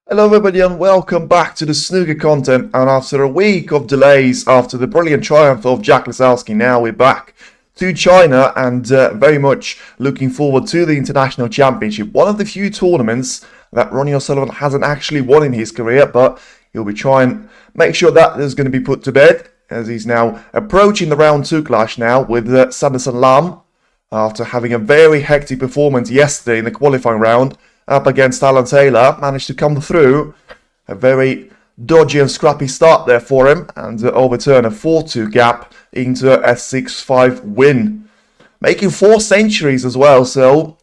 Hello everybody and welcome back to the snooker content, and after a week of delays after the brilliant triumph of Jack Lisowski, now we're back to China and very much looking forward to the International Championship, one of the few tournaments that RonnieOSullivan hasn't actually won in his career, but he'll be trying make sure that is going to be put to bed as he's now approaching the round 2 clash now with Sanderson Lam after having a very hectic performance yesterday in the qualifying round up against Alan Taylor. Managed to come through a very dodgy and scrappy start there for him and overturn a 4-2 gap into a 6-5 win, making 4 centuries as well. So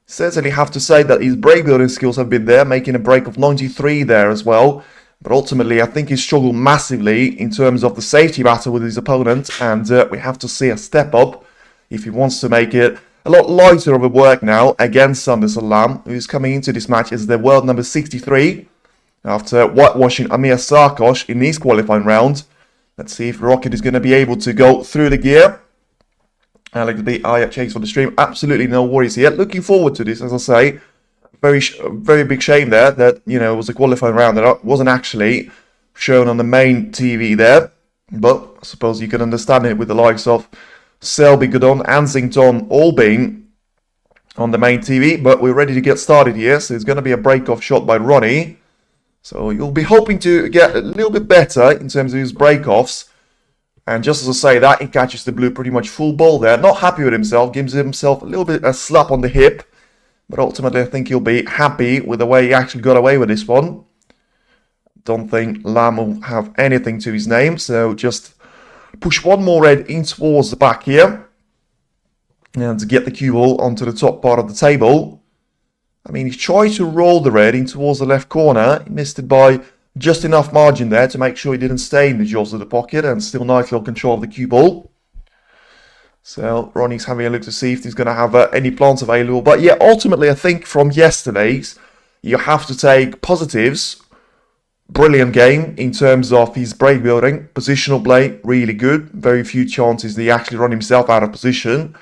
Certainly have to say that his break building skills have been there, making a break of 93 there as well. But ultimately, I think he struggled massively in terms of the safety battle with his opponent, and we have to see a step up if he wants to make it a lot lighter of a work now against Sanderson Lam, who's coming into this match as the world number 63 after whitewashing Amir Sarkosh in his qualifying round. Let's see if Rocket is going to be able to go through the gear. Alex B, chase for the stream. Absolutely no worries here. Looking forward to this, as I say. Very big shame there that, you know, it was a qualifying round that wasn't actually shown on the main TV there. But I suppose you can understand it with the likes of Selby, Godon, and Zington all being on the main TV. But we're ready to get started here. So it's going to be a break-off shot by Ronnie. So you'll be hoping to get a little bit better in terms of his break-offs. And just as I say that, he catches the blue pretty much full ball there. Not happy with himself, gives himself a little bit a slap on the hip. But ultimately, I think he'll be happy with the way he actually got away with this one. Don't think Lam will have anything to his name. So just push one more red in towards the back here. And to get the cue ball onto the top part of the table. I mean, he tried to roll the red in towards the left corner. He missed it by just enough margin there to make sure he didn't stay in the jaws of the pocket, and still nice little control of the cue ball. So Ronnie's having a look to see if he's going to have any plants available. But yeah, ultimately, I think from yesterday's, you have to take positives. Brilliant game in terms of his break building. Positional play, really good. Very few chances that he actually run himself out of position,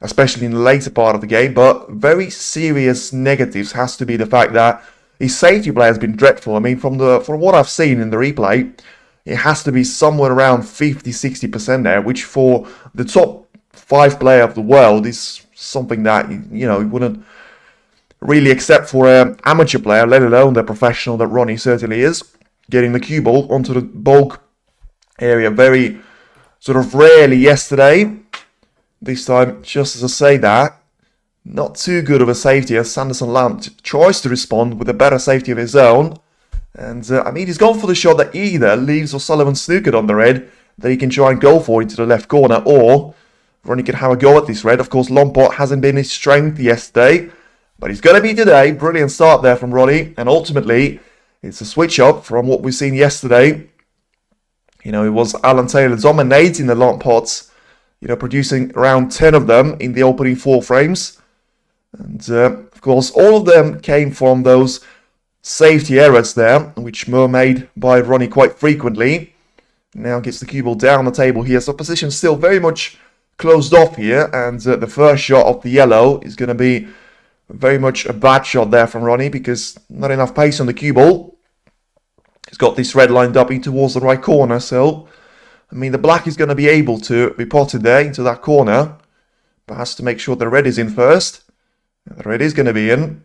especially in the later part of the game. But very serious negatives has to be the fact that his safety play has been dreadful. I mean, from what I've seen in the replay, it has to be somewhere around 50-60% there, which for the top 5 player of the world is something that, you know, he wouldn't really accept for an amateur player, let alone the professional that Ronnie certainly is. Getting the cue ball onto the bulk area very sort of rarely yesterday. This time, just as I say that, not too good of a safety as Sanderson Lam tries to respond with a better safety of his own. And, I mean, he's gone for the shot that either leaves O'Sullivan snookered on the red that he can try and go for into the left corner, or Ronnie can have a go at this red. Of course, Lompot hasn't been his strength yesterday, but he's going to be today. Brilliant start there from Ronnie, and ultimately, it's a switch up from what we've seen yesterday. You know, it was Alan Taylor dominating the Lompots, you know, producing around 10 of them in the opening 4 frames. And, of course, all of them came from those safety errors there, which were made by Ronnie quite frequently. Now gets the cue ball down the table here. So position still very much closed off here. And the first shot of the yellow is going to be very much a bad shot there from Ronnie, because not enough pace on the cue ball. He's got this red lined up in towards the right corner. So, I mean, the black is going to be able to be potted there into that corner, but has to make sure the red is in first. The red is going to be in.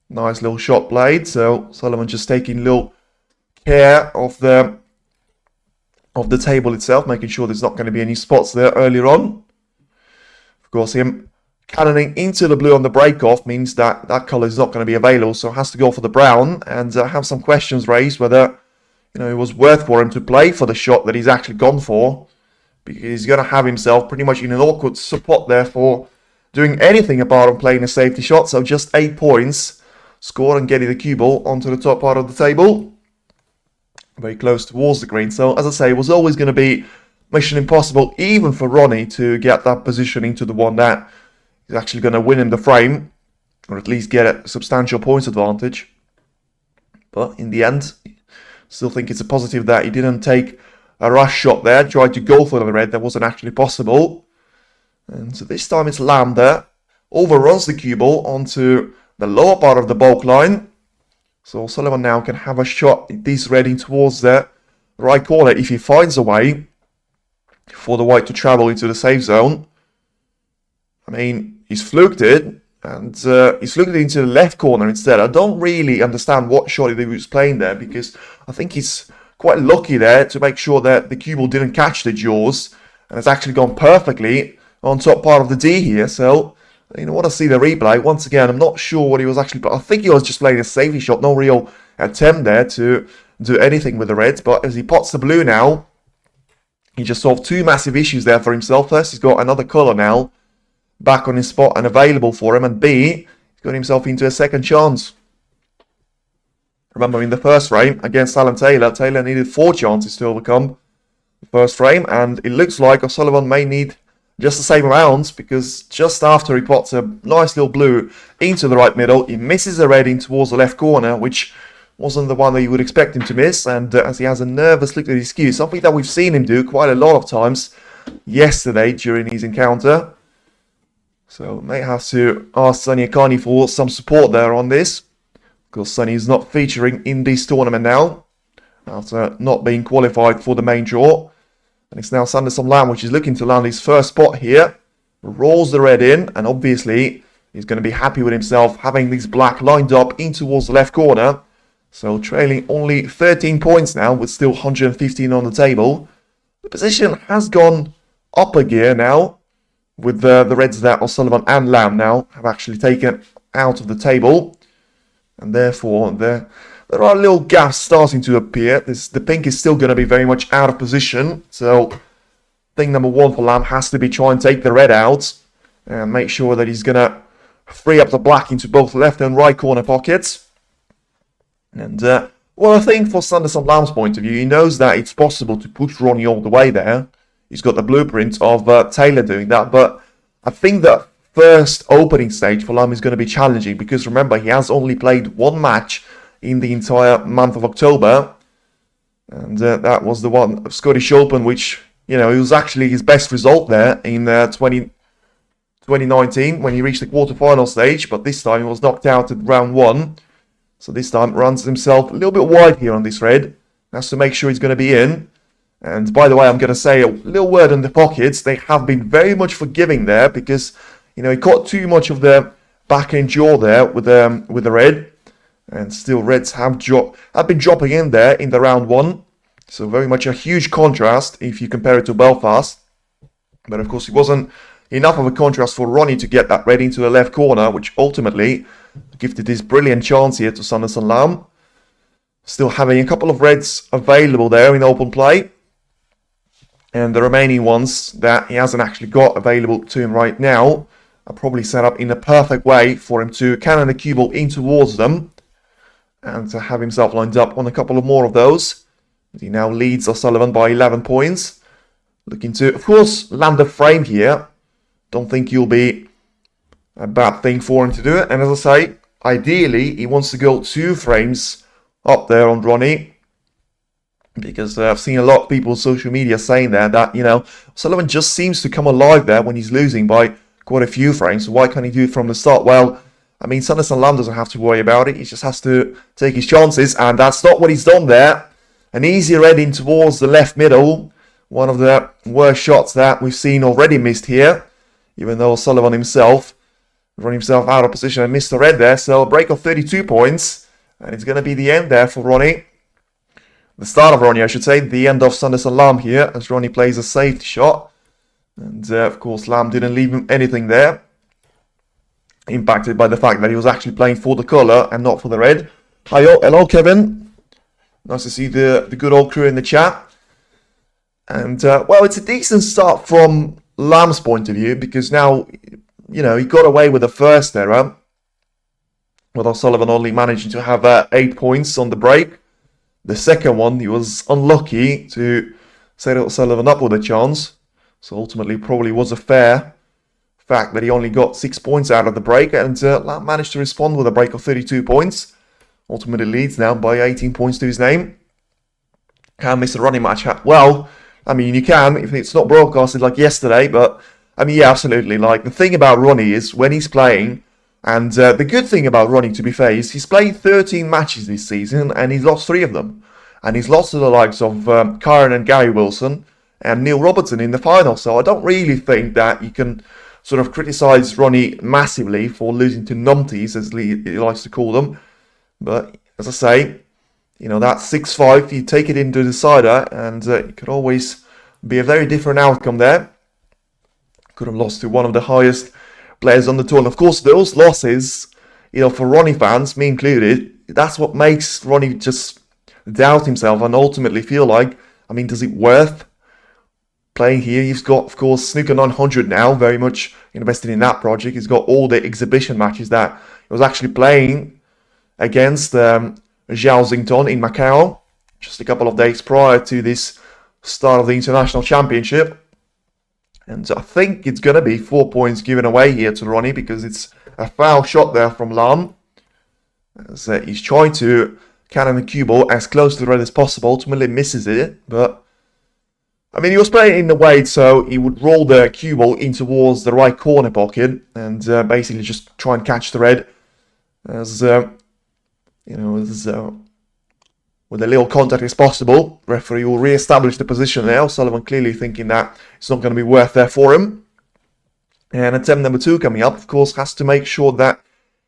Nice little shot played. So Sullivan just taking a little care of the table itself, making sure there's not going to be any spots there earlier on. Of course, him cannoning into the blue on the break-off means that that colour is not going to be available, so has to go for the brown, and have some questions raised whether, you know, it was worth for him to play for the shot that he's actually gone for, because he's going to have himself pretty much in an awkward spot there for doing anything apart from playing a safety shot. So just 8 points scored and getting the cue ball onto the top part of the table. Very close towards the green. So as I say, it was always going to be mission impossible even for Ronnie to get that position into the one that is actually going to win him the frame, or at least get a substantial points advantage. But in the end, still think it's a positive that he didn't take a rush shot there, tried to go for the red that wasn't actually possible. And so this time it's Lam there, overruns the cue ball onto the lower part of the bulk line. So Sullivan now can have a shot at this red in towards the right corner if he finds a way for the white to travel into the safe zone. I mean, he's fluked it, and he's fluked it into the left corner instead. I don't really understand what shot he was playing there, because I think he's quite lucky there to make sure that the cue ball didn't catch the jaws, and it's actually gone perfectly on top part of the D here. So, you know, want to see the replay. Once again, I'm not sure what he was actually playing. I think he was just playing a safety shot. No real attempt there to do anything with the reds. But as he pots the blue now, he just solved 2 massive issues there for himself. First, he's got another colour now back on his spot and available for him, and B, he's got himself into a second chance. Remember, in the first frame against Alan Taylor, Taylor needed 4 chances to overcome the first frame, and it looks like O'Sullivan may need just the same amount, because just after he pots a nice little blue into the right middle, he misses a red in towards the left corner, which wasn't the one that you would expect him to miss, and as he has a nervous look at his cue, something that we've seen him do quite a lot of times yesterday during his encounter. So may have to ask Sonny Akani for some support there on this, because Sonny is not featuring in this tournament now, after not being qualified for the main draw. And it's now Sanderson Lam, which is looking to land his first spot here. Rolls the red in, and obviously he's going to be happy with himself having this black lined up in towards the left corner. So trailing only 13 points now, with still 115 on the table. The position has gone up a gear now, with the reds that O'Sullivan and Lam now have actually taken out of the table. And therefore, there are little gaps starting to appear. The pink is still going to be very much out of position. So, thing number 1 for Lam has to be try and take the red out. And make sure that he's going to free up the black into both left and right corner pockets. And, well, I think for Sanderson Lam's point of view, he knows that it's possible to push Ronnie all the way there. He's got the blueprint of Taylor doing that. But I think that first opening stage for Lam is going to be challenging, because remember, he has only played 1 match in the entire month of October, and that was the one Scottish Open, which, you know, it was actually his best result there in 2019 when he reached the quarterfinal stage, but this time he was knocked out at round 1, so this time runs himself a little bit wide here on this red, has to make sure he's going to be in. And by the way, I'm going to say a little word on the pockets. They have been very much forgiving there, because, you know, he caught too much of the back end jaw there with the red, and still reds have been dropping in there in the round 1. So very much a huge contrast if you compare it to Belfast. But of course, it wasn't enough of a contrast for Ronnie to get that red into the left corner, which ultimately gifted this brilliant chance here to Sanderson Lam. Still having a couple of reds available there in open play, and the remaining ones that he hasn't actually got available to him right now are probably set up in a perfect way for him to cannon the cue ball in towards them, and to have himself lined up on a couple of more of those. He now leads O'Sullivan by 11 points. Looking to, of course, land the frame here. Don't think he'll be a bad thing for him to do it. And as I say, ideally, he wants to go 2 frames up there on Ronnie, because I've seen a lot of people on social media saying that, you know, Sullivan just seems to come alive there when he's losing by quite a few frames. So why can't he do it from the start? Well, I mean, Sanderson Lam doesn't have to worry about it. He just has to take his chances, and that's not what he's done there. An easy red in towards the left middle. One of the worst shots that we've seen already missed here, even though Sullivan himself run himself out of position and missed the red there. So a break of 32 points, and it's going to be the end there for Ronnie. The start of Ronnie, I should say. The end of Sanderson Lam here, as Ronnie plays a safety shot. And of course, Lam didn't leave him anything there, impacted by the fact that he was actually playing for the colour and not for the red. Hello, Kevin. Nice to see the good old crew in the chat. And, well, it's a decent start from Lam's point of view, because now, you know, he got away with the first error, with O'Sullivan only managing to have 8 points on the break. The second one, he was unlucky to set O'Sullivan up with a chance. So ultimately, probably was a fair fact that he only got 6 points out of the break, and Lam managed to respond with a break of 32 points. Ultimately leads now by 18 points to his name. Can miss a Ronnie match? Well, I mean, you can if it's not broadcasted like yesterday, but I mean, yeah, absolutely. Like, the thing about Ronnie is when he's playing, and the good thing about Ronnie, to be fair, is he's played 13 matches this season, and he's lost 3 of them. And he's lost to the likes of Karen and Gary Wilson and Neil Robertson in the final. So I don't really think that you can sort of criticise Ronnie massively for losing to numpties, as he likes to call them. But as I say, you know, that 6-5, you take it into the decider, and it could always be a very different outcome there. Could have lost to one of the highest players on the tour. And of course, those losses, you know, for Ronnie fans, me included, that's what makes Ronnie just doubt himself and ultimately feel like, I mean, does it worth playing here. He's got, of course, Snooker 900 now, very much invested in that project. He's got all the exhibition matches that he was actually playing against Zhao Xington in Macau just a couple of days prior to this start of the International Championship. And I think it's going to be 4 points given away here to Ronnie because it's a foul shot there from Lam. As he's trying to cannon the cue ball as close to the red as possible. Ultimately misses it, but I mean, he was playing in the way so he would roll the cue ball in towards the right corner pocket and basically just try and catch the red as with a little contact as possible. Referee will re-establish the position now. Sullivan clearly thinking that it's not going to be worth there for him. And attempt number 2 coming up, of course, has to make sure that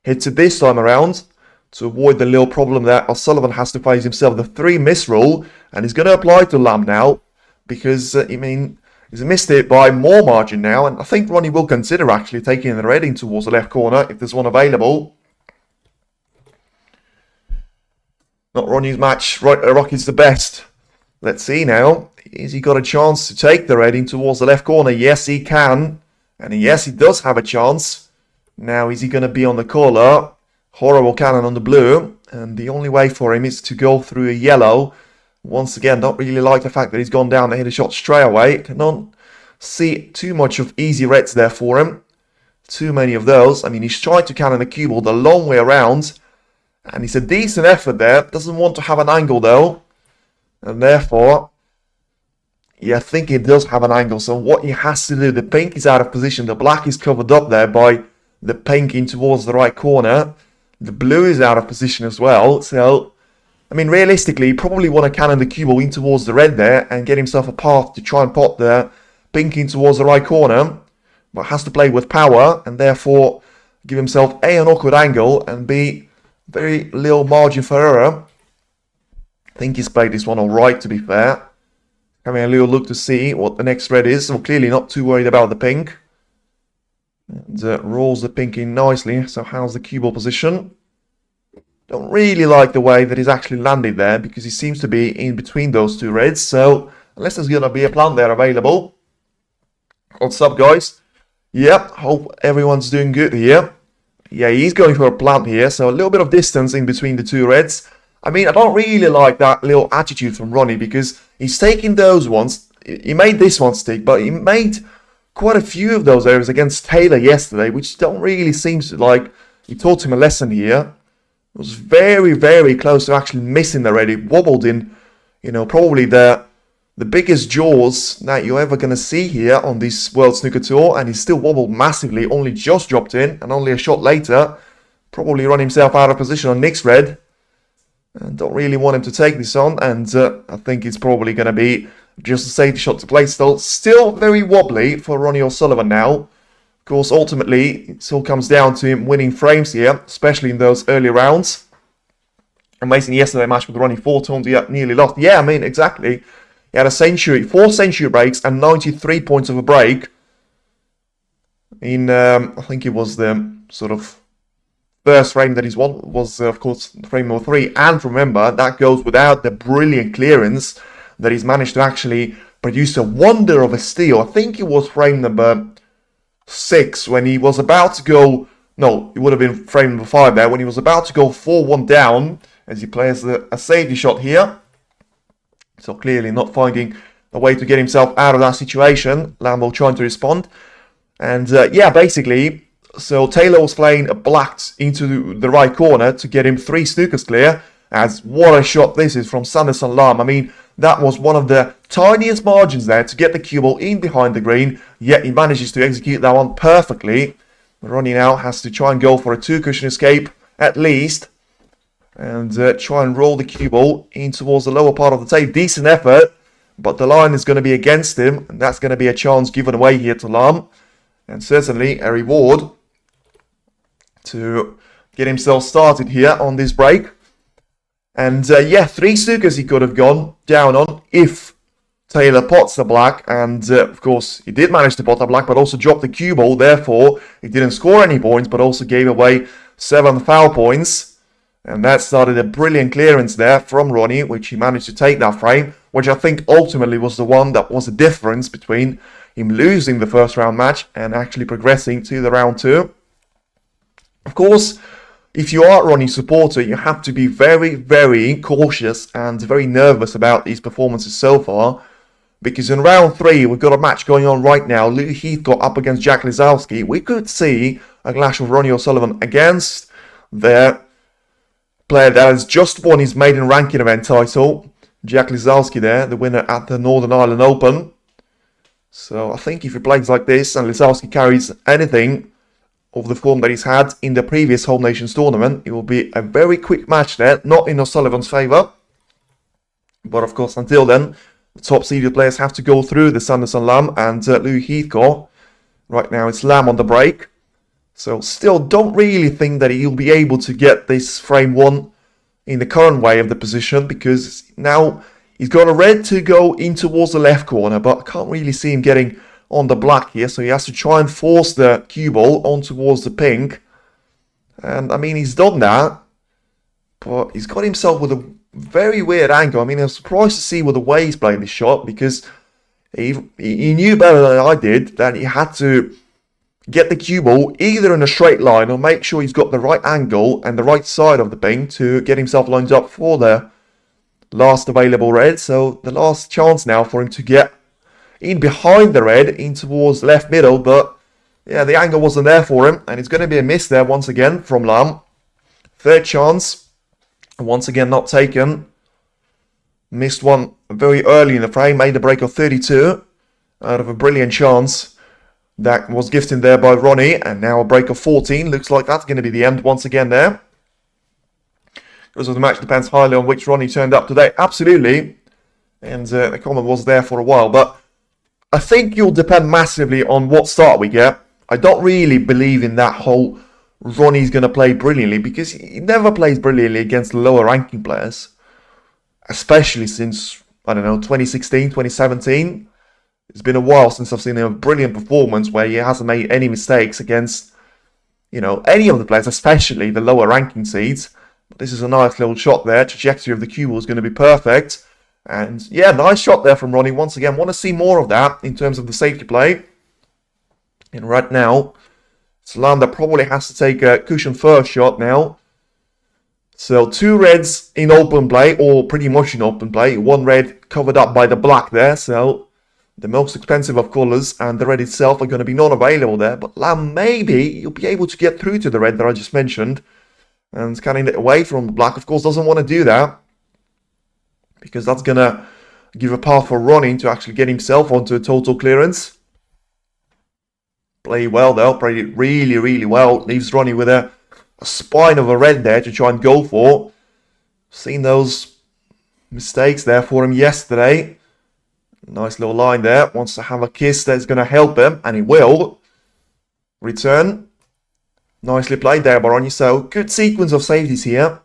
hits it this time around to avoid the little problem that O'Sullivan has to face himself, the 3 miss rule, and he's going to apply to Lam now because, he's missed it by more margin now, and I think Ronnie will consider actually taking the red in towards the left corner if there's one available. Not Ronnie's match, Rocky's the best. Let's see now, has he got a chance to take the red in towards the left corner? Yes, he can, and yes, he does have a chance. Now, is he going to be on the collar? Horrible cannon on the blue, and the only way for him is to go through a yellow. Once again, don't really like the fact that he's gone down to hit a shot straight away. Cannot see too much of easy reds there for him. Too many of those. I mean, he's tried to cannon the cue ball the long way around, and it's a decent effort there. Doesn't want to have an angle though, and therefore, yeah, I think it does have an angle. So what he has to do, the pink is out of position. The black is covered up there by the pink in towards the right corner. The blue is out of position as well. So, I mean, realistically, he probably want to cannon the cue ball in towards the red there and get himself a path to try and pot the pink in towards the right corner. But has to play with power and therefore give himself A, an awkward angle, and B, very little margin for error. I think he's played this one alright, to be fair. Having a little look to see what the next red is. So clearly not too worried about the pink. And rolls the pink in nicely. So how's the cue ball position? Don't really like the way that he's actually landed there because he seems to be in between those 2 reds. So unless there's going to be a plant there available. What's up, guys? Yep, hope everyone's doing good here. Yeah, he's going for a plant here. So a little bit of distance in between the 2 reds. I mean, I don't really like that little attitude from Ronnie because he's taking those ones. He made this one stick, but he made quite a few of those errors against Taylor yesterday, which don't really seem to like he taught him a lesson here. It was very, very close to actually missing the red. It wobbled in, probably the biggest jaws that you're ever going to see here on this World Snooker Tour, and he still wobbled massively, only just dropped in, and only a shot later, probably run himself out of position on Nick's red. And don't really want him to take this on, and I think it's probably going to be just a safety shot to play still. Still very wobbly for RonnieOSullivan now. Of course, ultimately, it all comes down to him winning frames here, especially in those early rounds. Amazing yesterday match with Ronnie 4 times, he nearly lost. Yeah, I mean, exactly. He had 4 century breaks and 93 points of a break. In, I think it was the sort of first frame that he's won was, of course, frame number 3. And remember, that goes without the brilliant clearance that he's managed to actually produce a wonder of a steal. I think it was frame number 6 when he was about to go... No, it would have been frame number 5 there. When he was about to go 4-1 down as he plays a safety shot here. So clearly not finding a way to get himself out of that situation. Lambo trying to respond. And yeah, basically... So Taylor was playing a black into the right corner to get him 3 snookers clear. As what a shot this is from Sanderson Lam. I mean, that was one of the tiniest margins there to get the cue ball in behind the green. Yet he manages to execute that one perfectly. Ronnie now has to try and go for a 2-cushion escape at least. And try and roll the cue ball in towards the lower part of the tape. Decent effort. But the line is going to be against him. And that's going to be a chance given away here to Lam. And certainly a reward to get himself started here on this break. And yeah, 3 snookers he could have gone down on if Taylor pots the black. And of course, he did manage to pot the black, but also dropped the cue ball. Therefore, he didn't score any points, but also gave away 7 foul points. And that started a brilliant clearance there from Ronnie, which he managed to take that frame, which I think ultimately was the one that was the difference between him losing the first round match and actually progressing to the round 2. Of course, if you are a Ronnie supporter, you have to be very, very cautious and very nervous about these performances so far. Because in round 3, we've got a match going on right now. Lou Heathcote up against Jack Lisowski. We could see a clash of RonnieOSullivan against their player that has just won his maiden ranking event title. Jack Lisowski there, the winner at the Northern Ireland Open. So I think if he plays like this and Lisowski carries anything of the form that he's had in the previous Home Nations tournament, it will be a very quick match there, not in O'Sullivan's favour. But of course, until then, the top seeded players have to go through the Sanderson Lam and Lou Heathcote. Right now it's Lam on the break. So still don't really think that he'll be able to get this frame 1 in the current way of the position, because now he's got a red to go in towards the left corner, but I can't really see him getting on the black here, so he has to try and force the cue ball on towards the pink. And I mean, he's done that, but he's got himself with a very weird angle. I mean, I'm surprised to see with the way he's playing this shot, because he knew better than I did that he had to get the cue ball either in a straight line or make sure he's got the right angle and the right side of the ping to get himself lined up for the last available red. So the last chance now for him to get in behind the red in towards left middle, but yeah, the angle wasn't there for him, and it's going to be a miss there once again from Lam. Third chance, once again not taken. Missed one very early in the frame, made a break of 32 out of a brilliant chance that was gifted there by Ronnie, and now a break of 14. Looks like that's going to be the end once again there. Because the match depends highly on which Ronnie turned up today. Absolutely. And the comment was there for a while. But I think you'll depend massively on what start we get. I don't really believe in that whole Ronnie's going to play brilliantly, because he never plays brilliantly against lower ranking players. Especially since, I don't know, 2016, 2017. It's been a while since I've seen a brilliant performance where he hasn't made any mistakes against, you know, any of the players, especially the lower ranking seeds. But this is a nice little shot there. Trajectory of the cue ball is going to be perfect. And yeah, nice shot there from Ronnie. Once again, want to see more of that in terms of the safety play. And right now, it's Lam that probably has to take a cushion first shot now. So 2 reds in open play, or pretty much in open play. 1 red covered up by the black there. So the most expensive of colours and the red itself are going to be non-available there. But Lam, maybe you'll be able to get through to the red that I just mentioned. And scanning it away from the black, of course, doesn't want to do that, because that's going to give a path for Ronnie to actually get himself onto a total clearance. Play well though, played it really, really well. Leaves Ronnie with a spine of a red there to try and go for. Seen those mistakes there for him yesterday. Nice little line there. Wants to have a kiss that's going to help him, and he will. Return. Nicely played there by Ronnie. So good sequence of safeties here.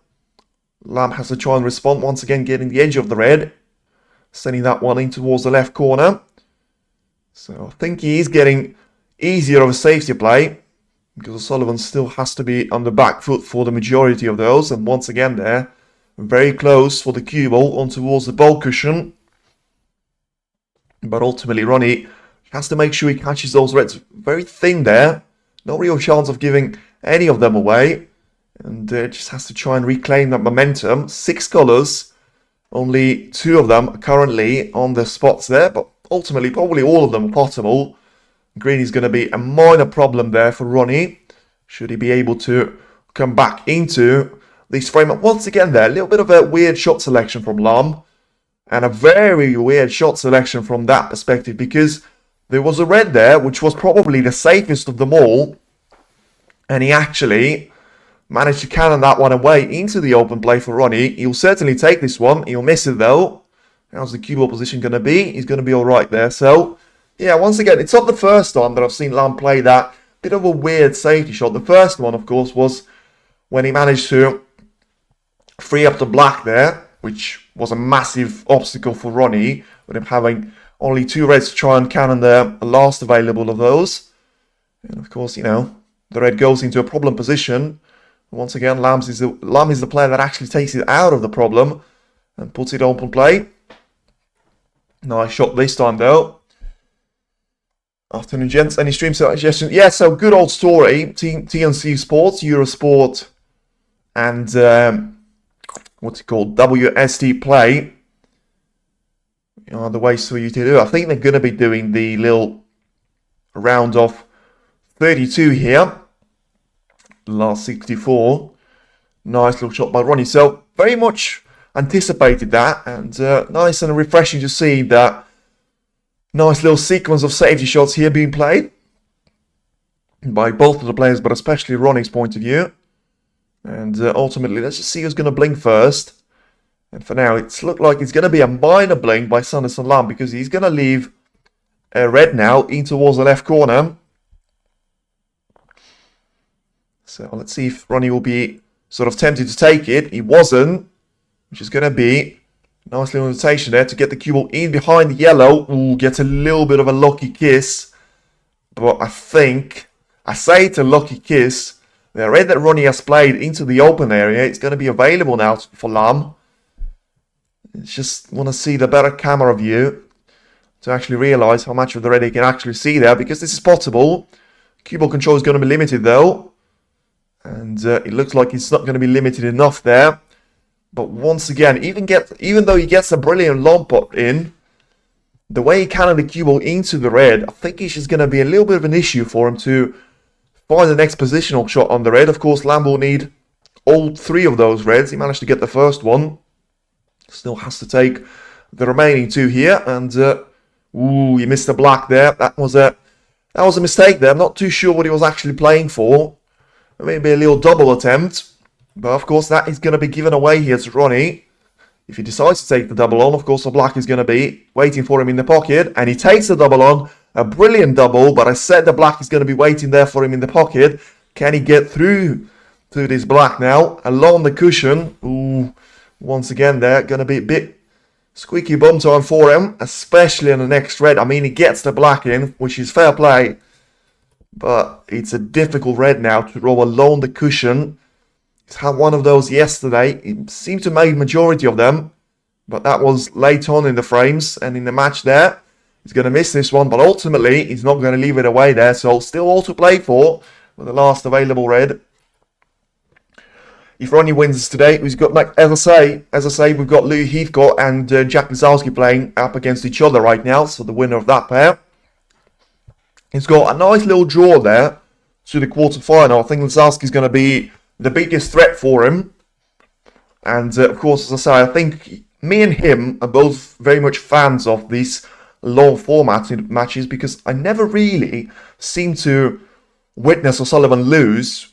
Lam has to try and respond once again, getting the edge of the red. Sending that one in towards the left corner. So I think he is getting easier of a safety play, because O'Sullivan still has to be on the back foot for the majority of those. And once again there, very close for the cue ball on towards the ball cushion. But ultimately Ronnie has to make sure he catches those reds very thin there. No real chance of giving any of them away. And just has to try and reclaim that momentum. 6 colours. Only 2 of them are currently on the spots there. But ultimately, probably all of them are possible. Green is going to be a minor problem there for Ronnie. Should he be able to come back into this frame. Once again there, a little bit of a weird shot selection from Lam. And a very weird shot selection from that perspective, because there was a red there, which was probably the safest of them all. And he actually managed to cannon that one away into the open play for Ronnie. He'll certainly take this one. He'll miss it though. How's the cue ball position going to be? He's going to be alright there. So, yeah, once again, it's not the first time that I've seen Lam play that bit of a weird safety shot. The first one, of course, was when he managed to free up the black there, which was a massive obstacle for Ronnie, with him having only 2 reds to try and cannon the last available of those. And of course, you know, the red goes into a problem position Once again, Lam is the player that actually takes it out of the problem and puts it open play. Nice shot this time though. Afternoon, gents. Any stream suggestions? Yeah, so good old story. TNC Sports, Eurosport, and what's it called? WST Play are the ways for you to do it. I think they're going to be doing the little round of 32 here. Last 64. Nice little shot by Ronnie. So very much anticipated that, and nice and refreshing to see that nice little sequence of safety shots here being played by both of the players, but especially Ronnie's point of view. And ultimately, let's just see who's going to blink first. And for now, it's looked like it's going to be a minor blink by Sanderson Lam, because he's going to leave a red now in towards the left corner. So let's see if Ronnie will be sort of tempted to take it. He wasn't, which is going to be a nice little invitation there to get the cue ball in behind the yellow. Ooh, gets a little bit of a lucky kiss. But I think, I say it's a lucky kiss. The red that Ronnie has played into the open area, it's going to be available now for Lam. Just want to see the better camera view to actually realise how much of the red he can actually see there, because this is possible. Cue ball control is going to be limited though. And it looks like it's not going to be limited enough there. But once again, even though he gets a brilliant long pot in, the way he cannoned the cue ball into the red, I think it's just going to be a little bit of an issue for him to find the next positional shot on the red. Of course, Lam will need all three of those reds. He managed to get the first one. Still has to take the remaining two here. And, ooh, he missed the black there. That was a mistake there. I'm not too sure what he was actually playing for. Maybe a little double attempt. But, of course, that is going to be given away here to Ronnie. If he decides to take the double on, of course, the black is going to be waiting for him in the pocket. And he takes the double on. A brilliant double, but I said the black is going to be waiting there for him in the pocket. Can he get through to this black now? Along the cushion. Ooh, once again there, going to be a bit squeaky bum time for him, especially in the next red. I mean, he gets the black in, which is fair play. But it's a difficult red now to roll along the cushion. He's had one of those yesterday. He seemed to make majority of them. But that was late on in the frames and in the match there. He's going to miss this one, but ultimately, he's not going to leave it away there. So, still all to play for with the last available red. If Ronnie wins today, we've got, like, as I say, we've got Lou Heathcote and Jack Lisowski playing up against each other right now. So, the winner of that pair. He's got a nice little draw there to the quarterfinal. I think Lisowski's going to be the biggest threat for him. And, of course, as I say, I think me and him are both very much fans of these long formats in matches, because I never really seem to witness O'Sullivan lose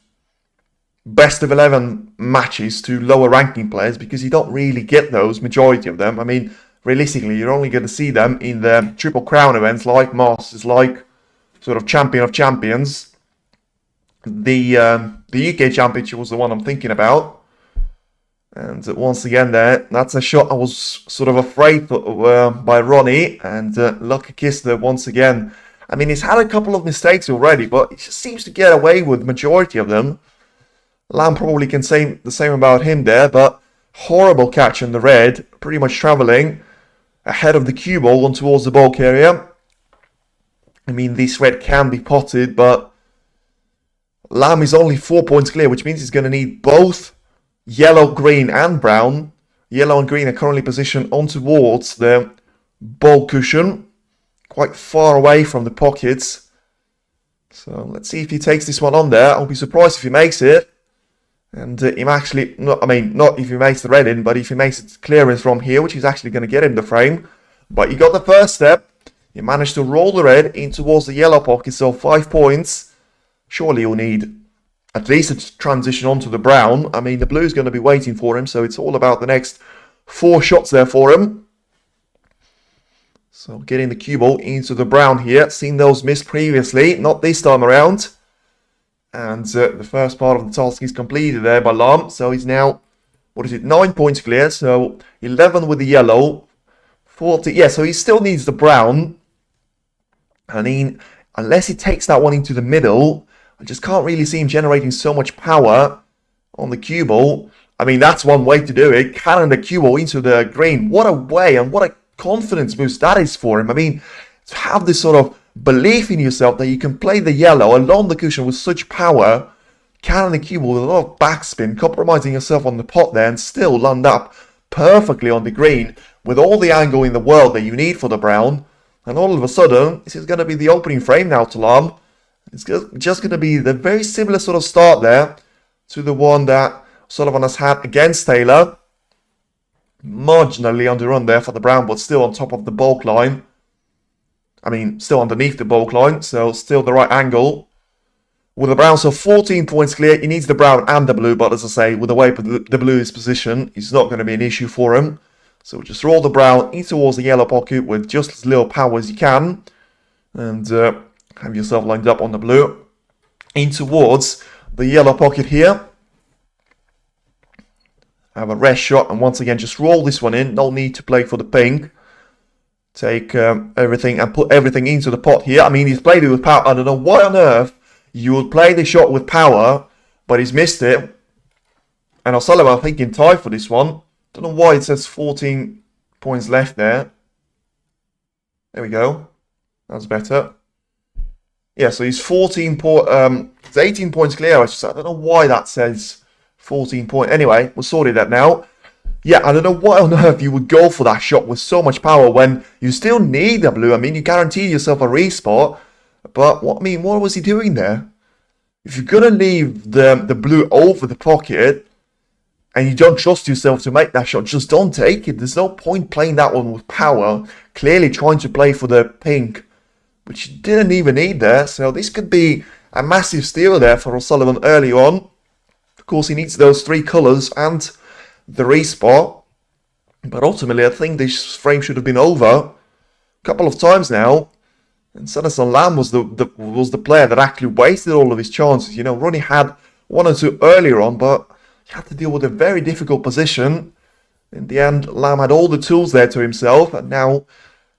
best of 11 matches to lower ranking players, because you don't really get those, majority of them. I mean, realistically, you're only going to see them in the Triple Crown events like Masters, like sort of Champion of Champions. The UK Championship was the one I'm thinking about. And once again there, that's a shot I was sort of afraid by Ronnie. And lucky kiss there once again. I mean, he's had a couple of mistakes already, but he just seems to get away with the majority of them. Lam probably can say the same about him there, but horrible catch in the red. Pretty much travelling ahead of the cue ball on towards the bulk area. I mean, this red can be potted, but Lam is only 4 points clear, which means he's going to need both yellow, green and brown. Yellow and green are currently positioned on towards the ball cushion, quite far away from the pockets. So let's see if he takes this one on there. I'll be surprised if he makes it. And him actually, not if he makes the red in, but if he makes it clearance from here, which is actually going to get him the frame. But he got the first step. He managed to roll the red in towards the yellow pocket, so 5 points. Surely he'll need at least a transition onto the brown. I mean, the blue is going to be waiting for him, so it's all about the next 4 shots there for him. So getting the cue ball into the brown here. Seen those miss previously, not this time around. And the first part of the task is completed there by Lam. So he's now, 9 points clear. So 11 with the yellow. 40, yeah, so he still needs the brown. And unless he takes that one into the middle, I just can't really see him generating so much power on the cue ball. I mean, that's one way to do it. Cannon the cue ball into the green. What a way and what a confidence boost that is for him. I mean, to have this sort of belief in yourself that you can play the yellow along the cushion with such power, cannon the cue ball with a lot of backspin, compromising yourself on the pot there and still land up perfectly on the green with all the angle in the world that you need for the brown. And all of a sudden, this is going to be the opening frame now to Lam. It's just going to be the very similar sort of start there to the one that Sullivan has had against Taylor. Marginally underrun there for the brown, but still on top of the bulk line. I mean, still underneath the bulk line, so still the right angle. With the brown, so 14 points clear. He needs the brown and the blue, but as I say, with the way the blue is positioned, it's not going to be an issue for him. So just roll the brown in towards the yellow pocket with just as little power as you can. And have yourself lined up on the blue. In towards the yellow pocket here. Have a rest shot, and once again, just roll this one in. No need to play for the pink. Take everything and put everything into the pot here. I mean, he's played it with power. I don't know why on earth you would play the shot with power, but he's missed it. And O'Sullivan, I think, in tie for this one. Don't know why it says 14 points left there. There we go. That's better. Yeah, so he's 18 points clear. I don't know why that says 14 points. Anyway, we'll sort that now. Yeah, I don't know why on earth you would go for that shot with so much power when you still need the blue. I mean, you guaranteed yourself a respot. But, what was he doing there? If you're going to leave the blue over the pocket and you don't trust yourself to make that shot, just don't take it. There's no point playing that one with power. Clearly trying to play for the pink, which you didn't even need there. So this could be a massive steal there for O'Sullivan early on. Of course, he needs those 3 colours and the respot. But ultimately, I think this frame should have been over a couple of times now. And Sanderson Lam was the player that actually wasted all of his chances. You know, Ronnie had 1 or 2 earlier on, but he had to deal with a very difficult position. In the end, Lam had all the tools there to himself, and now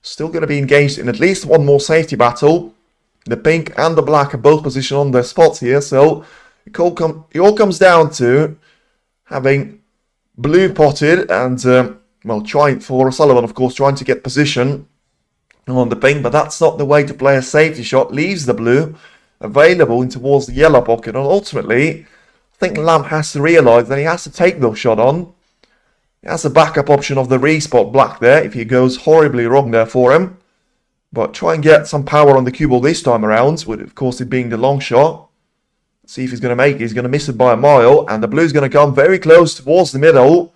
still going to be engaged in at least one more safety battle. The pink and the black are both positioned on their spots here, so it all comes down to having blue potted and, trying for O'Sullivan, of course, trying to get position on the pink, but that's not the way to play a safety shot. Leaves the blue available in towards the yellow pocket, and ultimately, I think Lam has to realise that he has to take the shot on. He has a backup option of the respot black there if he goes horribly wrong there for him. But try and get some power on the cue ball this time around, with of course it being the long shot. See if he's going to make it. He's going to miss it by a mile, and the blue's going to come very close towards the middle.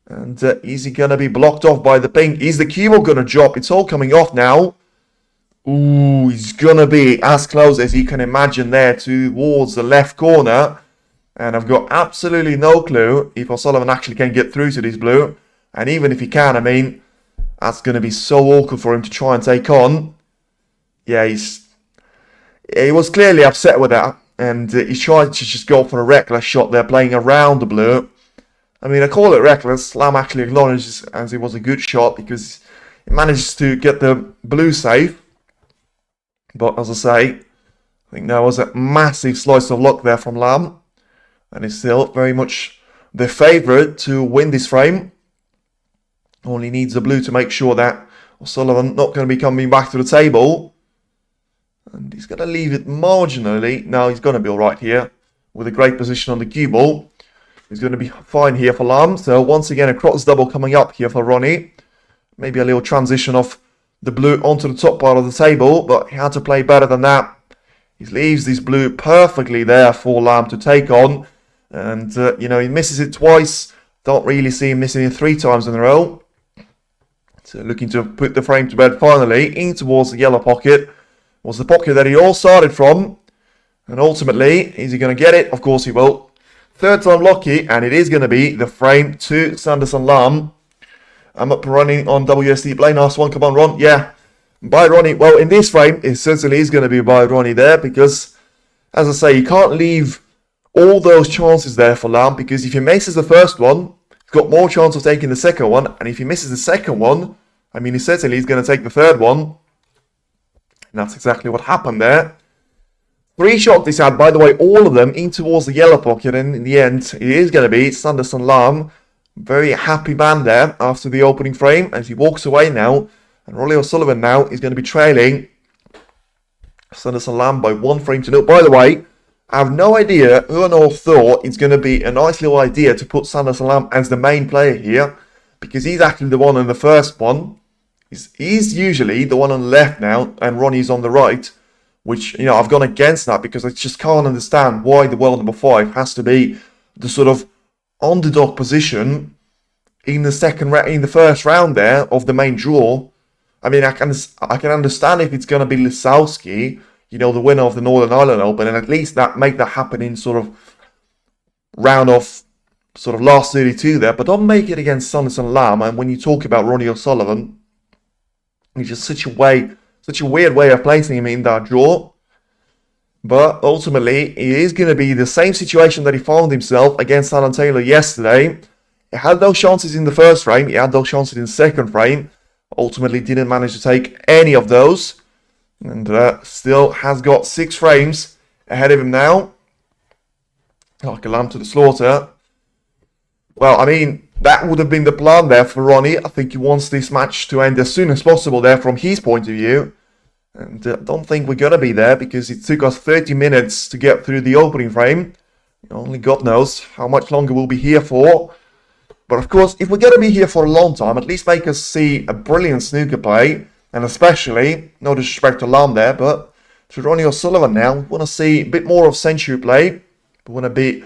And is he going to be blocked off by the pink? Is the cue ball going to drop? It's all coming off now. Ooh, he's going to be as close as you can imagine there towards the left corner. And I've got absolutely no clue if O'Sullivan actually can get through to this blue. And even if he can, I mean, that's going to be so awkward for him to try and take on. Yeah, he was clearly upset with that. And he's trying to just go for a reckless shot there, playing around the blue. I mean, I call it reckless. Lam actually acknowledges as it was a good shot because he managed to get the blue safe. But as I say, I think that was a massive slice of luck there from Lam. And he's still very much the favourite to win this frame. Only needs the blue to make sure that O'Sullivan not going to be coming back to the table. And he's going to leave it marginally. Now he's going to be alright here with a great position on the cue ball. He's going to be fine here for Lam. So once again, a cross double coming up here for Ronnie. Maybe a little transition of the blue onto the top part of the table, but he had to play better than that. He leaves this blue perfectly there for Lam to take on. And, he misses it twice. Don't really see him missing it 3 times in a row. So looking to put the frame to bed finally in towards the yellow pocket. Was the pocket that he all started from. And ultimately, is he going to get it? Of course he will. 3rd time lucky, and it is going to be the frame to Sanderson Lam. I'm up and running on WSD Play. Nice one. Come on, Ron. Yeah. By Ronnie. Well, in this frame, it certainly is going to be by Ronnie there because, as I say, you can't leave all those chances there for Lam because if he misses the first one, he's got more chance of taking the second one. And if he misses the second one, I mean, he certainly is going to take the third one. And that's exactly what happened there. 3 shots he's had, by the way, all of them in towards the yellow pocket, and in the end, it is going to be Sanderson Lam. Very happy man there after the opening frame as he walks away now. And RonnieOSullivan now is going to be trailing Sanderson Lam by 1 frame to 0. By the way, I have no idea who on earth thought it's going to be a nice little idea to put Sanderson Lam as the main player here, because he's actually the one in the first one. He's usually the one on the left now, and Ronnie's on the right, which, you know, I've gone against that because I just can't understand why the world number 5 has to be the sort of underdog position in the first round there of the main draw. I mean, I can understand if it's going to be Lisowski, you know, the winner of the Northern Ireland Open, and at least make that happen in sort of round of sort of last 32 there, but don't make it against Sanderson Lam. And when you talk about RonnieOSullivan, it's just such a weird way of placing him in that draw. But ultimately, it is going to be the same situation that he found himself against Alan Taylor yesterday. He had those chances in the first frame, he had those chances in the second frame. Ultimately, didn't manage to take any of those. And still has got 6 frames ahead of him now. Like a lamb to the slaughter. Well, I mean, that would have been the plan there for Ronnie. I think he wants this match to end as soon as possible there from his point of view. And I don't think we're going to be there because it took us 30 minutes to get through the opening frame. Only God knows how much longer we'll be here for. But of course, if we're going to be here for a long time, at least make us see a brilliant snooker play. And especially, no disrespect to Lam there, but to RonnieOSullivan now, we want to see a bit more of century play. We want to be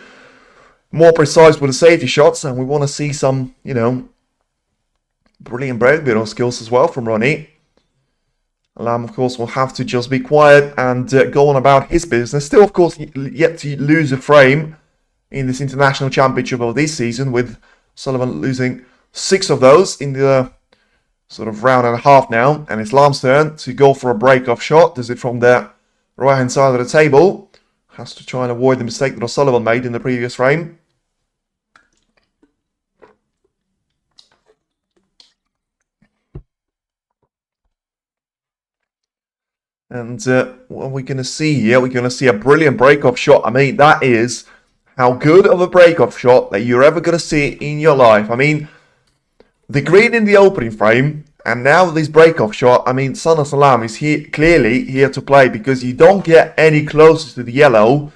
more precise with the safety shots, and we want to see some, you know, brilliant breakbeat skills as well from Ronnie. Lam, of course, will have to just be quiet and go on about his business. Still, of course, yet to lose a frame in this international championship of this season, with Sullivan losing 6 of those in the sort of round and a half now. And it's Lam's turn to go for a break-off shot. Does it from the right-hand side of the table. Has to try and avoid the mistake that O'Sullivan made in the previous frame. And what are we going to see here? We're going to see a brilliant break-off shot. I mean, that is how good of a break-off shot that you're ever going to see in your life. I mean, the green in the opening frame, and now this break-off shot. I mean, Sanderson Lam is clearly here to play, because you don't get any closer to the yellow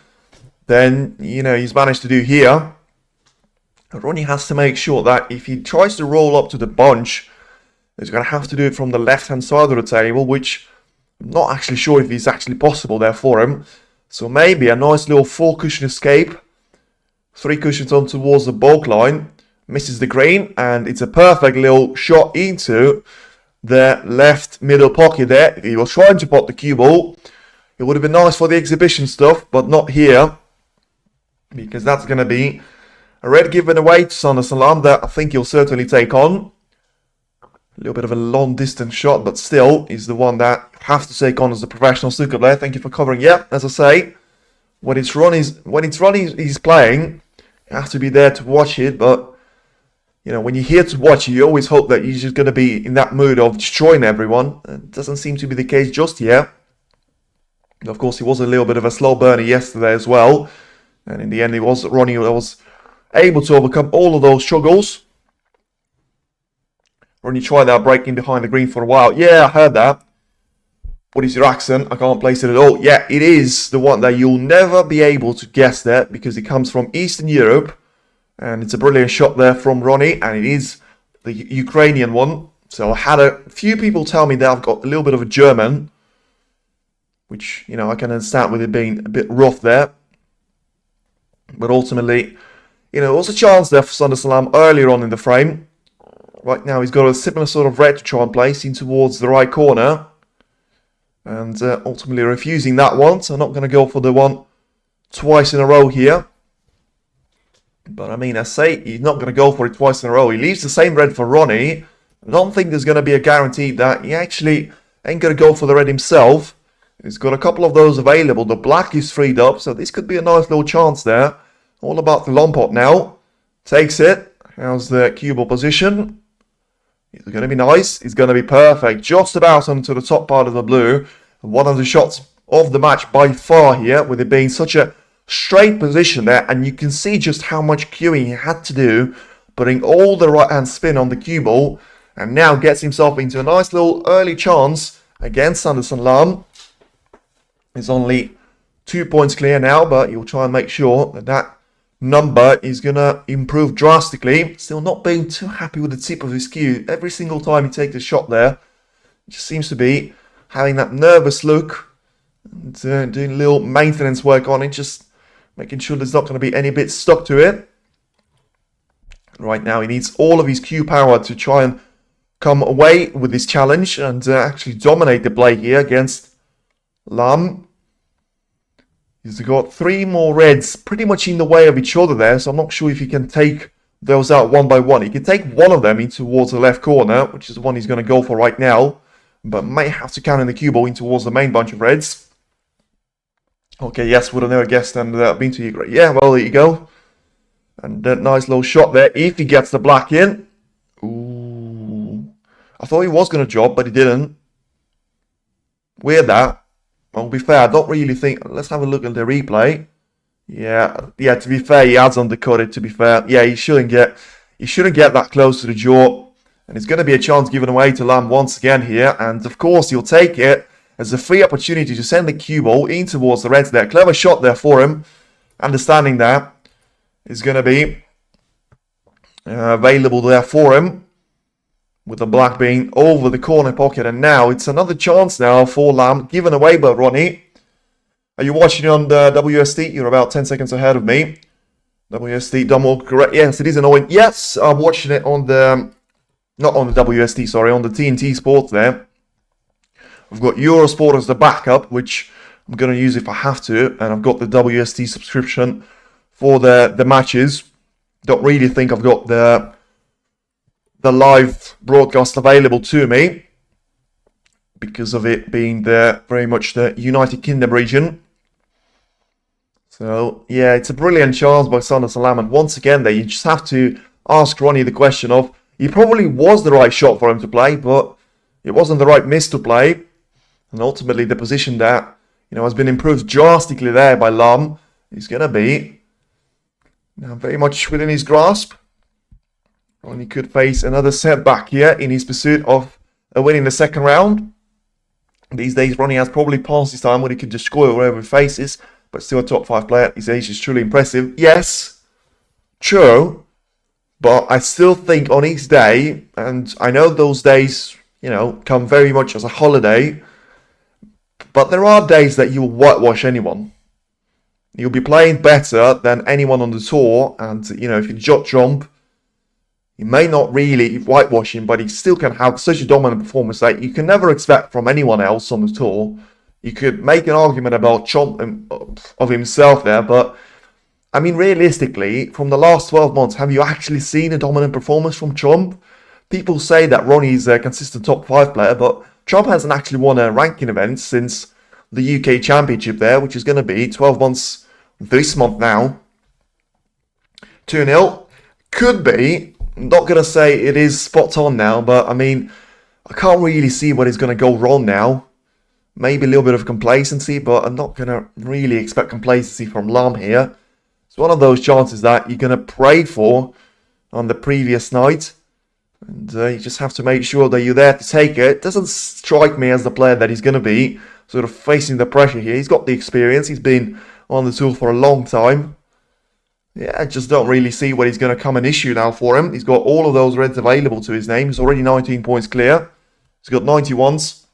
than, you know, he's managed to do here. Ronnie has to make sure that if he tries to roll up to the bunch, he's going to have to do it from the left-hand side of the table, which I'm not actually sure if it's actually possible there for him. So maybe a nice little 4-cushion escape. 3 cushions on towards the bulk line. Misses the green, and it's a perfect little shot into the left middle pocket there. He was trying to pot the cue ball. It would have been nice for the exhibition stuff, but not here, because that's going to be a red given away to Sanderson Lam that I think he'll certainly take on. A little bit of a long distance shot, but still is the one that you have to take on as a professional snooker player. Thank you for covering. Yeah, as I say, when it's Ronnie's playing, you have to be there to watch it, but you know, when you're here to watch it, you always hope that you're just going to be in that mood of destroying everyone. It doesn't seem to be the case just yet. Of course, he was a little bit of a slow burner yesterday as well. And in the end, it was Ronnie who was able to overcome all of those struggles. Ronnie tried that breaking behind the green for a while. Yeah, I heard that. What is your accent? I can't place it at all. Yeah, it is the one that you'll never be able to guess that, because it comes from Eastern Europe. And it's a brilliant shot there from Ronnie, and it is the Ukrainian one. So I had a few people tell me that I've got a little bit of a German, which, you know, I can understand with it being a bit rough there. But ultimately, you know, there was a chance there for Sanderson Lam earlier on in the frame. Right now he's got a similar sort of red to try and place in towards the right corner. And ultimately refusing that one, so I'm not going to go for the one twice in a row here. But I mean, I say he's not going to go for it twice in a row. He leaves the same red for Ronnie. I don't think there's going to be a guarantee that he actually ain't going to go for the red himself. He's got a couple of those available. The black is freed up, so this could be a nice little chance there. All about the long pot now. Takes it. How's the cue ball position? It's going to be nice. It's going to be perfect. Just about onto the top part of the blue. One of the shots of the match by far here, with it being such a straight position there, and you can see just how much queuing he had to do, putting all the right hand spin on the cue ball, and now gets himself into a nice little early chance against Sanderson Lam. He's only 2 points clear now, but he'll try and make sure that that number is going to improve drastically. Still not being too happy with the tip of his cue. Every single time he takes a shot there, he just seems to be having that nervous look and doing a little maintenance work on it, just making sure there's not going to be any bit stuck to it. Right now he needs all of his cue power to try and come away with this challenge and actually dominate the play here against Lam. He's got 3 more reds pretty much in the way of each other there, so I'm not sure if he can take those out one by one. He can take one of them in towards the left corner, which is the one he's going to go for right now, but may have to counter the cue ball in towards the main bunch of reds. Okay, yes, would have never guessed, and been to you great. Yeah, well, there you go. And that nice little shot there, if he gets the black in. Ooh. I thought he was going to drop, but he didn't. Weird that. Well, to be fair, I don't really think... Let's have a look at the replay. Yeah, to be fair, he has undercut it, to be fair. Yeah, he shouldn't get that close to the jaw. And it's going to be a chance given away to Lam once again here. And, of course, he'll take it as a free opportunity to send the cue ball in towards the reds there. Clever shot there for him. Understanding that is going to be available there for him, with the black being over the corner pocket. And now it's another chance now for Lam, given away by Ronnie. Are you watching on the WSD? You're about 10 seconds ahead of me. WSD, double correct. Yes, it is annoying. Yes, I'm watching it on the... Not on the WSD, sorry, on the TNT Sports there. I've got Eurosport as the backup, which I'm going to use if I have to. And I've got the WSD subscription for the matches. Don't really think I've got the live broadcast available to me because of it being very much the United Kingdom region. So yeah, it's a brilliant chance by Sanderson Lam, and once again there you just have to ask Ronnie the question of, it probably was the right shot for him to play, but it wasn't the right miss to play, and ultimately the position that has been improved drastically there by Lam is going to be now very much within his grasp. Ronnie could face another setback here in his pursuit of winning the second round. These days, Ronnie has probably passed his time when he can just score wherever he faces, but still a top 5 player. His age is truly impressive. Yes, true, but I still think on each day, and I know those days, come very much as a holiday, but there are days that you will whitewash anyone. You'll be playing better than anyone on the tour, and, if you jot jump, he may not really whitewash him, but he still can have such a dominant performance that you can never expect from anyone else on the tour. You could make an argument about Chomp of himself there, but I mean, realistically, from the last 12 months, have you actually seen a dominant performance from Chomp? People say that Ronnie's a consistent top 5 player, but Chomp hasn't actually won a ranking event since the UK Championship there, which is going to be 12 months this month now. 2-0. Could be. I'm not going to say it is spot on now, but I mean, I can't really see what is going to go wrong now. Maybe a little bit of complacency, but I'm not going to really expect complacency from Lam here. It's one of those chances that you're going to pray for on the previous night. And you just have to make sure that you're there to take it. It doesn't strike me as the player that he's going to be sort of facing the pressure here. He's got the experience. He's been on the tour for a long time. Yeah, I just don't really see what he's going to come an issue now for him. He's got all of those reds available to his name. He's already 19 points clear. He's got 91s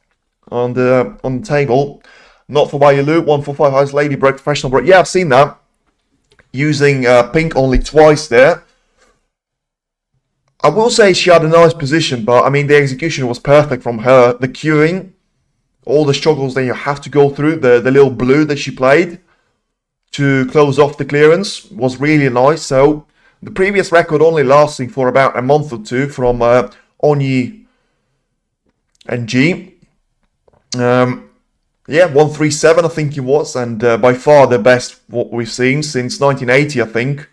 on the table. Not for Wailu, 145 highest lady break, professional break. Yeah, I've seen that. Using pink only twice there. I will say she had a nice position, but I mean the execution was perfect from her. The queuing, all the struggles that you have to go through, the little blue that she played to close off the clearance was really nice. So the previous record only lasting for about a month or two from Onyi and G. Yeah, 137 I think it was, and by far the best what we've seen since 1980 I think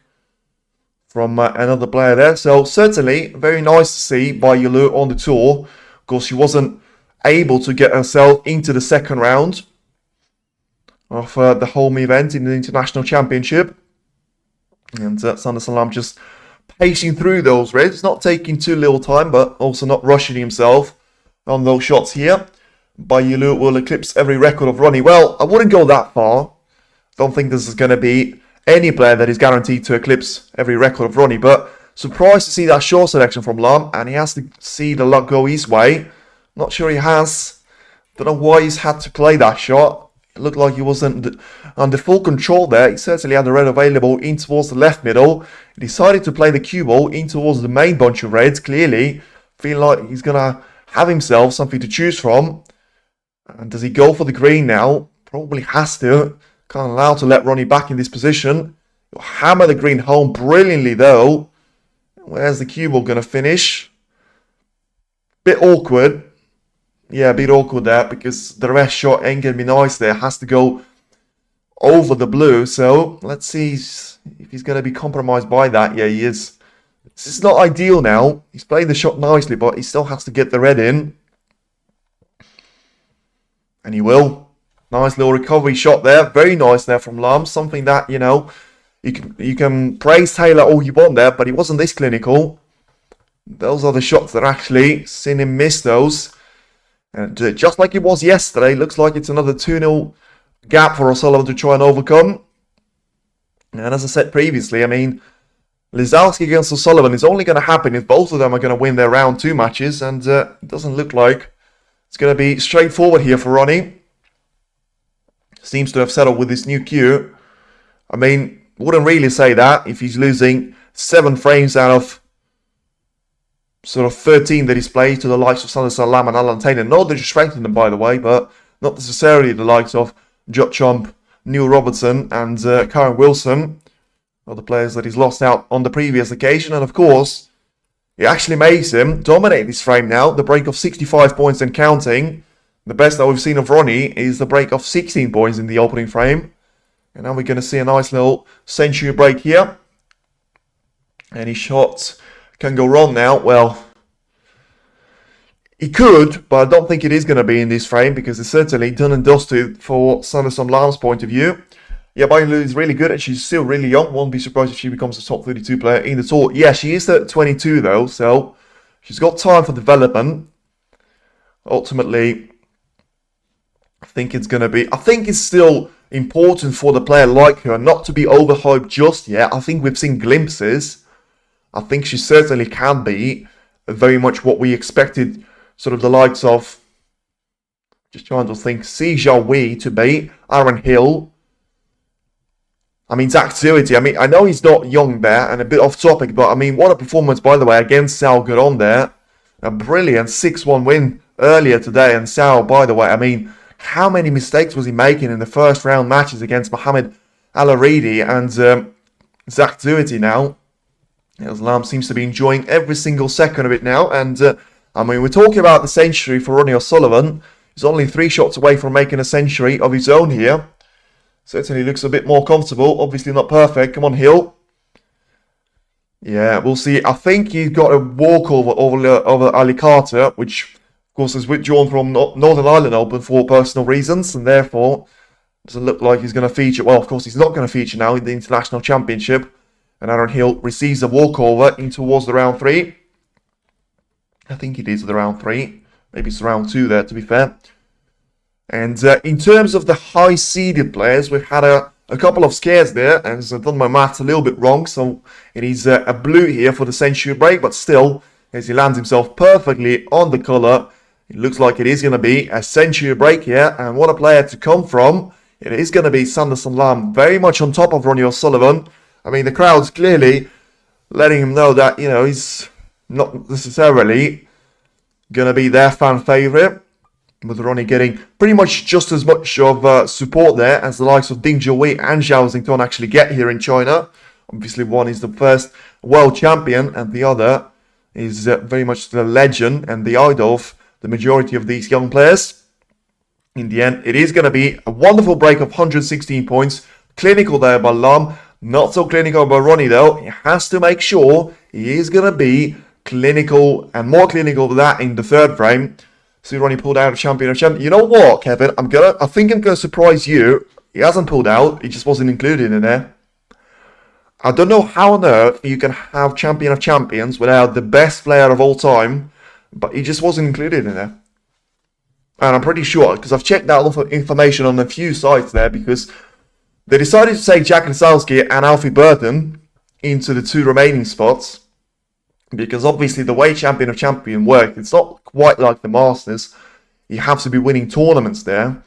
from another player there. So certainly very nice to see by Yulu on the tour. Of course she wasn't able to get herself into the second round. of the home event in the International Championship. And Sanderson Lam just pacing through those reds, not taking too little time, but also not rushing himself on those shots here. Bayulu will eclipse every record of Ronnie. Well, I wouldn't go that far. Don't think this is going to be any player that is guaranteed to eclipse every record of Ronnie, but surprised to see that short selection from Lam, and he has to see the luck go his way. Not sure he has. Don't know why he's had to play that shot. It looked like he wasn't under full control there. He certainly had the red available in towards the left middle. He decided to play the cue ball in towards the main bunch of reds, clearly feeling like he's going to have himself something to choose from. And does he go for the green now? Probably has to. Can't allow to let Ronnie back in this position. He'll hammer the green home brilliantly though. Where's the cue ball going to finish? Bit awkward. Yeah, a bit awkward there because the rest shot ain't going to be nice there. Has to go over the blue. So let's see if he's going to be compromised by that. Yeah, he is. This is not ideal now. He's playing the shot nicely, but he still has to get the red in. And he will. Nice little recovery shot there. Very nice there from Lam. Something that, you know, you can praise Taylor all you want there, but he wasn't this clinical. Those are the shots that actually seen him miss those. And just like it was yesterday, looks like it's another 2-0 gap for O'Sullivan to try and overcome. And as I said previously, I mean, Lizowski against O'Sullivan is only going to happen if both of them are going to win their round 2 matches. And it doesn't look like it's going to be straightforward here for Ronnie. Seems to have settled with this new cue. I mean, wouldn't really say that if he's losing 7 frames out of sort of 13 that he's played to the likes of Sanderson Lam and Alan Taylor. No disrespect to them, by the way, but not necessarily the likes of Judd Trump, Neil Robertson and Karen Wilson. Other players that he's lost out on the previous occasion. And of course, it actually makes him dominate this frame now. The break of 65 points and counting. The best that we've seen of Ronnie is the break of 16 points in the opening frame. And now we're going to see a nice little century break here. Any shot can go wrong now. Well, he could, but I don't think it is going to be in this frame because it's certainly done and dusted for Sanderson Lam's point of view. Yeah, Bayulu is really good and she's still really young. Won't be surprised if she becomes a top 32 player in the tour. Yeah, she is at 22 though, so she's got time for development. Ultimately, I think it's still important for the player like her not to be overhyped just yet. I think we've seen glimpses. I think she certainly can be very much what we expected, sort of the likes of, just trying to think, Si Xiaowei to be, Aaron Hill. I mean, Zach Tuity. I mean, I know he's not young there and a bit off topic, but I mean, what a performance, by the way, against Sao Garon there. A brilliant 6-1 win earlier today. And Sao, by the way, I mean, how many mistakes was he making in the first round matches against Mohamed Al-Aridi and Zach Tuity now? Lam seems to be enjoying every single second of it now. And, I mean, we're talking about the century for RonnieOSullivan. He's only 3 shots away from making a century of his own here. Certainly looks a bit more comfortable. Obviously not perfect. Come on, Hill. Yeah, we'll see. I think he's got a walkover over Ali Carter, which, of course, is withdrawn from Northern Ireland Open for personal reasons. And therefore, doesn't look like he's going to feature. Well, of course, he's not going to feature now in the International Championship. And Aaron Hill receives a walkover in towards the round 3. I think it is the round 3. Maybe it's round 2 there, to be fair. And in terms of the high-seeded players, we've had a couple of scares there. And I've done my maths a little bit wrong. So it is a blue here for the century break. But still, as he lands himself perfectly on the colour, it looks like it is going to be a century break here. And what a player to come from. It is going to be Sanderson Lam, very much on top of RonnieOSullivan. I mean, the crowd's clearly letting him know that, you know, he's not necessarily going to be their fan favourite. With Ronnie getting pretty much just as much of support there as the likes of Ding Jiaowei and Zhao Xingtong actually get here in China. Obviously, one is the first world champion and the other is very much the legend and the idol of the majority of these young players. In the end, it is going to be a wonderful break of 116 points. Clinical there by Lam. Not so clinical by Ronnie though. He has to make sure he is going to be clinical and more clinical than that in the third frame. See Ronnie pulled out of champion. You know what, Kevin? I think I'm going to surprise you He hasn't pulled out. He just wasn't included in there. I don't know how on earth you can have Champion of Champions without the best player of all time, but he just wasn't included in there. And I'm pretty sure, because I've checked out information on a few sites there, because they decided to take Jack Lisowski and Alfie Burton into the 2 remaining spots. Because obviously the way Champion of Champion works, it's not quite like the Masters. You have to be winning tournaments there.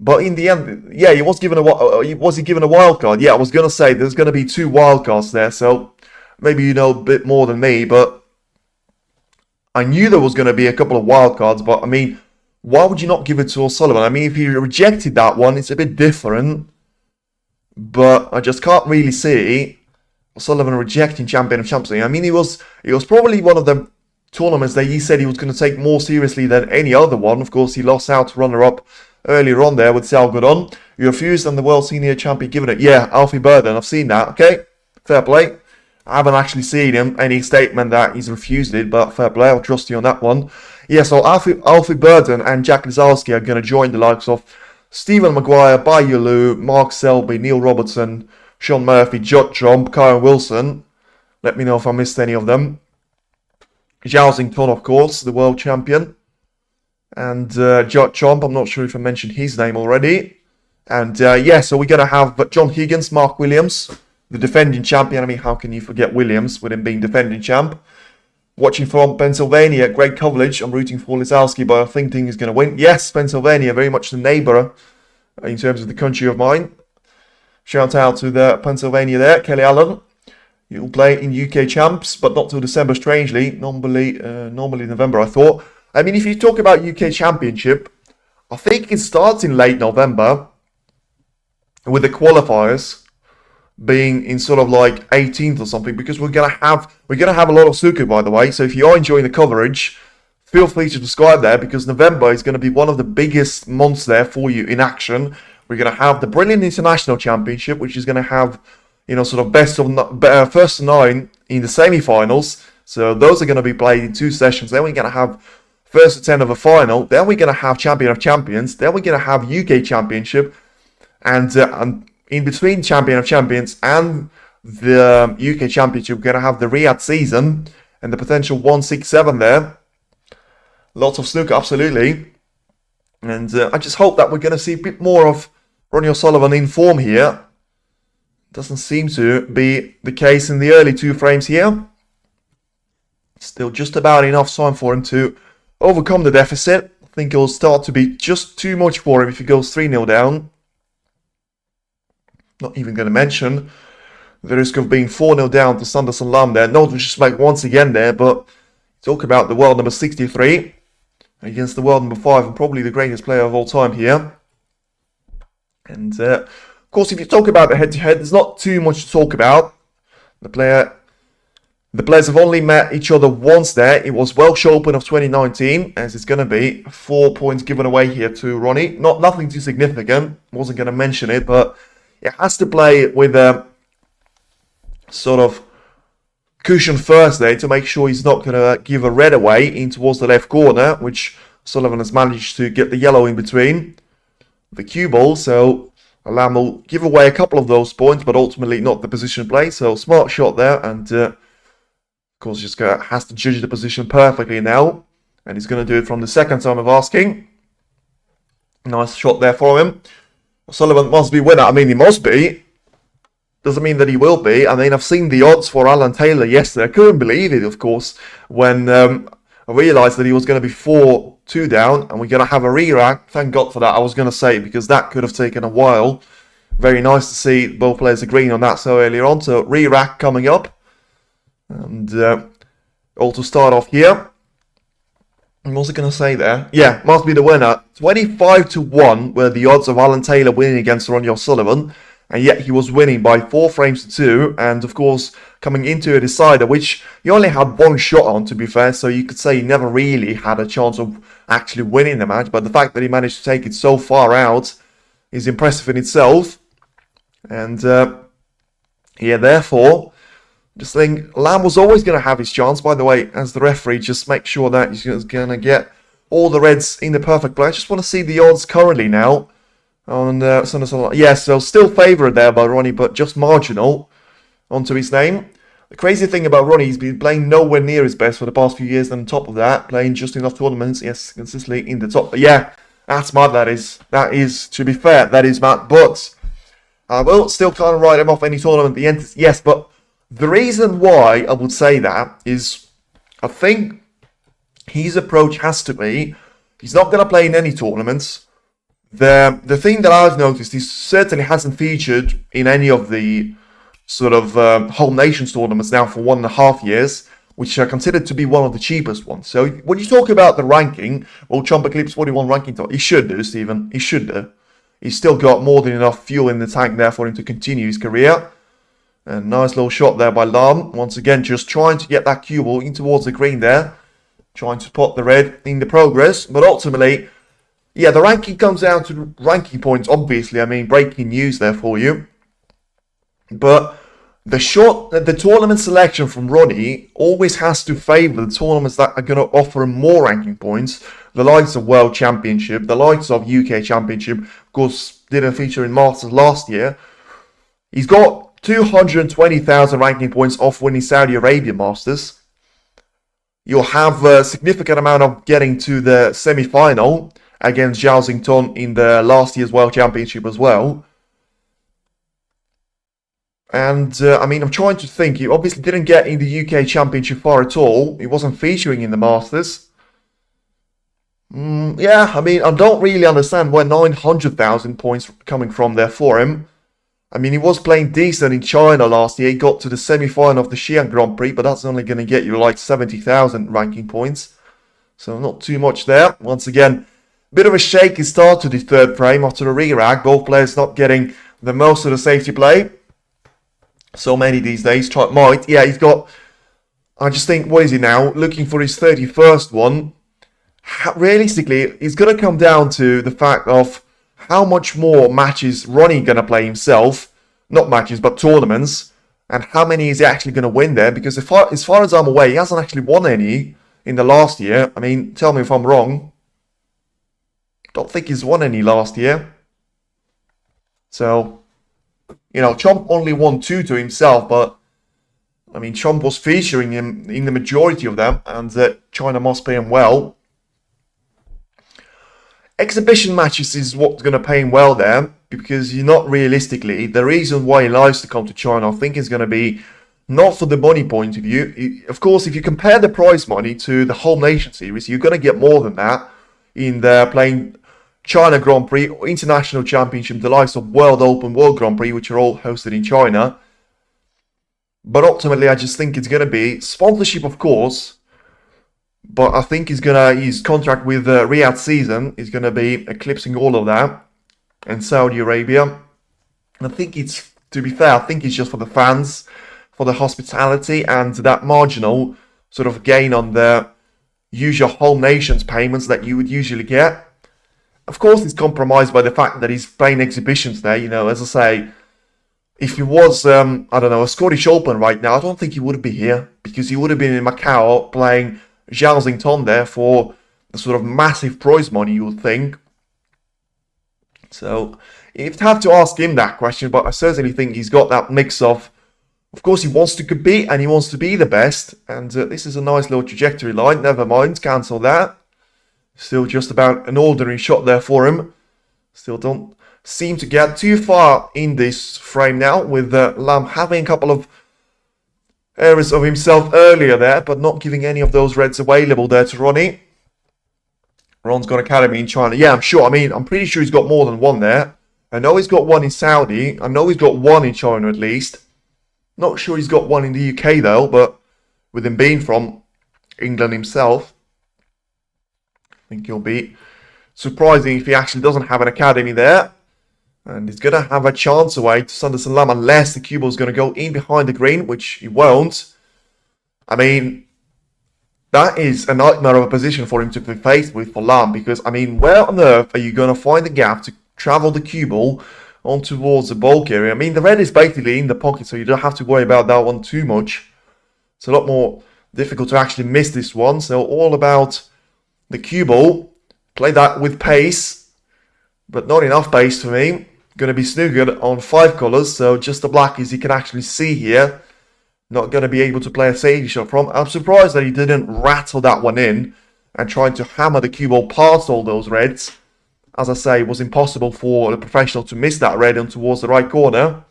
But in the end, yeah, he was given a wild card? Yeah, I was going to say there's going to be 2 wild cards there, so maybe you know a bit more than me, but I knew there was going to be a couple of wild cards, but I mean, why would you not give it to O'Sullivan? I mean, if he rejected that one, it's a bit different, but I just can't really see O'Sullivan rejecting Champion of Champions. I mean, it was probably one of the tournaments that he said he was going to take more seriously than any other one. Of course, he lost out to runner-up earlier on there with Sal Godon. You refused and the World Senior Champion given it. Yeah, Alfie Burton, I've seen that. Okay, fair play. I haven't actually seen any statement that he's refused it, but fair play, I'll trust you on that one. Yeah, so Alfie Burton and Jack Lisowski are going to join the likes of Stephen Maguire, Bai Lu, Mark Selby, Neil Robertson, Sean Murphy, Judd Trump, Karen Wilson. Let me know if I missed any of them. Zhao Xington, of course, the world champion. And Judd Trump, I'm not sure if I mentioned his name already. And yeah, so we're going to have John Higgins, Mark Williams, the defending champion. I mean, how can you forget Williams with him being defending champ? Watching from Pennsylvania, Greg Kovlich. I'm rooting for Lisowski, but I think he's going to win. Yes, Pennsylvania, very much the neighbour in terms of the country of mine. Shout out to the Pennsylvania there, Kelly Allen. You'll play in UK champs, but not till December, strangely. Normally November, I thought. I mean, if you talk about UK Championship, I think it starts in late November with the qualifiers being in sort of like 18th or something, because we're gonna have a lot of snooker, by the way. So if you are enjoying the coverage, feel free to subscribe there, because November is going to be one of the biggest months there for you in action. We're going to have the Brilliant International Championship, which is going to have, you know, sort of first to 9 in the semi-finals. So those are going to be played in 2 sessions. Then we're going to have first to 10 of a final. Then we're going to have Champion of Champions. Then we're going to have UK Championship. And in between Champion of Champions and the UK Championship, we're going to have the Riyadh season and the potential 167 there. Lots of snooker, absolutely. And I just hope that we're going to see a bit more of RonnieOSullivan in form here. Doesn't seem to be the case in the early 2 frames here. Still just about enough time for him to overcome the deficit. I think it'll start to be just too much for him if he goes 3-0 down. Not even going to mention the risk of being 4-0 down to Sanderson Lam there. No disrespect once again there, but talk about the world number 63 against the world number 5 and probably the greatest player of all time here. And of course, if you talk about the head-to-head, there's not too much to talk about. The players have only met each other once there. It was Welsh Open of 2019, as it's going to be 4 points given away here to Ronnie. Nothing too significant. Wasn't going to mention it, but it has to play with a sort of cushion first there to make sure he's not going to give a red away in towards the left corner, which Sullivan has managed to get the yellow in between the cue ball. So Lam will give away a couple of those points, but ultimately not the position play. So smart shot there, and of course just has to judge the position perfectly now, and he's going to do it from the second time of asking. Nice shot there for him. Sullivan must be winner. I mean, he must be. Doesn't mean that he will be. I mean, I've seen the odds for Alan Taylor yesterday. I couldn't believe it, of course, when I realised that he was going to be 4-2 down, and we're going to have a re-rack. Thank God for that, I was going to say, because that could have taken a while. Very nice to see both players agreeing on that so earlier on. So, re-rack coming up. And all to start off here. What was I going to say there? Yeah, must be the winner. 25-1 were the odds of Alan Taylor winning against RonnieOSullivan. And yet he was winning by 4 frames to 2. And of course, coming into a decider, which he only had 1 shot on, to be fair. So you could say he never really had a chance of actually winning the match. But the fact that he managed to take it so far out is impressive in itself. And yeah, therefore, just think Lam was always going to have his chance. By the way, as the referee, just make sure that he's going to get all the reds in the perfect play. I just want to see the odds currently now. on Sanderson Lam. Yeah, so still favoured there by Ronnie, but just marginal onto his name. The crazy thing about Ronnie, he's been playing nowhere near his best for the past few years, and on top of that, playing just enough tournaments, yes, consistently in the top. But yeah, that's mad, that is. That is, to be fair, that is mad. But I will still kind of write him off any tournament he enters. Yes, but the reason why I would say that is, I think his approach has to be, he's not going to play in any tournaments. The thing that I've noticed, he certainly hasn't featured in any of the sort of Whole Nations tournaments now for 1.5 years, which are considered to be one of the cheapest ones. So when you talk about the ranking, well, Chomp Eclipse 41 ranking, he should do, Stephen. He should do. He's still got more than enough fuel in the tank there for him to continue his career. And nice little shot there by Lam. Once again, just trying to get that cue ball in towards the green there. Trying to spot the red in the progress. But ultimately, yeah, the ranking comes down to ranking points, obviously. I mean, breaking news there for you. But the tournament selection from Ronnie always has to favour the tournaments that are going to offer him more ranking points. The likes of World Championship, the likes of UK Championship, of course, didn't feature in Masters last year. He's got 220,000 ranking points off winning Saudi Arabia Masters. You'll have a significant amount of getting to the semi-final against Zhao Xington in the last year's World Championship as well. And, I mean, I'm trying to think. He obviously didn't get in the UK Championship far at all. He wasn't featuring in the Masters. Yeah, I mean, I don't really understand where 900,000 points coming from there for him. I mean, he was playing decent in China last year. He got to the semi-final of the Xi'an Grand Prix, but that's only going to get you like 70,000 ranking points. So not too much there. Once again, bit of a shaky start to the third frame after the re-rag. Both players not getting the most of the safety play. So many these days. Might. Yeah, he's got, I just think, what is he now? Looking for his 31st one. Realistically, it's going to come down to the fact of how much more matches Ronnie going to play himself. Not matches, but tournaments. And how many is he actually going to win there? Because as far as I'm aware, he hasn't actually won any in the last year. I mean, tell me if I'm wrong. Don't think he's won any last year. So, you know, Chomp only won 2 to himself, but I mean, Chomp was featuring him in the majority of them, and China must pay him well. Exhibition matches is what's going to pay him well there, because you're not realistically, the reason why he likes to come to China, I think, is going to be not for the money point of view. Of course, if you compare the prize money to the Whole Nation Series, you're going to get more than that in the playing China Grand Prix, International Championship, the likes of World Open, World Grand Prix, which are all hosted in China. But ultimately, I just think it's going to be sponsorship, of course. But I think his contract with Riyadh Season is going to be eclipsing all of that. And Saudi Arabia. And I think it's, to be fair, I think it's just for the fans, for the hospitality, and that marginal sort of gain on the usual Whole Nations payments that you would usually get. Of course, it's compromised by the fact that he's playing exhibitions there. You know, as I say, if he was, I don't know, a Scottish Open right now, I don't think he would be here, because he would have been in Macau playing Zhao Xington there for the sort of massive prize money, you would think. So, you'd have to ask him that question, but I certainly think he's got that mix of course, he wants to compete and he wants to be the best. And this is a nice little trajectory line. Never mind, cancel that. Still just about an ordinary shot there for him. Still don't seem to get too far in this frame now, with Lam having a couple of errors of himself earlier there, but not giving any of those reds available there to Ronnie. Ron's got Academy in China. Yeah, I'm sure. I mean, I'm pretty sure he's got more than one there. I know he's got one in Saudi. I know he's got one in China at least. Not sure he's got one in the UK though, but with him being from England himself, I think he'll be surprising if he actually doesn't have an academy there. And he's going to have a chance away to Sanderson Lam, unless the cue ball is going to go in behind the green, which he won't. I mean, that is a nightmare of a position for him to be faced with for Lam, because, I mean, where on earth are you going to find the gap to travel the cue ball on towards the bulk area? I mean, the red is basically in the pocket, so you don't have to worry about that one too much. It's a lot more difficult to actually miss this one, so all about the cue ball. Play that with pace. but not enough base for me. Going to be snookered on 5 colours, so just the black as you can actually see here. Not going to be able to play a safety shot from. I'm surprised that he didn't rattle that one in and trying to hammer the cue ball past all those reds. As I say, it was impossible for the professional to miss that red on towards the right corner.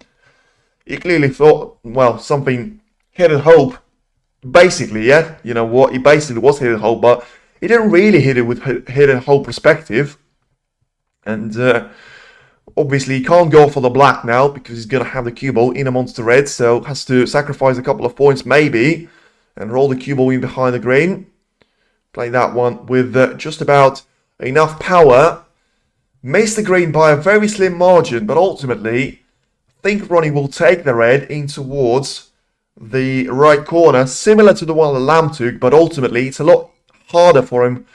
He clearly thought, well, something hit and hope. Basically, yeah, you know what, he basically was hit and hope, but he didn't really hit it with hit and hope perspective. And obviously he can't go for the black now because he's going to have the cue ball in amongst the reds, so has to sacrifice a couple of points maybe and roll the cue ball in behind the green. Play that one with just about enough power. Missed the green by a very slim margin, but ultimately I think Ronnie will take the red in towards the right corner, similar to the one that Lam took, but ultimately it's a lot harder for him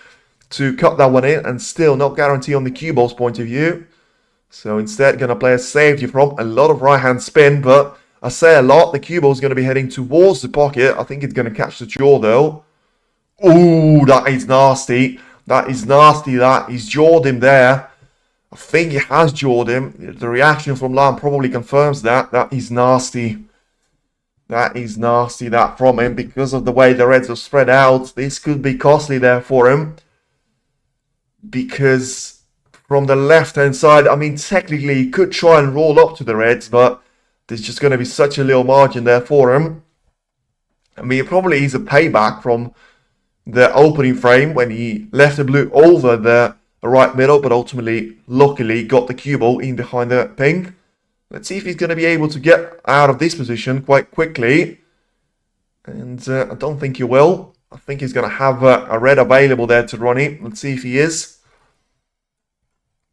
to cut that one in and still not guarantee on the cue ball's point of view. So instead going to play a safety from a lot of right hand spin, but I say a lot, the cue ball's going to be heading towards the pocket. I think it's going to catch the jaw though. Ooh, that is nasty. That is nasty, that. He's jawed him there. I think he has jawed him. The reaction from Lam probably confirms that. That is nasty. That is nasty, that from him, because of the way the reds are spread out. This could be costly there for him. Because from the left-hand side, I mean, technically he could try and roll up to the reds, but there's just going to be such a little margin there for him. I mean, it probably is a payback from the opening frame when he left the blue over the right middle, but ultimately, luckily, got the cue ball in behind the pink. Let's see if he's going to be able to get out of this position quite quickly. And I don't think he will. I think he's going to have a red available there to Ronnie. Let's see if he is.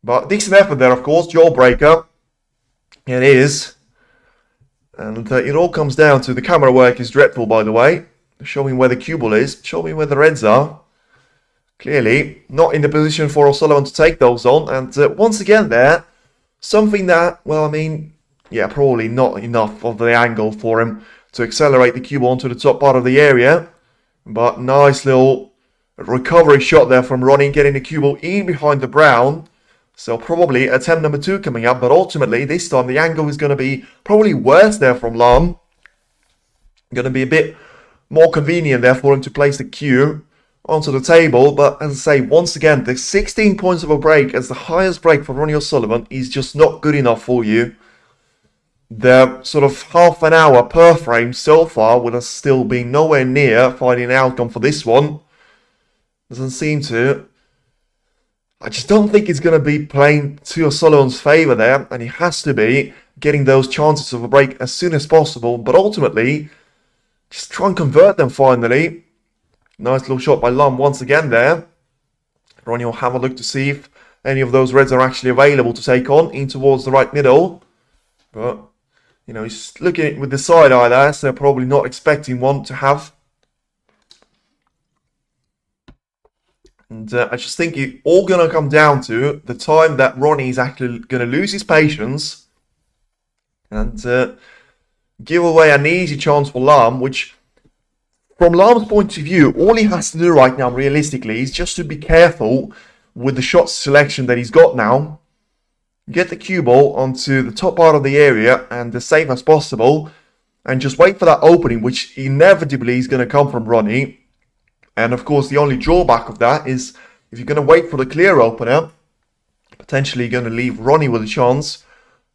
But decent effort there, of course. Jawbreaker. It is. And it all comes down to the camera work is dreadful, by the way. Showing where the cue ball is. Showing where the reds are. Clearly, not in the position for O'Sullivan to take those on. And once again there, something that, well, I mean, yeah, probably not enough of the angle for him to accelerate the cue ball onto the top part of the area. But nice little recovery shot there from Ronnie, getting the cue ball in behind the brown. So probably attempt number 2 coming up. But ultimately, this time, the angle is going to be probably worse there from Lam. Going to be a bit more convenient there for him to place the cue onto the table. But as I say, once again, the 16 points of a break as the highest break for RonnieOSullivan is just not good enough for you. The sort of half an hour per frame so far, with us still being nowhere near finding an outcome for this one, doesn't seem to. I just don't think it's going to be playing to O'Sullivan's favour there, and he has to be getting those chances of a break as soon as possible. But ultimately, just try and convert them finally. Nice little shot by Lam once again there. Ronnie will have a look to see if any of those reds are actually available to take on in towards the right middle. But, you know, he's looking with the side eye there, so probably not expecting one to have. And I just think it's all going to come down to the time that Ronnie is actually going to lose his patience and give away an easy chance for Lam, which, from Lam's point of view, all he has to do right now, realistically, is just to be careful with the shot selection that he's got now. Get the cue ball onto the top part of the area and as safe as possible, and just wait for that opening, which inevitably is going to come from Ronnie. And of course, the only drawback of that is if you're going to wait for the clear opener, potentially going to leave Ronnie with a chance,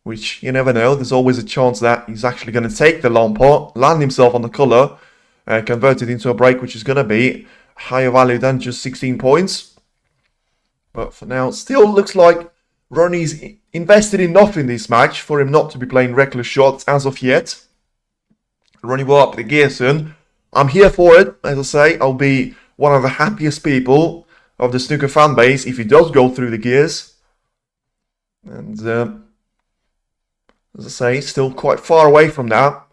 which you never know. There's always a chance that he's actually going to take the long pot, land himself on the colour, and convert it into a break, which is going to be higher value than just 16 points. But for now, still looks like Ronnie's invested enough in this match for him not to be playing reckless shots as of yet. Ronnie will up the gear soon. I'm here for it, as I say. I'll be one of the happiest people of the snooker fan base if he does go through the gears. And as I say, still quite far away from that.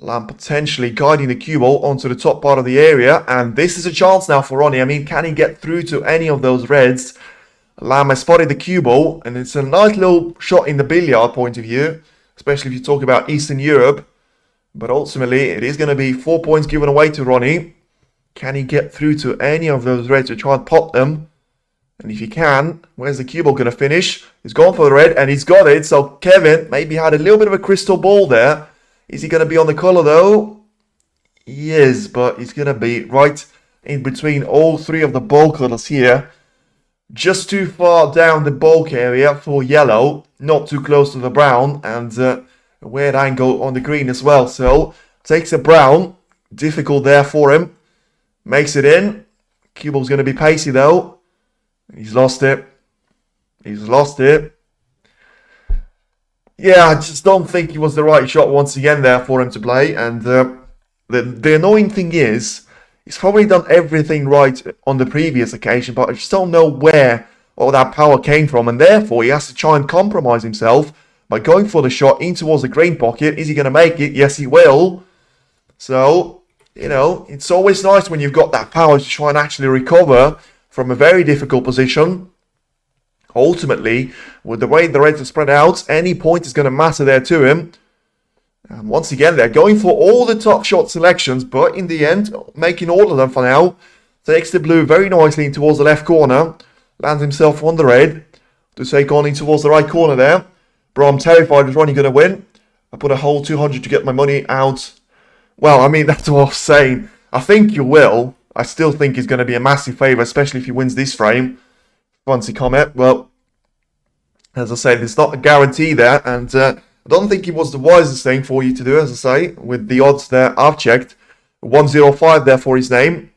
Lam potentially guiding the cue ball onto the top part of the area. And this is a chance now for Ronnie. I mean, can he get through to any of those reds? Lam has spotted the cue ball, and it's a nice little shot in the billiard point of view, especially if you talk about Eastern Europe. But ultimately, it is going to be 4 points given away to Ronnie. Can he get through to any of those reds to try and pop them? And if he can, where's the cue ball going to finish? He's gone for the red and he's got it. So Kevin maybe had a little bit of a crystal ball there. Is he going to be on the colour though? He is, but he's going to be right in between all three of the ball colours here. Just too far down the bulk area for yellow. Not too close to the brown. And a weird angle on the green as well. So takes a brown. Difficult there for him. Makes it in. Cue ball's going to be pacey though. He's lost it. He's lost it. Yeah, I just don't think it was the right shot once again there for him to play. And the annoying thing is, he's probably done everything right on the previous occasion, but I just don't know where all that power came from. And therefore, he has to try and compromise himself by going for the shot in towards the green pocket. Is he going to make it? Yes, he will. So, you know, it's always nice when you've got that power to try and actually recover from a very difficult position. Ultimately, with the way the reds are spread out, any point is going to matter there to him. And once again, they're going for all the top shot selections, but in the end, making all of them for now. Takes the blue very nicely in towards the left corner. Lands himself on the red. To take on in towards the right corner there. Bro, I'm terrified. Is Ronnie going to win? I put a whole 200 to get my money out. Well, I mean, that's what I was saying. I think you will. I still think he's going to be a massive favourite, especially if he wins this frame. Fancy comment. Well, as I said, it's not a guarantee there, and I don't think it was the wisest thing for you to do, as I say, with the odds there I've checked. 105 there for his name.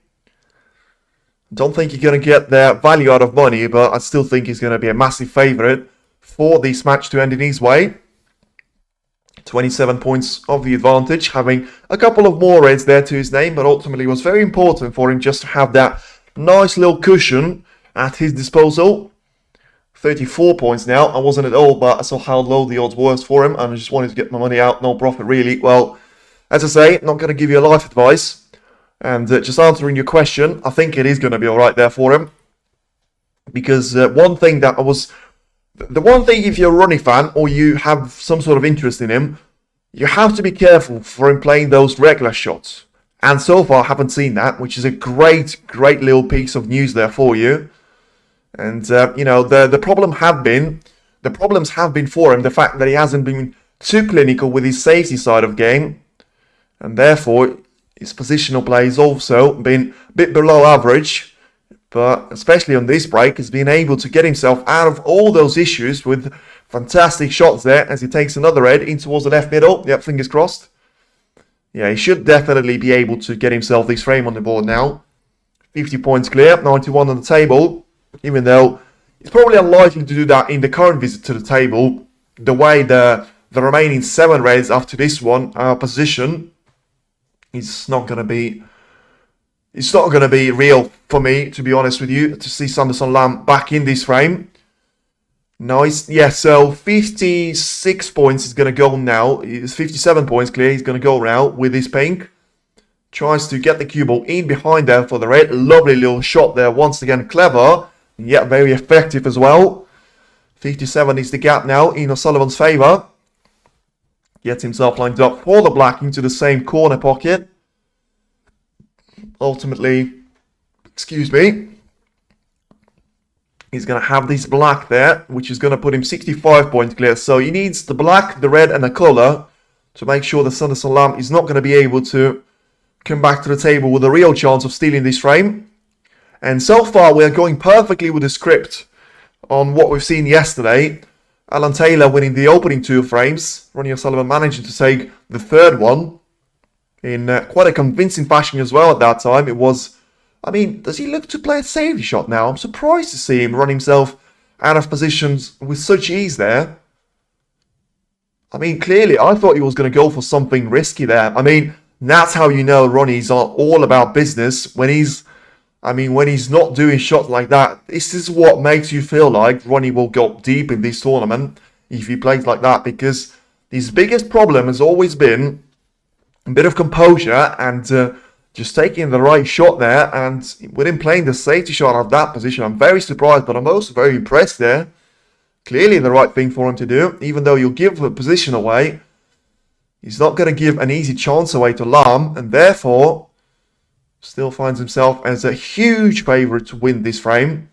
Don't think you're going to get their value out of money, but I still think he's going to be a massive favourite for this match to end in his way. 27 points of the advantage, having a couple of more reds there to his name, but ultimately it was very important for him just to have that nice little cushion at his disposal. 34 points now. I wasn't at all, but I saw how low the odds were for him, and I just wanted to get my money out. No profit, really. Well, as I say, not going to give you a life advice. And just answering your question, I think it is going to be all right there for him. Because the one thing, if you're a Ronnie fan, or you have some sort of interest in him, you have to be careful for him playing those regular shots. And so far, I haven't seen that, which is a great little piece of news there for you. And, you know, the problems have been for him, the fact that he hasn't been too clinical with his safety side of game. And therefore, his positional play has also been a bit below average. But especially on this break, he's been able to get himself out of all those issues with fantastic shots there as he takes another red in towards the left middle. Yep, fingers crossed. Yeah, he should definitely be able to get himself this frame on the board now. 50 points clear, 91 on the table. Even though it's probably unlikely to do that in the current visit to the table. The way the remaining 7 reds after this one are positioned, it's not going to be real for me, to be honest with you, to see Sanderson Lam back in this frame. Nice. Yeah, so 56 points is going to go now. It's 57 points clear. He's going to go now with his pink. Tries to get the cue ball in behind there for the red. Lovely little shot there. Once again, clever. Yeah, very effective as well. 57 is the gap now in O'Sullivan's favour. Gets himself lined up for the black into the same corner pocket. Ultimately, excuse me, he's going to have this black there, which is going to put him 65 points clear. So he needs the black, the red and the colour to make sure that Sanderson Lam is not going to be able to come back to the table with a real chance of stealing this frame. And so far, we are going perfectly with the script on what we've seen yesterday. Alan Taylor winning the opening 2 frames. RonnieOSullivan managing to take the third one in quite a convincing fashion as well at that time. It was, I mean, does he look to play a safety shot now? I'm surprised to see him run himself out of positions with such ease there. I mean, clearly, I thought he was going to go for something risky there. I mean, that's how you know Ronnie's all about business. When he's not doing shots like that, this is what makes you feel like Ronnie will go deep in this tournament if he plays like that, because his biggest problem has always been a bit of composure and just taking the right shot there. And with him playing the safety shot out of that position, I'm very surprised, but I'm also very impressed there. Clearly the right thing for him to do, even though you'll give the position away. He's not going to give an easy chance away to Lam, and therefore still finds himself as a huge favourite to win this frame.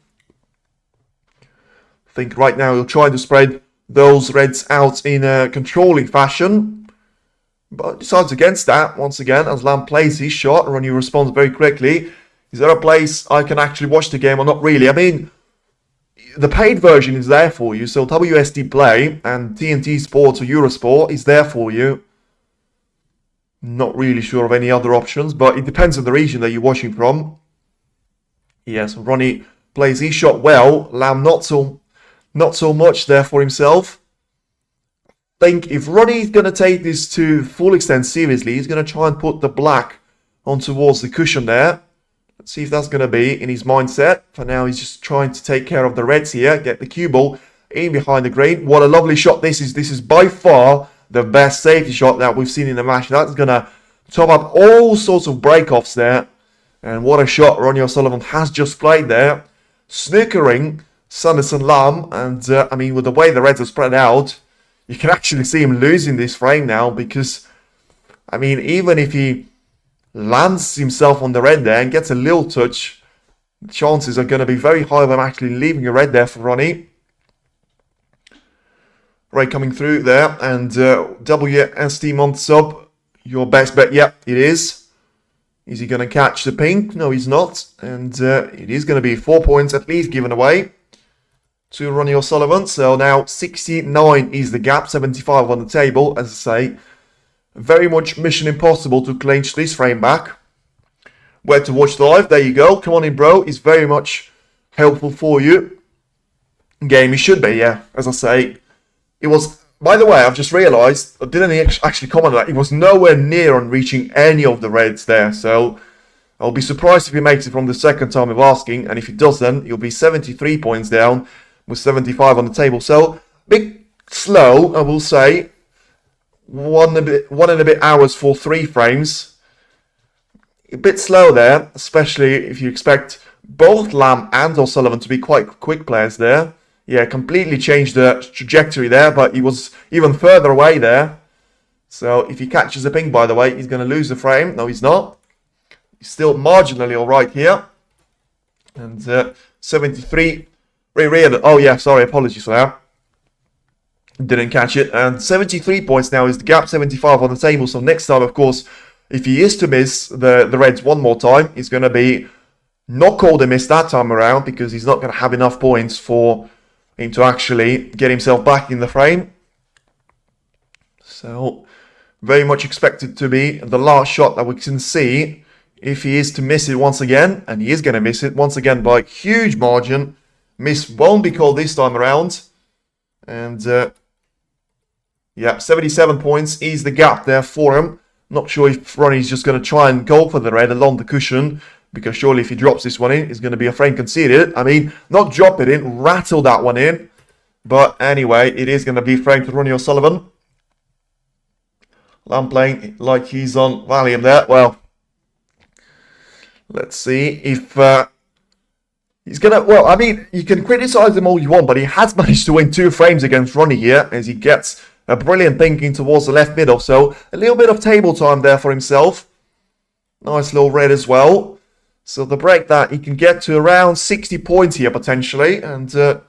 think right now he'll try to spread those reds out in a controlling fashion. But decides against that once again as Lam plays his shot. Ronnie responds very quickly. Is there a place I can actually watch the game or not really? I mean, the paid version is there for you. So WSD Play and TNT Sports or Eurosport is there for you. Not really sure of any other options, but it depends on the region that you're watching from. Yes, Ronnie plays his shot well. Lam not so much there for himself. I think if Ronnie's going to take this to full extent seriously, he's going to try and put the black on towards the cushion there. Let's see if that's going to be in his mindset. For now, he's just trying to take care of the reds here. Get the cue ball in behind the green. What a lovely shot this is. This is by far the best safety shot that we've seen in the match. That's going to top up all sorts of break-offs there. And what a shot RonnieOSullivan has just played there. Snookering Sanderson Lam. And, I mean, with the way the reds are spread out, you can actually see him losing this frame now because, I mean, even if he lands himself on the red there and gets a little touch, the chances are going to be very high of him actually leaving a red there for Ronnie. Right, coming through there, and WST month sub, your best bet, yep, it is. Is he going to catch the pink? No, he's not, and it is going to be 4 points at least given away to RonnieOSullivan. So now 69 is the gap, 75 on the table. As I say, very much mission impossible to clinch this frame back. Where to watch live, there you go. Come on in, bro. It's very much helpful for you. Game, it should be, yeah. As I say, it was, by the way, I've just realised, I didn't actually comment on that. It was nowhere near on reaching any of the reds there. So I'll be surprised if he makes it from the second time of asking. And if he doesn't, he'll be 73 points down with 75 on the table. So, bit slow, I will say. One and a bit hours for 3 frames. A bit slow there, especially if you expect both Lam and O'Sullivan to be quite quick players there. Yeah, completely changed the trajectory there, but he was even further away there. So, if he catches a ping, by the way, he's going to lose the frame. No, he's not. He's still marginally alright here. And 73... Oh, yeah, sorry, apologies for that. Didn't catch it. And 73 points now is the gap, 75 on the table. So next time, of course, if he is to miss the reds one more time, it's going to be not called a miss that time around because he's not going to have enough points for him to actually get himself back in the frame. So very much expected to be the last shot that we can see if he is to miss it once again. And he is going to miss it once again by a huge margin. Miss won't be called this time around. And, yeah, 77 points is the gap there for him. Not sure if Ronnie's just going to try and go for the red along the cushion. Because surely if he drops this one in, it's going to be a frame conceded. I mean, not drop it in, rattle that one in. But anyway, it is going to be framed to RonnieOSullivan. Lam playing like he's on Valium there. Well, let's see if... he's going to, well, I mean, you can criticize him all you want, but he has managed to win 2 frames against Ronnie here as he gets a brilliant thinking towards the left middle. So a little bit of table time there for himself. Nice little red as well. So the break that he can get to around 60 points here potentially. And of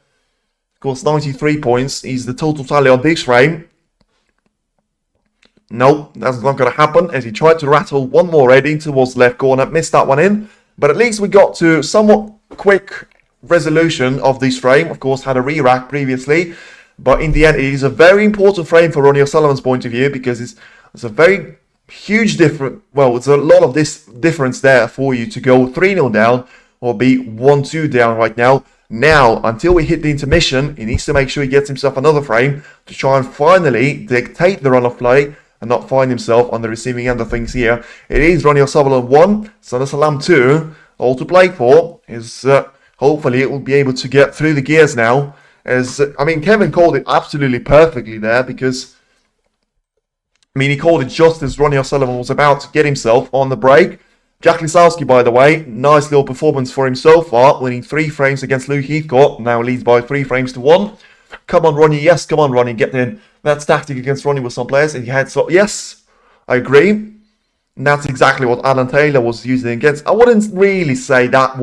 course 93 points is the total tally on this frame. Nope, that's not going to happen as he tried to rattle one more red in towards the left corner. Missed that one in. But at least we got to somewhat quick resolution of this frame. Of course, had a re-rack previously, but in the end, it is a very important frame for RonnieOSullivan's point of view because it's a very huge difference. Well, it's a lot of this difference there for you to go 3-0 down or be 1-2 down right now. Now, until we hit the intermission, he needs to make sure he gets himself another frame to try and finally dictate the run of play and not find himself on the receiving end of things here. It is RonnieOSullivan 1, Sanderson Lam 2. All to play for is hopefully it will be able to get through the gears now. As I mean, Kevin called it absolutely perfectly there because I mean he called it just as RonnieOSullivan was about to get himself on the break. Jack Lisowski, by the way, nice little performance for him so far, winning 3 frames against Lou Heathcote. Now leads by 3 frames to 1. Come on, Ronnie. Yes, come on, Ronnie. Get in. That's tactic against Ronnie with some players. And he had so yes, I agree. And that's exactly what Alan Taylor was using against. I wouldn't really say that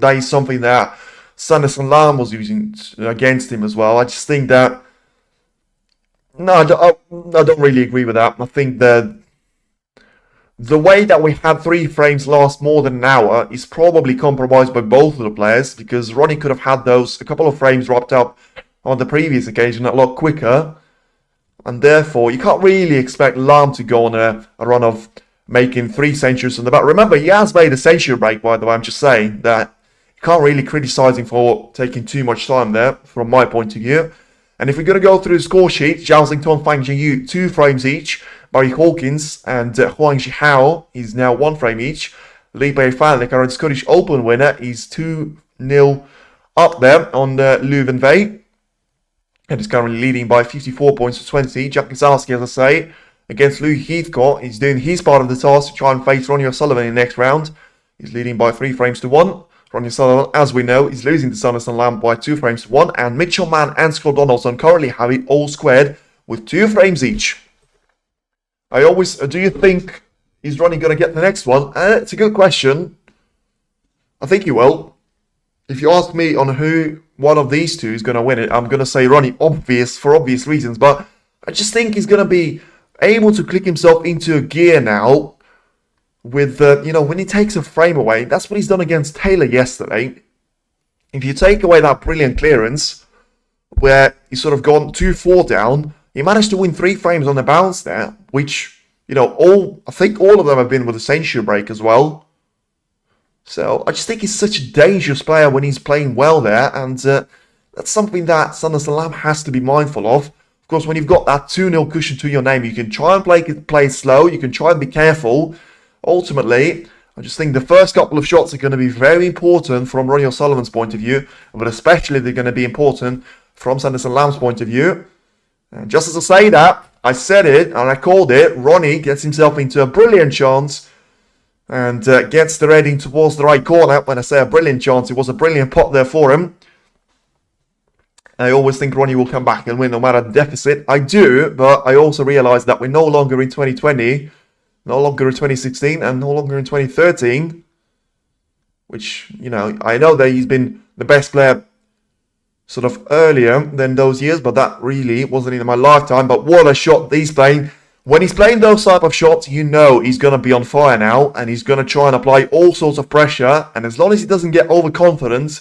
is something that Sanderson Lam was using against him as well. I just think that... No, I don't really agree with that. I think that the way that we had 3 frames last more than an hour is probably compromised by both of the players, because Ronnie could have had those a couple of frames wrapped up on the previous occasion a lot quicker, and therefore you can't really expect Lam to go on a run of making 3 centuries on the back. Remember, he has made a century break, by the way. I'm just saying that you can't really criticise him for taking too much time there, from my point of view. And if we're going to go through the score sheet, Zhao Xingtong, Fang Jingyu, 2 frames each. Barry Hawkins and Huang Zhihao is now 1 frame each. Li Beifan, the current Scottish Open winner, is 2-0 up there on Leuven Vey. And is currently leading by 54 points to 20. Jack Lisowski, as I say, against Louis Heathcote. He's doing his part of the task to try and face RonnieOSullivan in the next round. He's leading by 3 frames to 1. RonnieOSullivan, as we know, is losing to Sanderson Lam by 2 frames to 1. And Mitchell Mann and Scott Donaldson currently have it all squared with 2 frames each. Do you think is Ronnie going to get the next one? It's a good question. I think he will. If you ask me on who one of these two is going to win it, I'm going to say Ronnie, for obvious reasons. But I just think he's going to be able to click himself into a gear now with, when he takes a frame away. That's what he's done against Taylor yesterday. If you take away that brilliant clearance, where he's sort of gone 2-4 down, he managed to win 3 frames on the bounce there, which, I think all of them have been with a century break as well. So I just think he's such a dangerous player when he's playing well there, and that's something that Sanderson Lam has to be mindful of. Of course, when you've got that 2-0 cushion to your name, you can try and play slow, you can try and be careful. Ultimately, I just think the first couple of shots are going to be very important from RonnieOSullivan's point of view, but especially they're going to be important from Sanderson Lam's point of view. And just as I say that, I said it and I called it. Ronnie gets himself into a brilliant chance and gets the red in towards the right corner. When I say a brilliant chance, it was a brilliant pot there for him. I always think Ronnie will come back and win no matter the deficit. I do, but I also realise that we're no longer in 2020, no longer in 2016, and no longer in 2013. Which, I know that he's been the best player sort of earlier than those years, but that really wasn't in my lifetime. But what a shot he's playing. When he's playing those type of shots, he's going to be on fire now, and he's going to try and apply all sorts of pressure. And as long as he doesn't get overconfident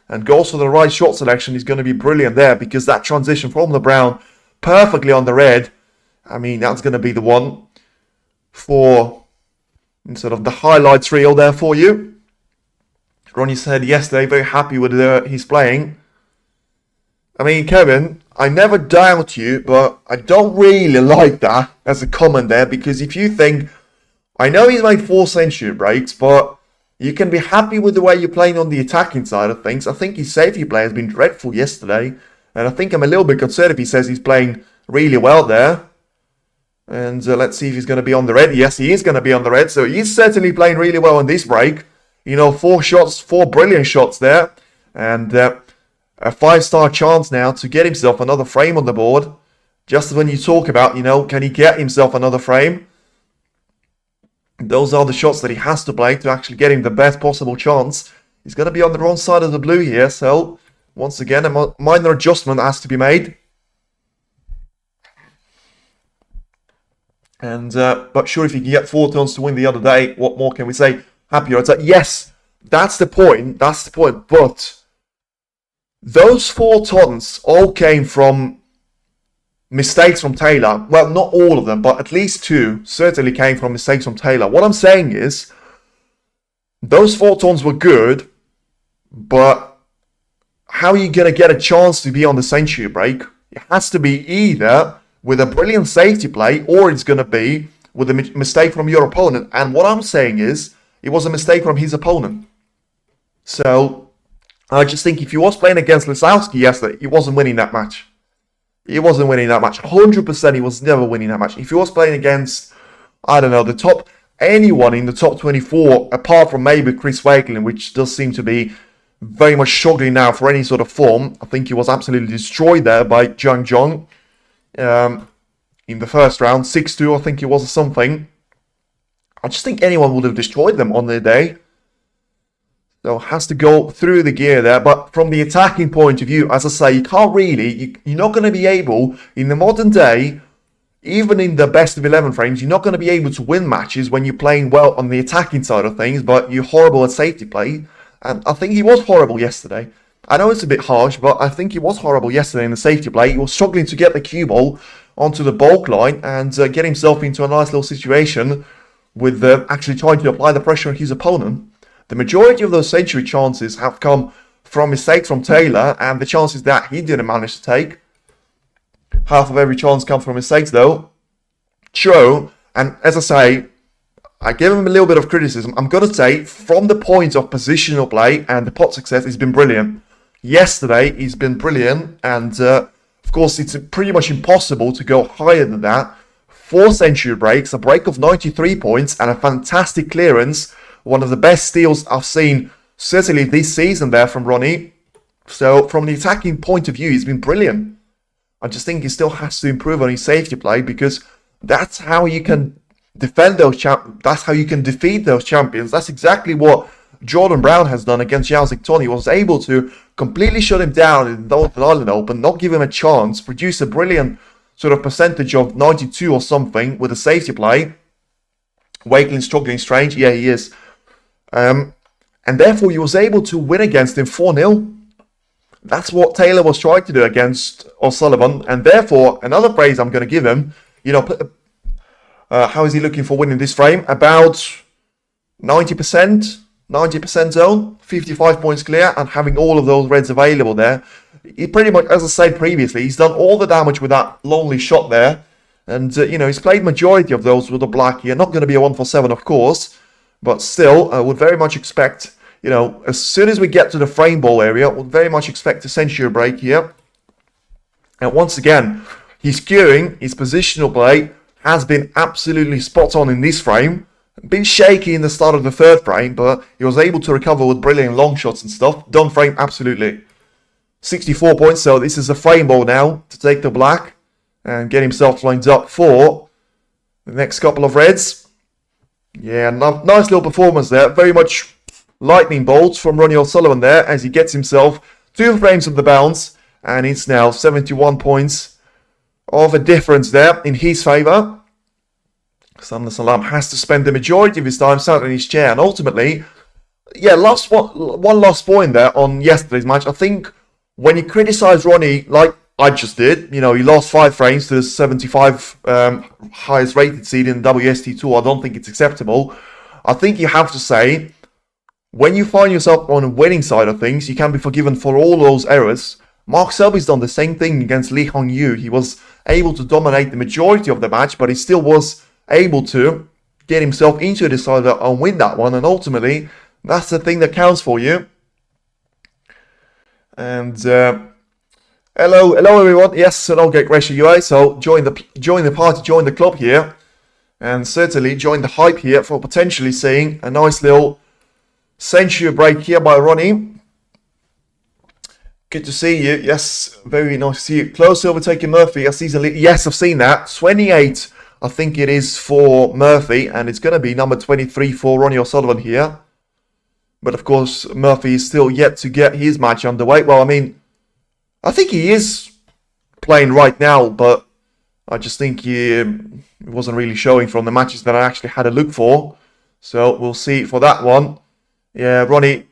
and goes for the right shot selection, he's going to be brilliant there, because that transition from the brown perfectly on the red, that's going to be the one for sort of the highlights reel there for you. Ronnie said yesterday, very happy with his playing. Kevin, I never doubt you, but I don't really like that as a comment there, because if you think, I know he's made 4 century breaks, but you can be happy with the way you're playing on the attacking side of things. I think his safety play has been dreadful yesterday, and I think I'm a little bit concerned if he says he's playing really well there. And let's see if he's going to be on the red. Yes, he is going to be on the red, so he's certainly playing really well in this break. 4 brilliant shots there, and a 5-star chance now to get himself another frame on the board. Just when you talk about, can he get himself another frame? Those are the shots that he has to play to actually get him the best possible chance. He's going to be on the wrong side of the blue here, so once again, a minor adjustment has to be made. And, but sure, if he can get 4 turns to win the other day, what more can we say? Happier. It's like, yes, that's the point, but those 4 tons all came from mistakes from Taylor. Well, not all of them, but at least 2 certainly came from mistakes from Taylor. What I'm saying is, those 4 tons were good, but how are you going to get a chance to be on the century break? It has to be either with a brilliant safety play, or it's going to be with a mistake from your opponent. And what I'm saying is, it was a mistake from his opponent. So I just think if he was playing against Lisowski yesterday, he wasn't winning that match. He wasn't winning that match. 100% he was never winning that match. If he was playing against, anyone in the top 24, apart from maybe Chris Wakelin, which does seem to be very much struggling now for any sort of form. I think he was absolutely destroyed there by Zhang Zhong in the first round. 6-2, I think it was, or something. I just think anyone would have destroyed them on their day. So has to go through the gear there. But from the attacking point of view, as I say, you can't really, you're not going to be able, in the modern day, even in the best of 11 frames, you're not going to be able to win matches when you're playing well on the attacking side of things, but you're horrible at safety play. And I think he was horrible yesterday. I know it's a bit harsh, but I think he was horrible yesterday in the safety play. He was struggling to get the cue ball onto the bulk line and get himself into a nice little situation with actually trying to apply the pressure on his opponent. The majority of those century chances have come from mistakes from Taylor, and the chances that he didn't manage to take. Half of every chance comes from mistakes, though. True, and as I say, I give him a little bit of criticism. I'm going to say, from the point of positional play and the pot success, he's been brilliant. Yesterday, he's been brilliant, and of course, it's pretty much impossible to go higher than that. 4 century breaks, a break of 93 points, and a fantastic clearance. One of the best steals I've seen, certainly this season there from Ronnie. So, from the attacking point of view, he's been brilliant. I just think he still has to improve on his safety play, because that's how you can defend those that's how you can defeat those champions. That's exactly what Jordan Brown has done against Yao Zicton. He was able to completely shut him down in the Northern Ireland Open, not give him a chance, produce a brilliant sort of percentage of 92 or something with a safety play. Wakeling struggling strange, yeah, he is. And therefore he was able to win against him 4-0. That's what Taylor was trying to do against O'Sullivan, and therefore another praise I'm going to give him. You know, how is he looking for winning this frame? About 90% zone, 55 points clear, and having all of those reds available there. He pretty much, as I said previously, he's done all the damage with that lonely shot there, and you know, he's played majority of those with the black here. Not going to be a 1-for-7, of course, but still, I would very much expect, you know, as soon as we get to the frame ball area, we'll very much expect a century break here. And once again, his cueing, his positional play has been absolutely spot on in this frame. Been shaky in the start of the third frame, but he was able to recover with brilliant long shots and stuff. Done frame, absolutely. 64 points, so this is a frame ball now to take the black and get himself lined up for the next couple of reds. Yeah, nice little performance there. Very much lightning bolts from RonnieOSullivan there as he gets himself 2 frames of the bounce, and it's now 71 points of a difference there in his favour. Sanderson Lam has to spend the majority of his time sat in his chair, and ultimately, yeah, one last point there on yesterday's match. I think when you criticise Ronnie, like I just did, you know, he lost 5 frames to the 75 highest rated seed in the WST Tour. I don't think it's acceptable. I think you have to say, when you find yourself on the winning side of things, you can be forgiven for all those errors. Mark Selby's done the same thing against Lee Hong Yu. He was able to dominate the majority of the match, but he still was able to get himself into a decider and win that one. And ultimately, that's the thing that counts for you. And hello everyone. Yes, hello, get Gresha UA. So join the party, join the club here, and certainly join the hype here for potentially seeing a nice little century break here by Ronnie. Good to see you. Yes, very nice to see you. Close overtaking Murphy. Yes, I've seen that. 28, I think it is for Murphy, and it's going to be number 23 for RonnieOSullivan here. But of course, Murphy is still yet to get his match underway. Well, I mean, I think he is playing right now, but I just think he wasn't really showing from the matches that I actually had a look for. So we'll see for that one. Yeah, Ronnie,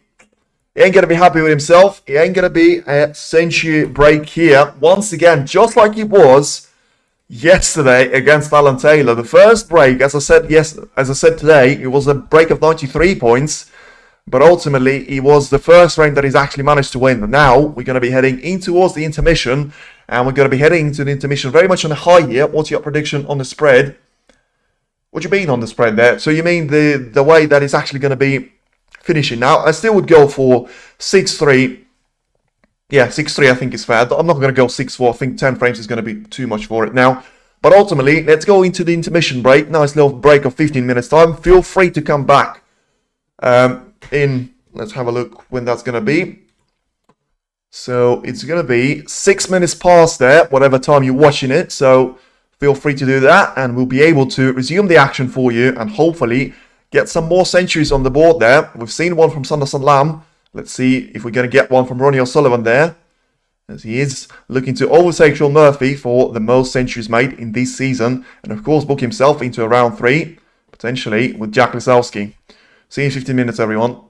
he ain't going to be happy with himself. He ain't going to be a century break here. Once again, just like he was yesterday against Alan Taylor. The first break, as I said today, it was a break of 93 points. But ultimately, it was the first frame that he's actually managed to win. Now, we're going to be heading in towards the intermission. And we're going to be heading into the intermission very much on a high here. What's your prediction on the spread? What do you mean on the spread there? So you mean the way that it's actually going to be finishing? Now, I still would go for 6-3. Yeah, 6-3 I think is fair. I'm not going to go 6-4. I think 10 frames is going to be too much for it now. But ultimately, let's go into the intermission break. Nice little break of 15 minutes time. Feel free to come back. Let's have a look when that's going to be. So it's going to be 6 minutes past there, whatever time you're watching it. So feel free to do that, and we'll be able to resume the action for you and hopefully get some more centuries on the board there. We've seen one from Sanderson Lam. Let's see if we're going to get one from RonnieOSullivan there, as he is looking to overtake Sean Murphy for the most centuries made in this season, and of course book himself into a round 3, potentially with Jack Lisowski. See you in 15 minutes, everyone.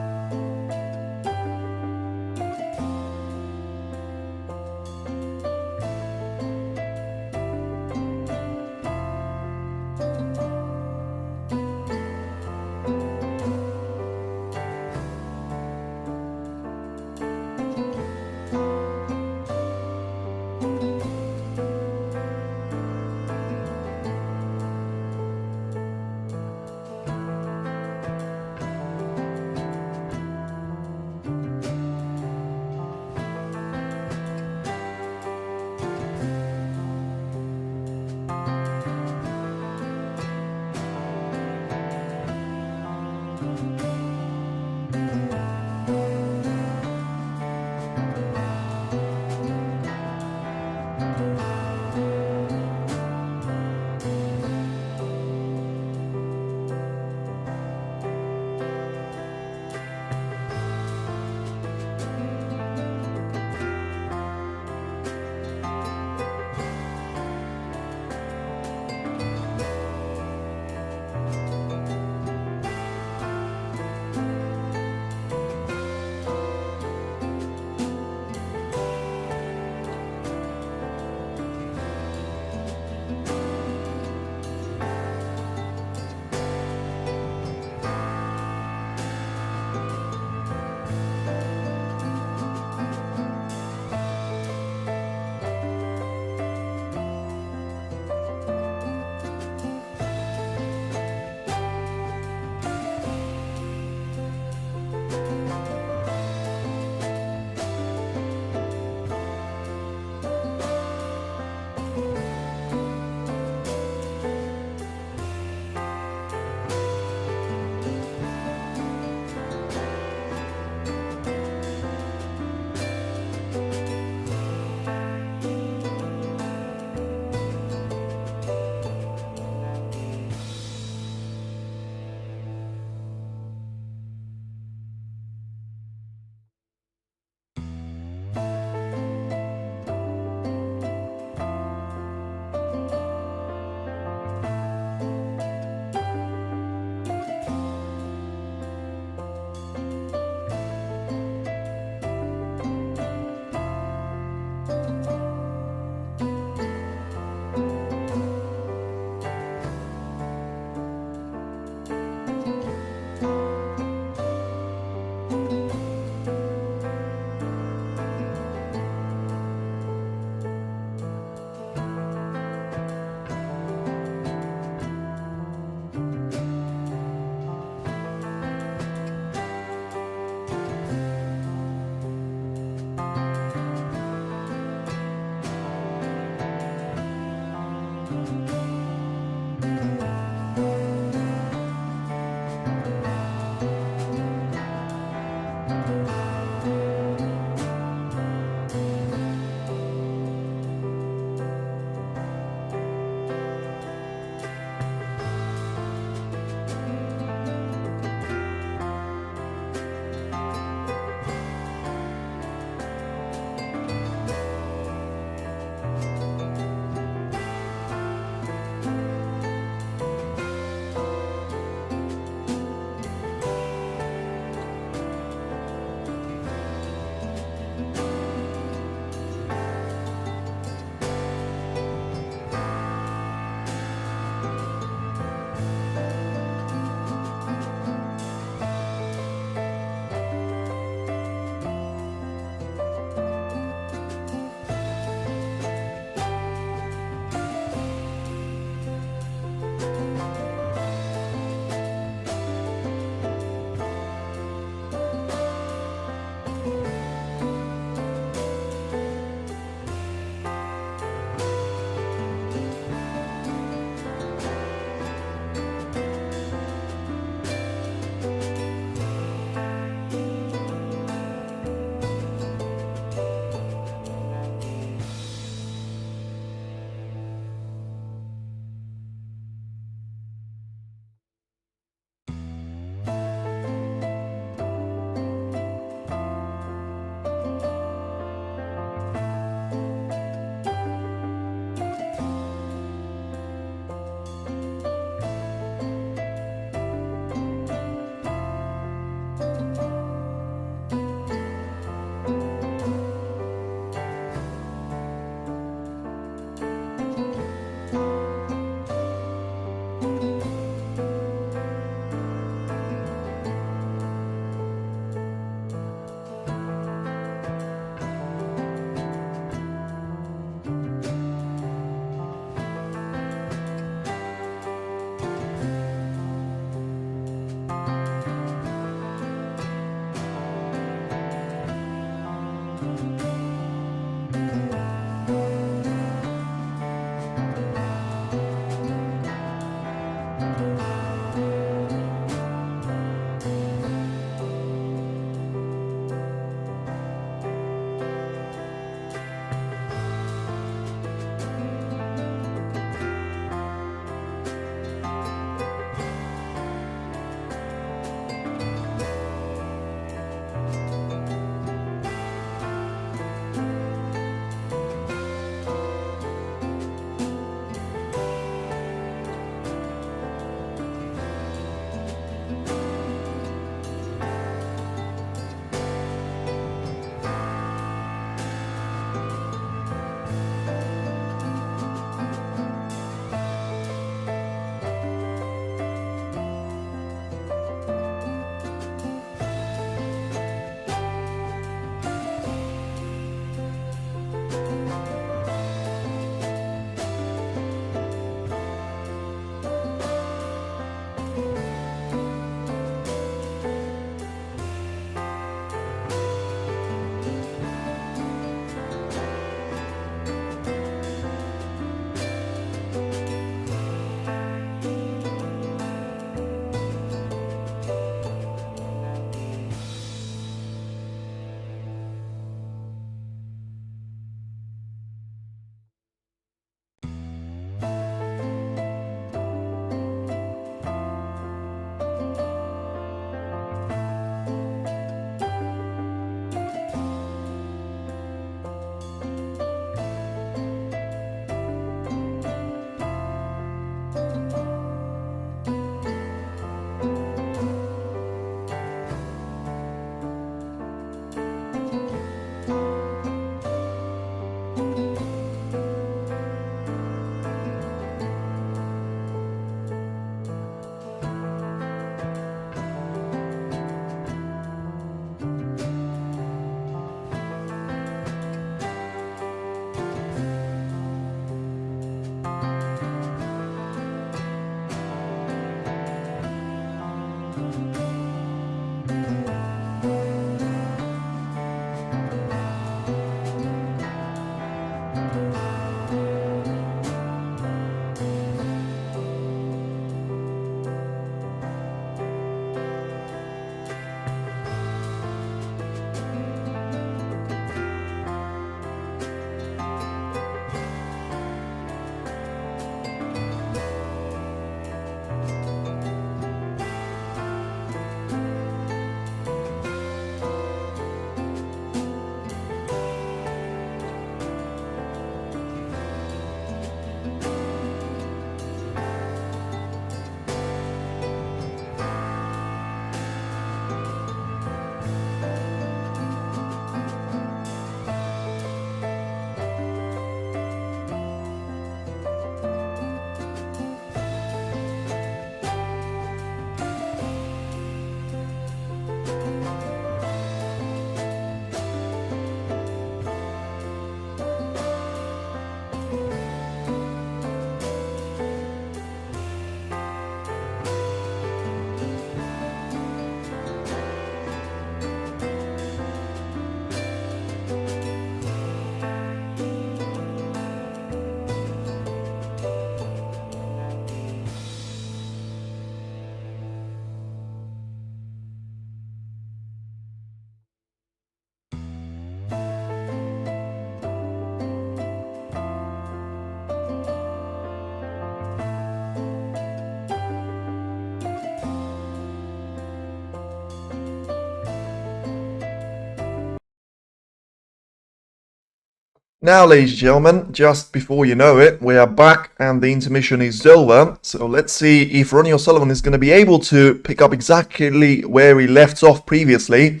Now, ladies and gentlemen, just before you know it, we are back and the intermission is over. So let's see if RonnieOSullivan is going to be able to pick up exactly where he left off previously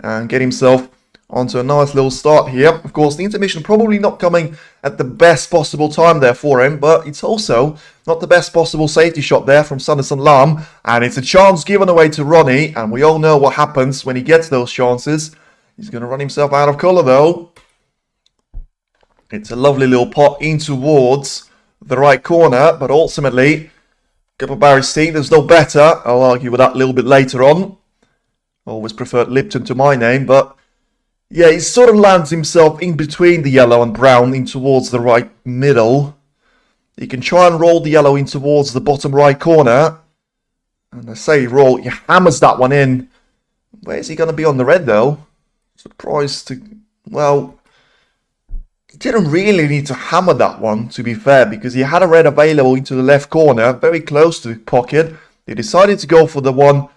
and get himself onto a nice little start here. Of course, the intermission probably not coming at the best possible time there for him, but it's also not the best possible safety shot there from Sanderson Lam, and it's a chance given away to Ronnie, and we all know what happens when he gets those chances. He's going to run himself out of colour though. It's a lovely little pot in towards the right corner, but ultimately, Couple Barry's team, there's no better. I'll argue with that a little bit later on. Always preferred Lipton to my name, but yeah, he sort of lands himself in between the yellow and brown in towards the right middle. He can try and roll the yellow in towards the bottom right corner. And I say roll, he hammers that one in. Where's he going to be on the red though? Surprised to, well, he didn't really need to hammer that one, to be fair, because he had a red available into the left corner, very close to the pocket. He decided to go for the one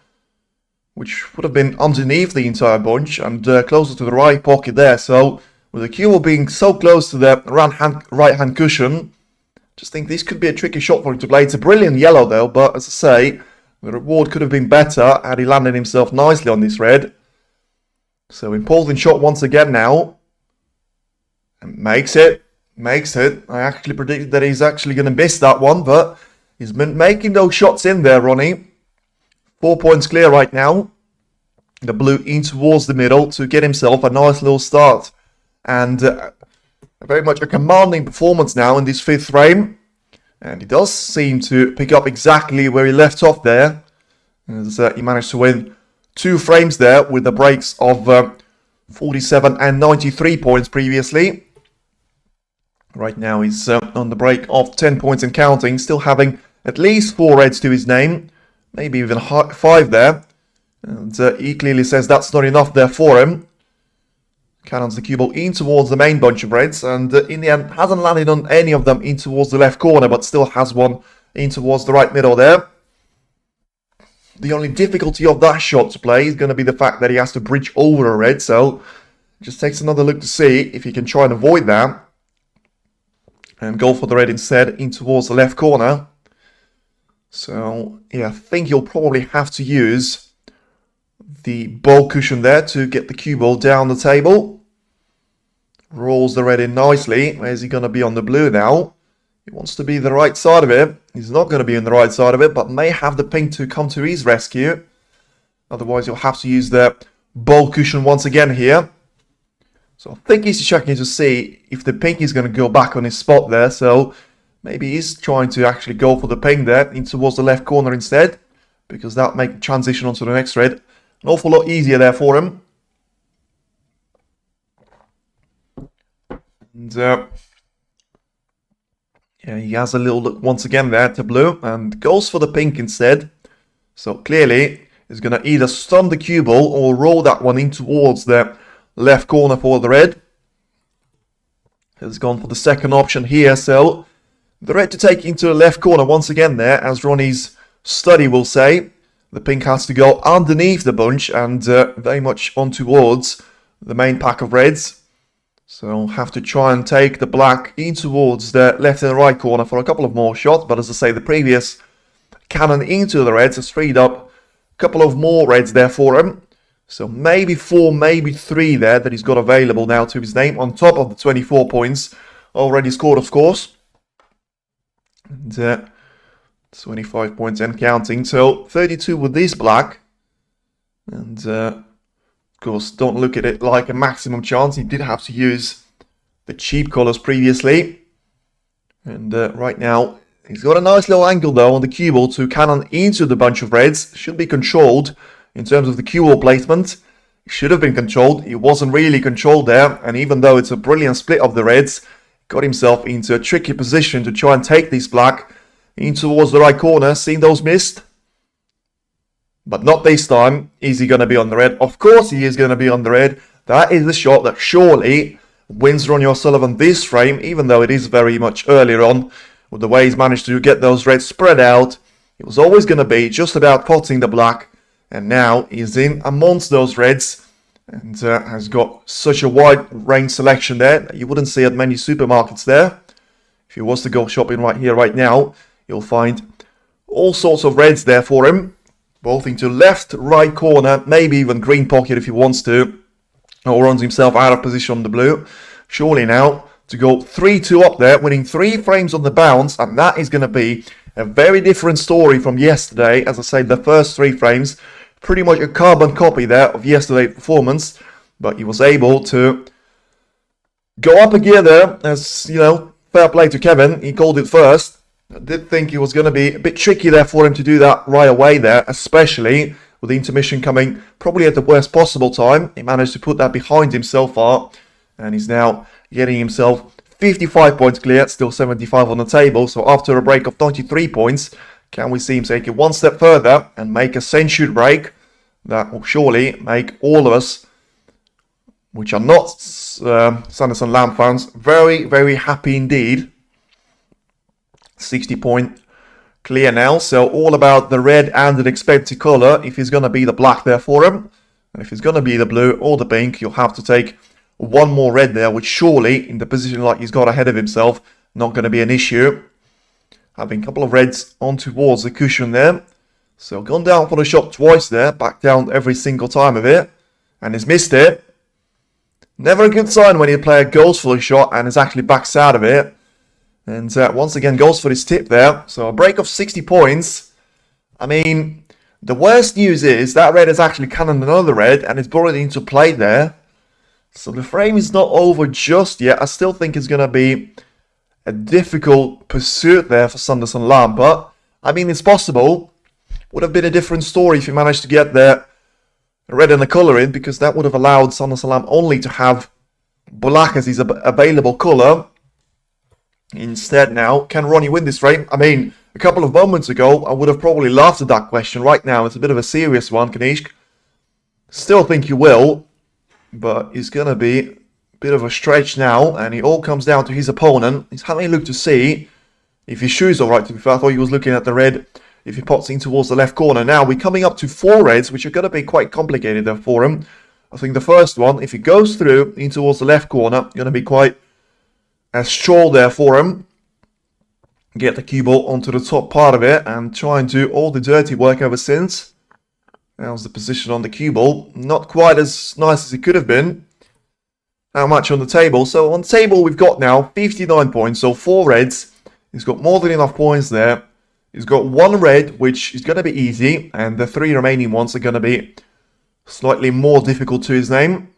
which would have been underneath the entire bunch and closer to the right pocket there. So with the cue ball being so close to the right hand cushion, just think this could be a tricky shot for him to play. It's a brilliant yellow though, but as I say, the reward could have been better had he landed himself nicely on this red. So important shot once again now. And makes it. I actually predicted that he's actually going to miss that one, but he's been making those shots in there, Ronnie. 4 points clear right now. The blue in towards the middle to get himself a nice little start. And very much a commanding performance now in this fifth frame. And he does seem to pick up exactly where he left off there. As he managed to win 2 frames there with the breaks of 47 and 93 points previously. Right now he's on the break of 10 points and counting. Still having at least 4 reds to his name. Maybe even 5 there. And he clearly says that's not enough there for him. Cannons the cue ball in towards the main bunch of reds. And in the end, hasn't landed on any of them in towards the left corner, but still has one in towards the right middle there. The only difficulty of that shot to play is going to be the fact that he has to bridge over a red. So just takes another look to see if he can try and avoid that. And go for the red instead in towards the left corner. So, yeah, I think you'll probably have to use the ball cushion there to get the cue ball down the table. Rolls the red in nicely. Where's he going to be on the blue now? He wants to be the right side of it. He's not going to be on the right side of it, but may have the pink to come to his rescue. Otherwise, you'll have to use the ball cushion once again here. So I think he's checking to see if the pink is going to go back on his spot there. So maybe he's trying to actually go for the ping there in towards the left corner instead, because that'll make the transition onto the next red an awful lot easier there for him. And yeah, he has a little look once again there to blue and goes for the pink instead. So clearly he's going to either stun the cue ball or roll that one in towards the left corner for the red. Has gone for the second option here, so the red to take into the left corner once again there, as Ronnie's study will say. The pink has to go underneath the bunch and very much on towards the main pack of reds. So have to try and take the black in towards the left and right corner for a couple of more shots. But as I say, the previous cannon into the reds has freed up a couple of more reds there for him. So maybe 4, maybe 3 there that he's got available now to his name, on top of the 24 points already scored, of course. And 25 points and counting. So 32 with this black. And of course, don't look at it like a maximum chance. He did have to use the cheap colours previously. And right now, he's got a nice little angle though on the cue ball to cannon into the bunch of reds. Should be controlled. In terms of the cue ball placement, it should have been controlled. It wasn't really controlled there. And even though it's a brilliant split of the reds, got himself into a tricky position to try and take this black in towards the right corner. Seen those missed? But not this time. Is he going to be on the red? Of course he is going to be on the red. That is the shot that surely wins RonnieOSullivan this frame, even though it is very much earlier on. With the way he's managed to get those reds spread out, it was always going to be just about potting the black. And now he's in amongst those reds and has got such a wide range selection there that you wouldn't see at many supermarkets there. If you was to go shopping right here, right now, you'll find all sorts of reds there for him, both into left, right corner, maybe even green pocket if he wants to, or runs himself out of position on the blue. Surely now to go 3-2 up there, winning 3 frames on the bounce, and that is going to be a very different story from yesterday. As I say, the first 3 frames, pretty much a carbon copy there of yesterday's performance, but he was able to go up a gear there. As you know, fair play to Kevin, he called it first. I did think it was going to be a bit tricky there for him to do that right away there, especially with the intermission coming probably at the worst possible time. He managed to put that behind him so far, and he's now getting himself 55 points clear, still 75 on the table. So after a break of 93 points, can we see him take it one step further and make a century break? That will surely make all of us, which are not Sanderson Lam fans, very, very happy indeed. 60 point clear now, so all about the red and the expected colour. If it's going to be the black there for him, and if it's going to be the blue or the pink, you'll have to take one more red there, which surely, in the position like he's got ahead of himself, not going to be an issue. Having a couple of reds on towards the cushion there. So gone down for the shot twice there, back down every single time of it, and he's missed it. Never a good sign when your player goes for a shot and is actually backs out of it. And once again goes for his tip there. So a break of 60 points. I mean, the worst news is that red has actually cannoned another red and it's brought it into play there. So the frame is not over just yet. I still think it's going to be a difficult pursuit there for Sanderson Lam. But, I mean, it's possible. Would have been a different story if he managed to get the red and the colour in, because that would have allowed Sanderson Lam only to have black as his available colour. Instead now, can Ronnie win this frame? I mean, a couple of moments ago, I would have probably laughed at that question. Right now, it's a bit of a serious one, Kanishk. Still think you will, but it's going to be a bit of a stretch now, and it all comes down to his opponent. He's having a look to see if his shoe's alright, to be fair. I thought he was looking at the red, if he pots in towards the left corner. Now, we're coming up to 4 reds, which are going to be quite complicated there for him. I think the first one, if he goes through in towards the left corner, going to be quite a stroll there for him. Get the cue ball onto the top part of it and try and do all the dirty work ever since. How's the position on the cue ball? Not quite as nice as it could have been. How much on the table? So on the table we've got now 59 points, so 4 reds. He's got more than enough points there. He's got 1 red, which is going to be easy, and the 3 remaining ones are going to be slightly more difficult to his name.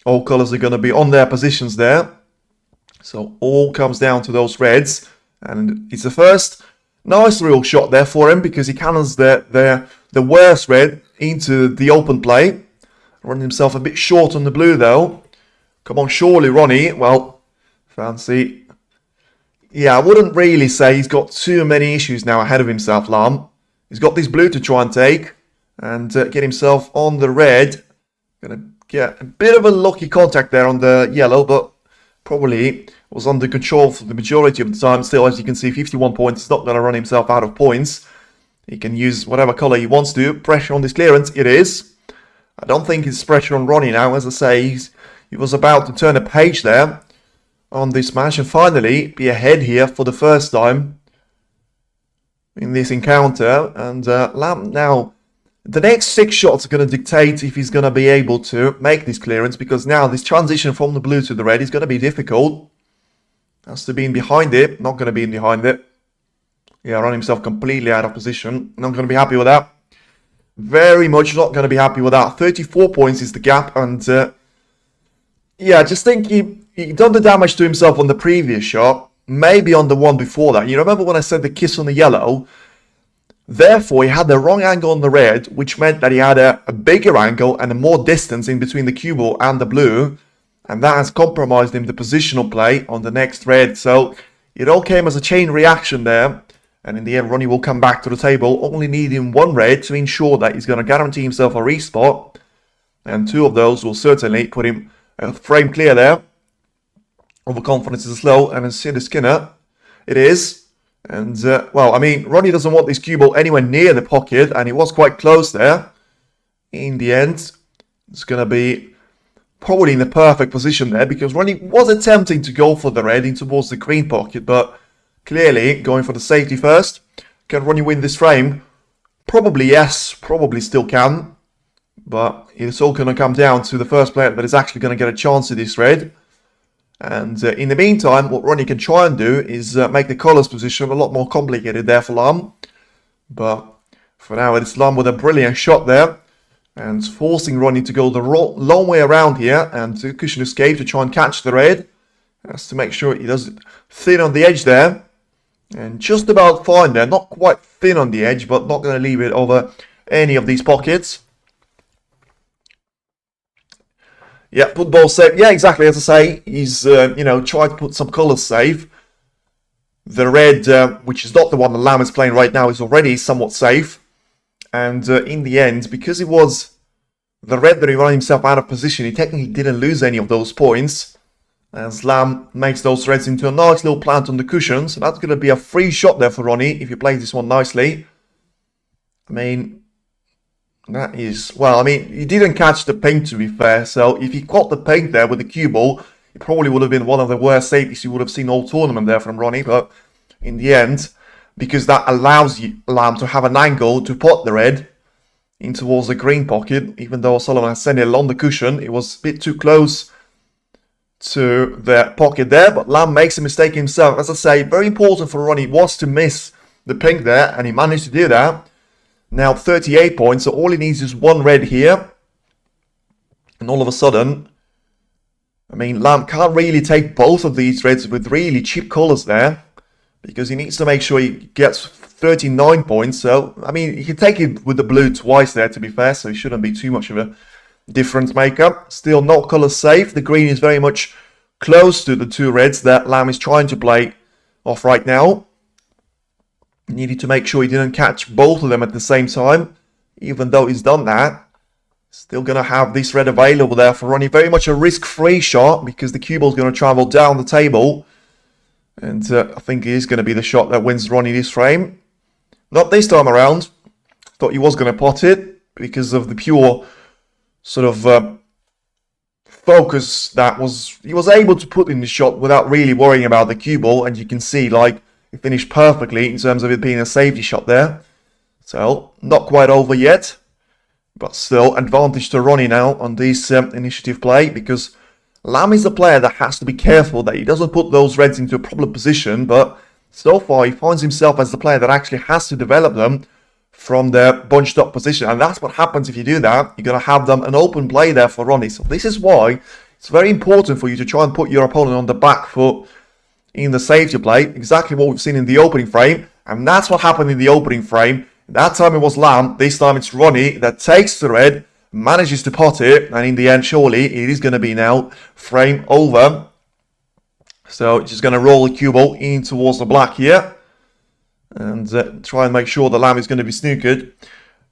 All colours are going to be on their positions there. So all comes down to those reds, and it's the first nice real shot there for him, because he cannons the worst red into the open play. Running himself a bit short on the blue though. Come on, surely Ronnie. Well, fancy. Yeah, I wouldn't really say he's got too many issues now ahead of himself, Lam. He's got this blue to try and take and get himself on the red. Gonna get a bit of a lucky contact there on the yellow, but probably was under control for the majority of the time. Still, as you can see, 51 points. He's not going to run himself out of points. He can use whatever colour he wants to. Pressure on this clearance, it is. I don't think it's pressure on Ronnie now. As I say, he was about to turn a page there on this match and finally be ahead here for the first time in this encounter. And Lam now, the next 6 shots are going to dictate if he's going to be able to make this clearance, because now this transition from the blue to the red is going to be difficult. Has to be in behind it. Not going to be in behind it. Yeah, run himself completely out of position. Not going to be happy with that. Very much not going to be happy with that. 34 points is the gap. And yeah, I just think he done the damage to himself on the previous shot. Maybe on the one before that. You remember when I said the kiss on the yellow? Therefore, he had the wrong angle on the red, which meant that he had a bigger angle and a more distance in between the cue ball and the blue. And that has compromised him the positional play on the next red. So it all came as a chain reaction there. And in the end, Ronnie will come back to the table, only needing 1 red to ensure that he's going to guarantee himself a respot. And 2 of those will certainly put him a frame clear there. Overconfidence is low, and it's in the Skinner. It is. And, well, I mean, Ronnie doesn't want this cue ball anywhere near the pocket, and it was quite close there. In the end, It's going to be probably in the perfect position there, because Ronnie was attempting to go for the red in towards the green pocket, but clearly going for the safety first. Can Ronnie win this frame? Probably yes, probably still can, but it's all going to come down to the first player that is actually going to get a chance at this red. And in the meantime, what Ronnie can try and do is make the colours position a lot more complicated there for Lam. But for now, it's Lam with a brilliant shot there, and forcing Ronnie to go the long way around here and to cushion escape to try and catch the red. Has to make sure he does it thin on the edge there. And just about fine there. Not quite thin on the edge, but not going to leave it over any of these pockets. Yeah, put ball safe. Yeah, exactly. As I say, he's, tried to put some colours safe. The red, which is not the one the Lam is playing right now, is already somewhat safe. And in the end, because it was the red that he ran himself out of position, he technically didn't lose any of those points, as Lam makes those reds into a nice little plant on the cushion. So that's going to be a free shot there for Ronnie if he plays this one nicely. I mean, that is... Well, I mean, he didn't catch the pink, to be fair. So if he caught the pink there with the cue ball, it probably would have been one of the worst safeties you would have seen all tournament there from Ronnie. But in the end, because that allows Lam to have an angle to pot the red in towards the green pocket, even though O'Sullivan has sent it along the cushion, it was a bit too close to the pocket there, but Lam makes a mistake himself. As I say, very important for Ronnie was to miss the pink there, and he managed to do that. Now 38 points, so all he needs is one red here. And all of a sudden, I mean, Lam can't really take both of these reds with really cheap colours there, because he needs to make sure he gets 39 points. So, I mean, he can take it with the blue twice there, to be fair, so it shouldn't be too much of a difference maker. Still no colour safe. The green is very much close to the two reds that Lam is trying to play off right now. Needed to make sure he didn't catch both of them at the same time. Even though he's done that, still going to have this red available there for Ronnie. Very much a risk-free shot, because the cue ball is going to travel down the table. And I think it is going to be the shot that wins Ronnie this frame. Not this time around. Thought he was going to pot it because of the pure sort of focus that he was able to put in the shot without really worrying about the cue ball. And you can see, like, it finished perfectly in terms of it being a safety shot there. So, not quite over yet. But still, advantage to Ronnie now on this initiative play, because Lam is the player that has to be careful that he doesn't put those reds into a problem position, but so far he finds himself as the player that actually has to develop them from their bunched up position. And that's what happens if you do that. You're going to have them an open play there for Ronnie. So this is why it's very important for you to try and put your opponent on the back foot in the safety play. Exactly what we've seen in the opening frame. And that's what happened in the opening frame. That time it was Lam. This time it's Ronnie that takes the red, manages to pot it, and in the end, surely, it is going to be now frame over. So, just going to roll the cue ball in towards the black here. And try and make sure the Lam is going to be snookered.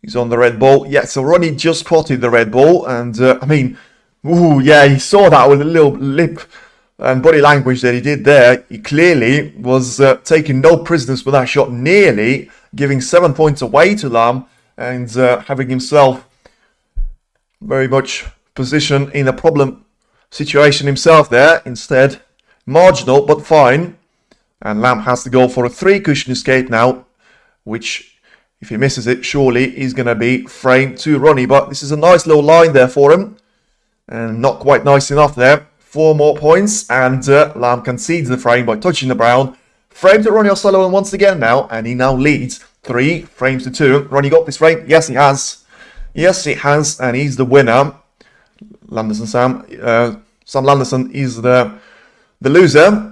He's on the red ball. Yeah, so Ronnie just potted the red ball. And, I mean, ooh, yeah, he saw that with a little lip and body language that he did there. He clearly was taking no prisoners with that shot, nearly giving 7 points away to Lam. And having himself very much positioned in a problem situation himself there. Instead, marginal, but fine. And Lam has to go for a 3 cushion escape now, which, if he misses it, surely is going to be frame to Ronnie. But this is a nice little line there for him. And not quite nice enough there. 4 more points, and Lam concedes the frame by touching the brown. Frame to RonnieOSullivan once again now, and he now leads 3 frames to 2. Ronnie got this frame? Yes, he has. Yes, he has, and he's the winner. Sam Landerson is the loser.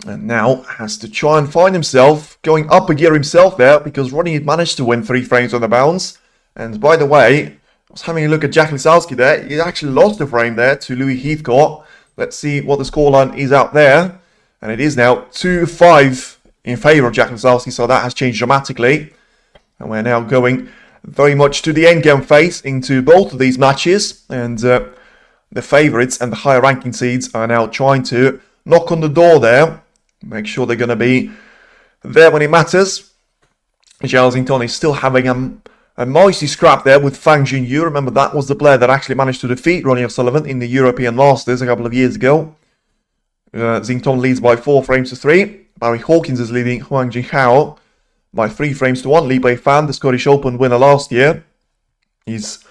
And now has to try and find himself going up a gear himself there, because Ronnie had managed to win 3 frames on the bounce. And by the way, I was having a look at Jack Lisowski there. He actually lost a frame there to Louis Heathcote. Let's see what the scoreline is out there. And it is now 2-5 in favour of Jack Lisowski, so that has changed dramatically. And we're now going very much to the endgame phase into both of these matches. And the favourites and the higher ranking seeds are now trying to knock on the door there. Make sure they're going to be there when it matters. Jalsington is still having A mighty scrap there with Fang Junyu. Remember, that was the player that actually managed to defeat RonnieOSullivan in the European Masters a couple of years ago. Xingtong leads by 4 frames to 3. Barry Hawkins is leading Huang Jinghao by 3 frames to 1. Li Beifan, the Scottish Open winner last year, is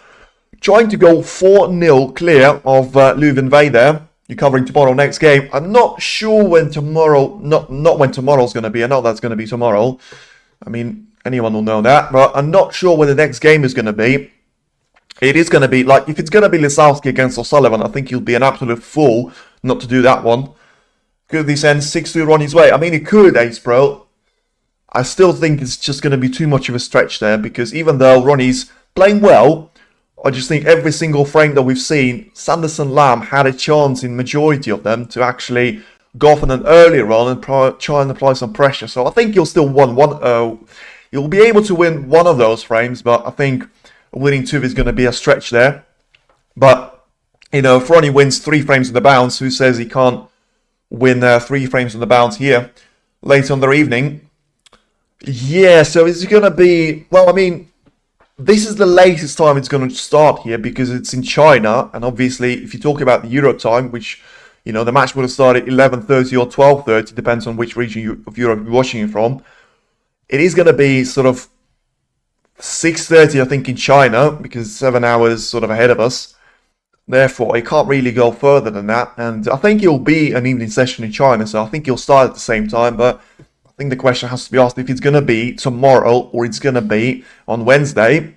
trying to go 4-0 clear of Liu Wenwei there. You're covering tomorrow next game. I'm not sure when tomorrow, not when tomorrow's going to be. I know that's going to be tomorrow. I mean, anyone will know that. But I'm not sure when the next game is going to be. It is going to be, like, if it's going to be Lisowski against O'Sullivan, I think you'll be an absolute fool not to do that one. Could this end 6-2 Ronnie's way? I mean, it could, Ace Pro. I still think it's just going to be too much of a stretch there, because even though Ronnie's playing well, I just think every single frame that we've seen, Sanderson Lam had a chance in majority of them to actually go off on an early run and try and apply some pressure. So I think you'll still you'll be able to win one of those frames, but I think winning 2 is going to be a stretch there. But, you know, if Ronnie wins 3 frames on the bounce, who says he can't win 3 frames on the bounce here later on the evening? Yeah, so is it going to be... Well, I mean, this is the latest time it's going to start here because it's in China. And obviously, if you talk about the Euro time, which, you know, the match would have started 11:30 or 12:30, depends on which region of Europe you're watching it from. It is going to be sort of 6:30, I think, in China, because 7 hours sort of ahead of us. Therefore, it can't really go further than that. And I think it'll be an evening session in China, so I think it'll start at the same time. But I think the question has to be asked if it's going to be tomorrow or it's going to be on Wednesday.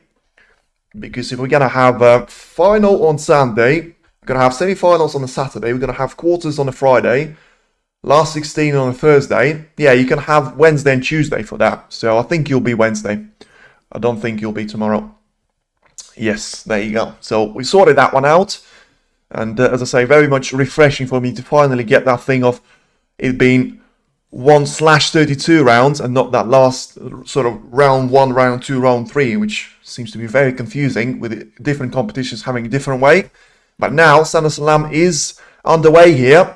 Because if we're going to have a final on Sunday, we're going to have semi-finals on the Saturday, we're going to have quarters on a Friday, last 16 on a Thursday. Yeah, you can have Wednesday and Tuesday for that. So I think you'll be Wednesday. I don't think you'll be tomorrow. Yes, there you go. So we sorted that one out. And as I say, very much refreshing for me to finally get that thing of it being 1/32 rounds and not that last sort of round 1, round 2, round 3, which seems to be very confusing with different competitions having a different way. But now Sanderson Lam is underway here.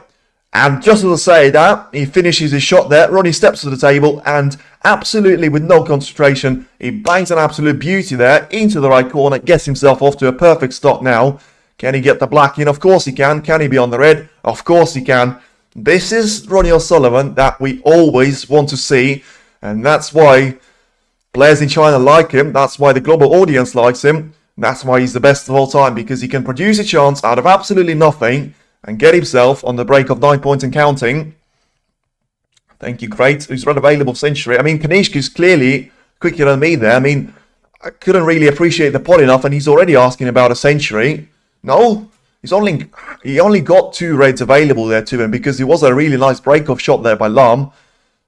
And just as I say that, he finishes his shot there. Ronnie steps to the table and absolutely with no concentration, he bangs an absolute beauty there into the right corner, gets himself off to a perfect start now. Can he get the black in? Of course he can. Can he be on the red? Of course he can. This is RonnieOSullivan that we always want to see, and that's why players in China like him. That's why the global audience likes him. That's why he's the best of all time, because he can produce a chance out of absolutely nothing and get himself on the break of 9 points and counting. Thank you, great. Who's not available century. I mean, Kanishka's clearly quicker than me there. I mean, I couldn't really appreciate the pot enough, and he's already asking about a century. No, he only got 2 reds available there to him because it was a really nice break-off shot there by Lam.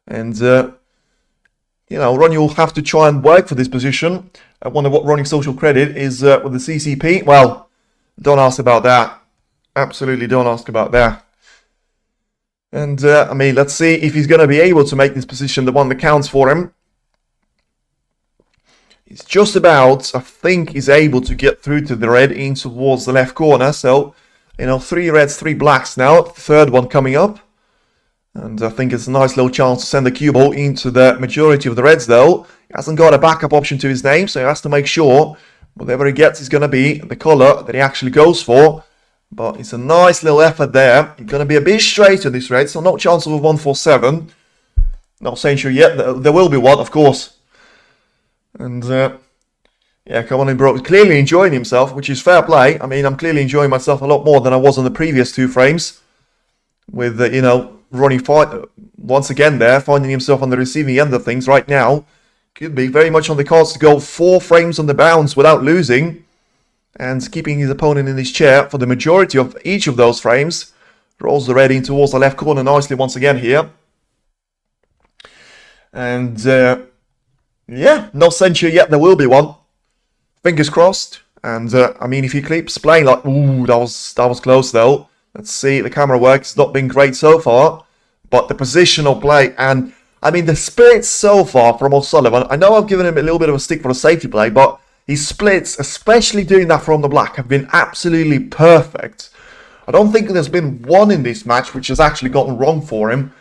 And, you know, Ronnie will have to try and work for this position. I wonder what Ronnie's social credit is with the CCP. Well, don't ask about that. Absolutely don't ask about that. And, I mean, let's see if he's going to be able to make this position the one that counts for him. He's just about, I think, he's able to get through to the red in towards the left corner. So, you know, 3 reds, 3 blacks now. Third one coming up. And I think it's a nice little chance to send the cue ball into the majority of the reds, though. He hasn't got a backup option to his name, so he has to make sure whatever he gets is going to be the colour that he actually goes for. But it's a nice little effort there. It's going to be a bit straight on this red, so no chance of a 147. No century yet. There will be one, of course. And, yeah, come on in, bro. Clearly enjoying himself, which is fair play. I mean, I'm clearly enjoying myself a lot more than I was on the previous 2 frames. With, you know, Ronnie once again there, finding himself on the receiving end of things right now. Could be very much on the cards to go 4 frames on the bounce without losing. And keeping his opponent in his chair for the majority of each of those frames. Rolls the red in towards the left corner nicely once again here. And, yeah, no century yet. There will be one. Fingers crossed. And, I mean, if he keeps playing like... Ooh, that was close, though. Let's see. The camera work. It's not been great so far. But the positional play and... I mean, the splits so far from O'Sullivan. I know I've given him a little bit of a stick for the safety play, but his splits, especially doing that from the black, have been absolutely perfect. I don't think there's been one in this match which has actually gotten wrong for him.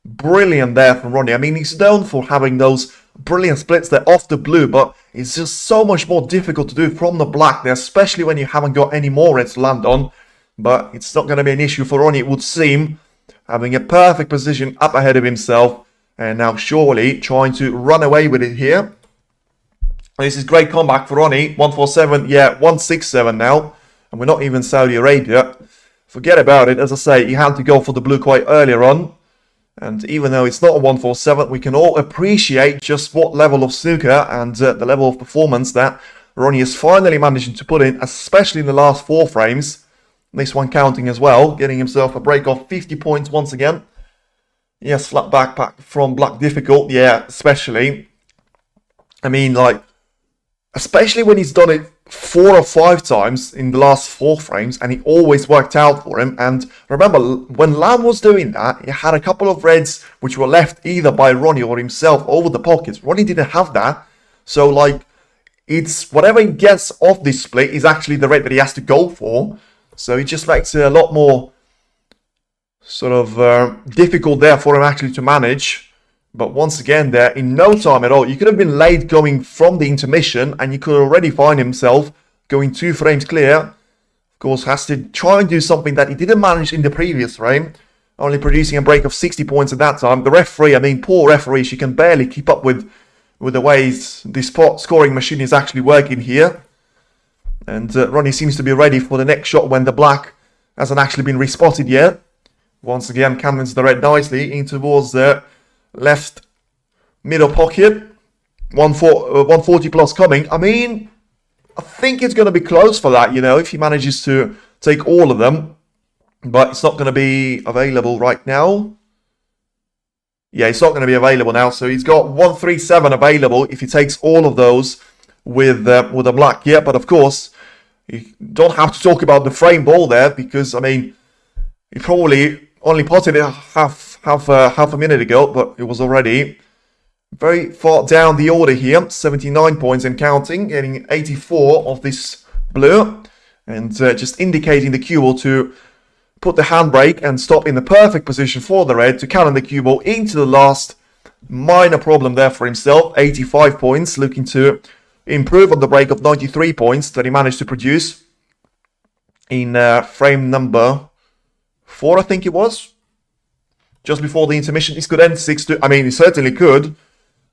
Brilliant there from Ronnie. I mean, he's known for having those brilliant splits there off the blue, but It's just so much more difficult to do from the black there, especially when you haven't got any more reds to land on. But it's not going to be an issue for Ronnie, it would seem. Having a perfect position up ahead of himself. And now surely trying to run away with it here. This is great comeback for Ronnie. 147, yeah, 167 now. And we're not even Saudi Arabia. Forget about it. As I say, he had to go for the blue quite earlier on. And even though it's not a 147, we can all appreciate just what level of snooker and the level of performance that Ronnie is finally managing to put in, especially in the last 4 frames. This one counting as well, getting himself a break of 50 points once again. Yes, flat backpack from black difficult, yeah, especially. I mean, like, especially when he's done it 4 or 5 times in the last 4 frames, and it always worked out for him. And remember, when Lam was doing that, he had a couple of reds which were left either by Ronnie or himself over the pockets. Ronnie didn't have that, so like, it's whatever he gets off this split is actually the red that he has to go for. So it just makes it a lot more sort of difficult there for him actually to manage. But once again there, in no time at all, you could have been late going from the intermission and you could already find himself going 2 frames clear. Of course, has to try and do something that he didn't manage in the previous frame, only producing a break of 60 points at that time. The referee, I mean, poor referee, she can barely keep up with the ways the spot scoring machine is actually working here. And Ronnie seems to be ready for the next shot when the black hasn't actually been respotted yet. Once again, cannons the red nicely in towards the left middle pocket. 140 plus coming. I mean, I think it's going to be close for that, you know, if he manages to take all of them. But it's not going to be available right now. Yeah, it's not going to be available now. So he's got 137 available if he takes all of those with a black. Yeah, but of course, you don't have to talk about the frame ball there because, I mean, he probably only potted it half a minute ago, but it was already very far down the order here. 79 points and counting, getting 84 of this blue. And just indicating the cue ball to put the handbrake and stop in the perfect position for the red to cannon the cue ball into the last. Minor problem there for himself. 85 points, looking to improve on the break of 93 points that he managed to produce in frame number 4, I think it was. Just before the intermission. This could end 6-2. I mean, he certainly could.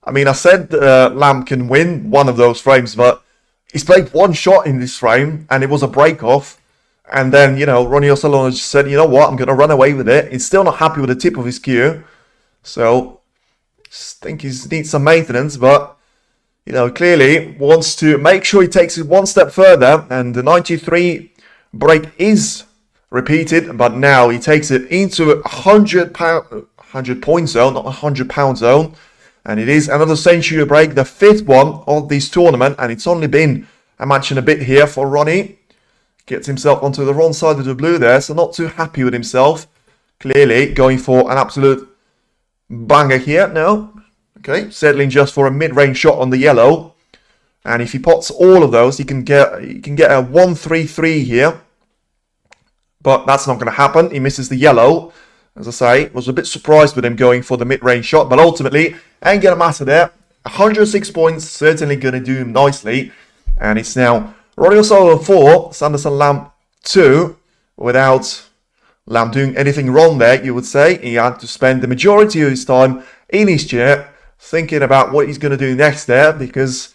I mean, I said Lam can win one of those frames, but he's played one shot in this frame, and it was a break-off. And then, you know, RonnieOSullivan just said, you know what, I'm going to run away with it. He's still not happy with the tip of his cue. So, just think he needs some maintenance, but, you know, clearly wants to make sure he takes it one step further. And the 93 break is repeated, but now he takes it into a 100 point zone, not a 100 pound zone. And it is another century break, the 5th one of this tournament. And it's only been a match and a bit here for Ronnie. Gets himself onto the wrong side of the blue there, so not too happy with himself. Clearly going for an absolute banger here. No. Okay, settling just for a mid-range shot on the yellow. And if he pots all of those, he can get a 1-3-3 here. But that's not going to happen. He misses the yellow. As I say, was a bit surprised with him going for the mid-range shot. But ultimately, ain't going to matter there. 106 points, certainly going to do him nicely. And it's now RonnieOSullivan 4, Sanderson Lam 2. Without Lam doing anything wrong there, you would say. He had to spend the majority of his time in his chair, thinking about what he's going to do next there. Because,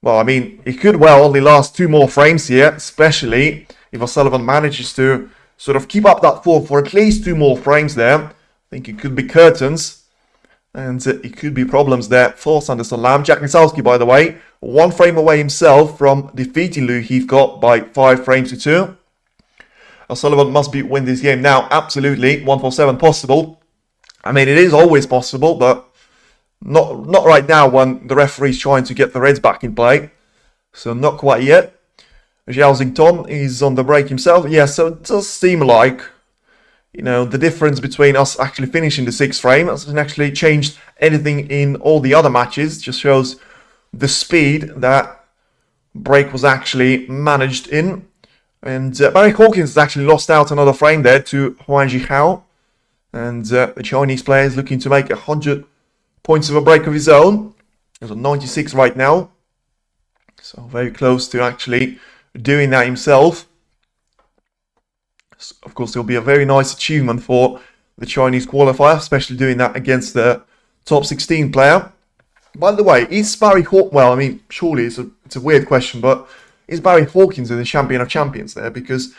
well, I mean, it could well only last 2 more frames here, especially if O'Sullivan manages to sort of keep up that form for at least 2 more frames there. I think it could be curtains. And it could be problems there for Sanderson Lam. Jack Lisowski, by the way, 1 frame away himself from defeating Lou Heathcote by 5 frames to 2. O'Sullivan must win this game now. Absolutely. 147 possible. I mean, it is always possible, but not right now when the referee's trying to get the Reds back in play. So not quite yet. Zhao Xington is on the break himself. Yeah, so it does seem like, you know, the difference between us actually finishing the 6th frame hasn't actually changed anything in all the other matches. Just shows the speed that break was actually managed in. And Barry Hawkins has actually lost out another frame there to Huan Jihao. And the Chinese player is looking to make 100 points of a break of his own. There's a 96 right now. So very close to actually doing that himself. So of course, it'll be a very nice achievement for the Chinese qualifier, especially doing that against the top 16 player. By the way, is Barry Hawkins, well, I mean, surely it's a weird question, but is Barry Hawkins in the Champion of Champions there? Because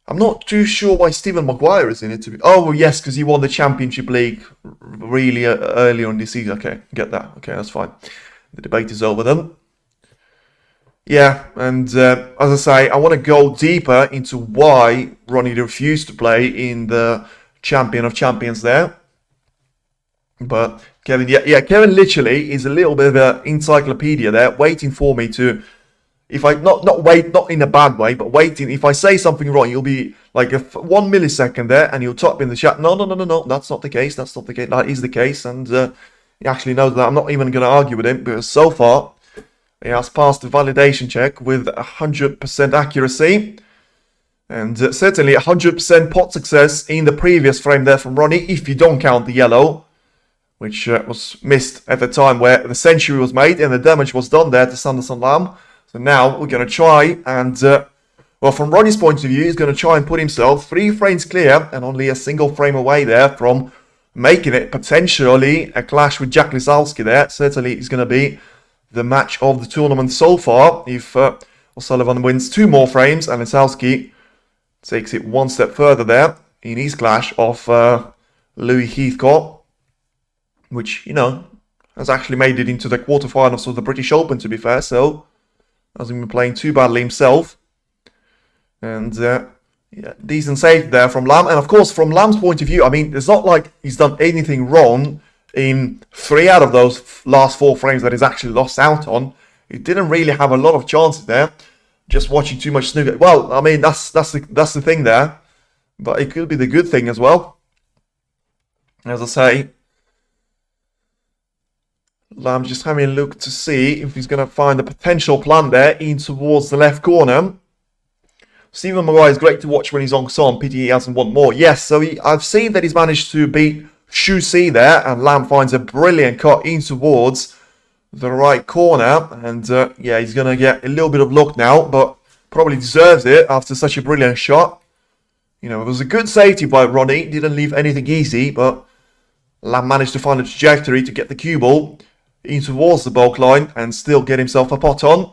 I'm not too sure why Stephen Maguire is in it. Oh, well, yes, because he won the Championship League really early on this season. Okay, get that. Okay, that's fine. The debate is over then. Yeah, and as I say, I want to go deeper into why Ronnie refused to play in the Champion of Champions there. But Kevin, yeah, Kevin literally is a little bit of an encyclopedia there, waiting for me to, if I, not in a bad way, but waiting, if I say something wrong, you'll be like 1 millisecond there, and you'll type in the chat, no, that's not the case, that is the case, and he actually knows that I'm not even going to argue with him, because so far, he has passed the validation check with 100% accuracy. And certainly 100% pot success in the previous frame there from Ronnie, if you don't count the yellow, which was missed at the time where the century was made and the damage was done there to Sanderson Lam. So now we're going to try and, well, from Ronnie's point of view, he's going to try and put himself 3 frames clear and only a single frame away there from making it potentially a clash with Jack Lisowski there. Certainly it's going to be the match of the tournament so far if O'Sullivan wins 2 more frames and Lisowski takes it 1 step further there in his clash of Louis Heathcote, which, you know, has actually made it into the quarterfinals of the British Open, to be fair, so hasn't been playing too badly himself. And yeah, decent save there from Lam. And of course, from Lam's point of view, I mean, it's not like he's done anything wrong in 3 out of those last 4 frames that he's actually lost out on. He didn't really have a lot of chances there. Just watching too much snooker. Well, I mean, that's the thing there. But it could be the good thing as well. As I say, Lam just having a look to see if he's going to find a potential plan there in towards the left corner. Stephen Maguire is great to watch when he's on song. Pity he hasn't won more. Yes, so I've seen that he's managed to beat Shu Si there, and Lam finds a brilliant cut in towards the right corner, and yeah, he's going to get a little bit of luck now, but probably deserves it after such a brilliant shot. You know, it was a good safety by Ronnie, didn't leave anything easy, but Lam managed to find a trajectory to get the cue ball in towards the bulk line and still get himself a pot on.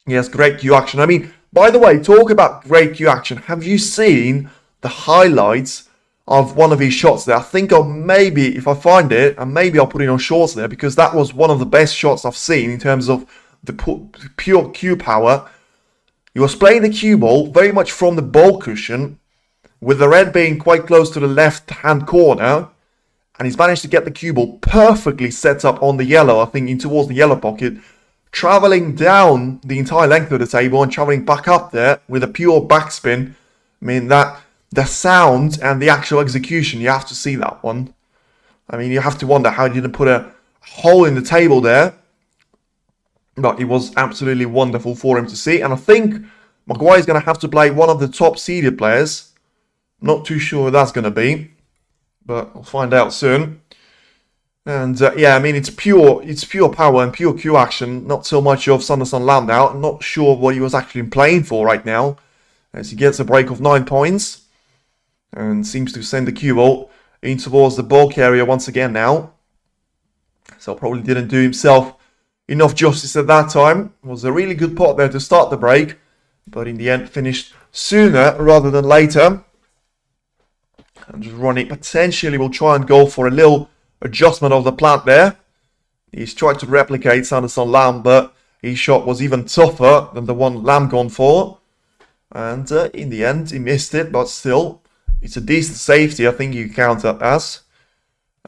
Yes, great cue action. I mean, by the way, talk about great cue action. Have you seen the highlights of one of his shots there? I think I'll maybe, if I find it, and maybe I'll put it on shorts there, because that was one of the best shots I've seen in terms of the pure cue power. He was playing the cue ball very much from the ball cushion, with the red being quite close to the left-hand corner, and he's managed to get the cue ball perfectly set up on the yellow, I think in towards the yellow pocket, travelling down the entire length of the table and travelling back up there with a pure backspin. I mean, that the sound and the actual execution, you have to see that one. I mean, you have to wonder how he didn't put a hole in the table there. But it was absolutely wonderful for him to see. And I think Maguire's going to have to play one of the top seeded players. Not too sure who that's going to be, but we'll find out soon. And yeah, I mean, it's pure power and pure cue action. Not so much of Sanderson Lam now. I'm not sure what he was actually playing for right now, as he gets a break of 9 points. And seems to send the cue ball in towards the bulk area once again now. So probably didn't do himself enough justice at that time. It was a really good pot there to start the break, but in the end finished sooner rather than later. And Ronnie potentially will try and go for a little adjustment of the plant there. He's tried to replicate Sanderson Lam, but his shot was even tougher than the one Lam gone for. And in the end, he missed it, but still, it's a decent safety, I think you count that as.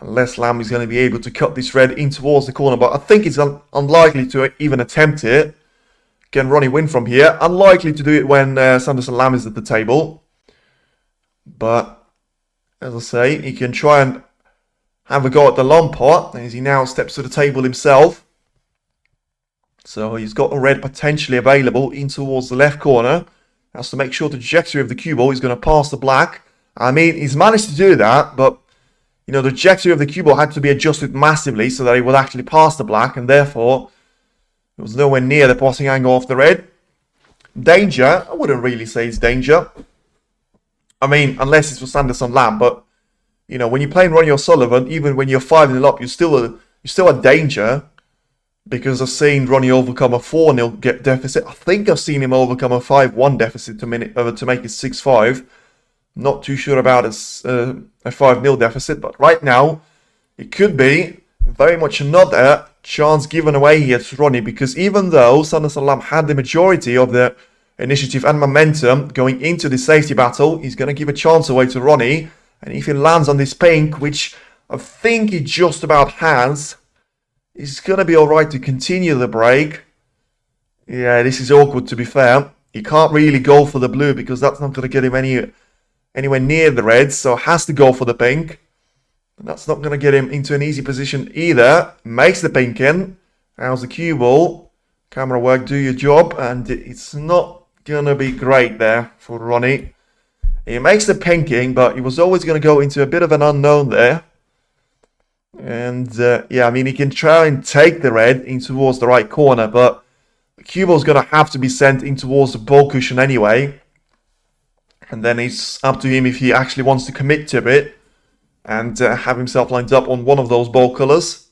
Unless Lam is going to be able to cut this red in towards the corner, but I think it's unlikely to even attempt it. Can Ronnie win from here? Unlikely to do it when Sanderson Lam is at the table. But, as I say, he can try and have a go at the long pot, as he now steps to the table himself. So he's got a red potentially available in towards the left corner. Has to make sure the trajectory of the cue ball is going to pass the black. I mean, he's managed to do that, but, you know, the trajectory of the cue ball had to be adjusted massively so that it would actually pass the black, and therefore, It was nowhere near the passing angle of the red. Danger, I wouldn't really say it's danger. I mean, unless it's for Sanderson Lam, but you know, when you're playing RonnieOSullivan, even when you're 5-0 up, you're still a danger. Because I've seen Ronnie overcome a 4-0 deficit. I think I've seen him overcome a 5-1 deficit to make it 6-5. Not too sure about a 5-0 deficit, but right now it could be very much another chance given away here to Ronnie, because even though Sanderson Lam had the majority of the initiative and momentum going into the safety battle, he's going to give a chance away to Ronnie. And if he lands on this pink, which I think he just about has, he's going to be alright to continue the break. Yeah, this is awkward, to be fair. He can't really go for the blue because that's not going to get him anywhere near the red, so has to go for the pink. And that's not going to get him into an easy position either. Makes the pink in. How's the cue ball? Camera work, do your job. And it's not going to be great there for Ronnie. He makes the pinking, but he was always going to go into a bit of an unknown there. And yeah, I mean, he can try and take the red in towards the right corner, but the cue ball is going to have to be sent in towards the ball cushion anyway. And then it's up to him if he actually wants to commit to it and have himself lined up on one of those ball colours.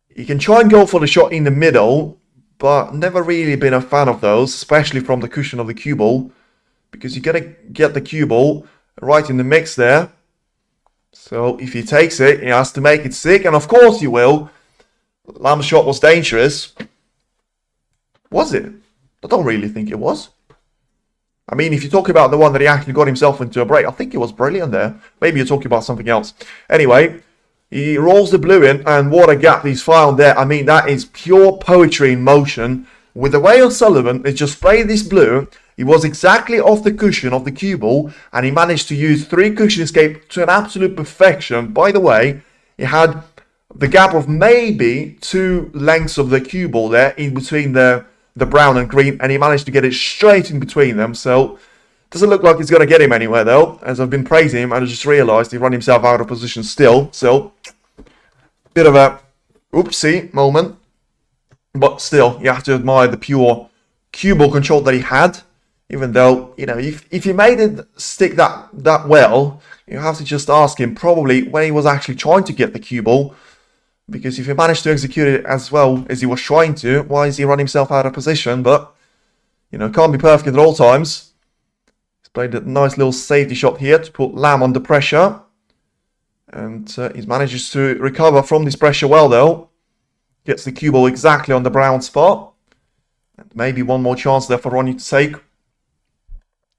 He can try and go for the shot in the middle, but never really been a fan of those, especially from the cushion of the cue ball, because you're going to get the cue ball right in the mix there. So if he takes it, he has to make it stick, and of course he will. Lam's shot was dangerous. Was it? I don't really think it was. I mean, if you talk about the one that he actually got himself into a break, I think it was brilliant there. Maybe you're talking about something else. Anyway, he rolls the blue in, and what a gap he's found there. I mean, that is pure poetry in motion. With the way O'Sullivan has just played this blue, he was exactly off the cushion of the cue ball, and he managed to use 3 cushion escape to an absolute perfection. By the way, he had the gap of maybe 2 lengths of the cue ball there in between the brown and green, and he managed to get it straight in between them. So doesn't look like it's going to get him anywhere though, as I've been praising him, and I just realised he run himself out of position still. So bit of a oopsie moment, but still you have to admire the pure cue ball control that he had. Even though, you know, if he made it stick that well, you have to just ask him probably when he was actually trying to get the cue ball. Because if he managed to execute it as well as he was trying to, why is he running himself out of position? But, you know, can't be perfect at all times. He's played a nice little safety shot here to put Lam under pressure. And he manages to recover from this pressure well, though. Gets the cue ball exactly on the brown spot. And maybe one more chance there for Ronnie to take.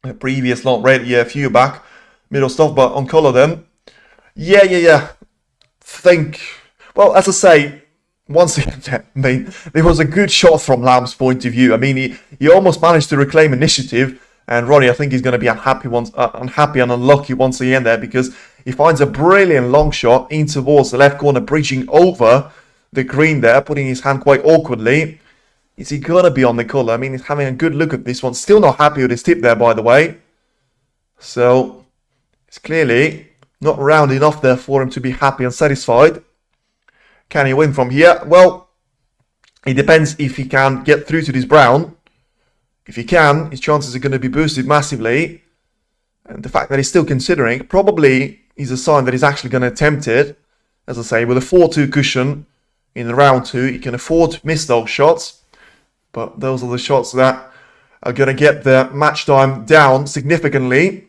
A previous not red, yeah, a few back. Middle stuff, but on colour then. Yeah. Think... Well, as I say, once again, I mean, it was a good shot from Lam's point of view. I mean, he almost managed to reclaim initiative, and Ronnie, I think he's going to be unhappy and unlucky once again there, because he finds a brilliant long shot in towards the left corner, bridging over the green there, putting his hand quite awkwardly. Is he going to be on the colour? I mean, he's having a good look at this one. Still not happy with his tip there, by the way. So, it's clearly not round enough there for him to be happy and satisfied. Can he win from here? Well, it depends if he can get through to this brown. If he can, his chances are going to be boosted massively. And the fact that he's still considering probably is a sign that he's actually going to attempt it. As I say, with a 4-2 cushion in round 2, he can afford to miss those shots. But those are the shots that are going to get the match time down significantly.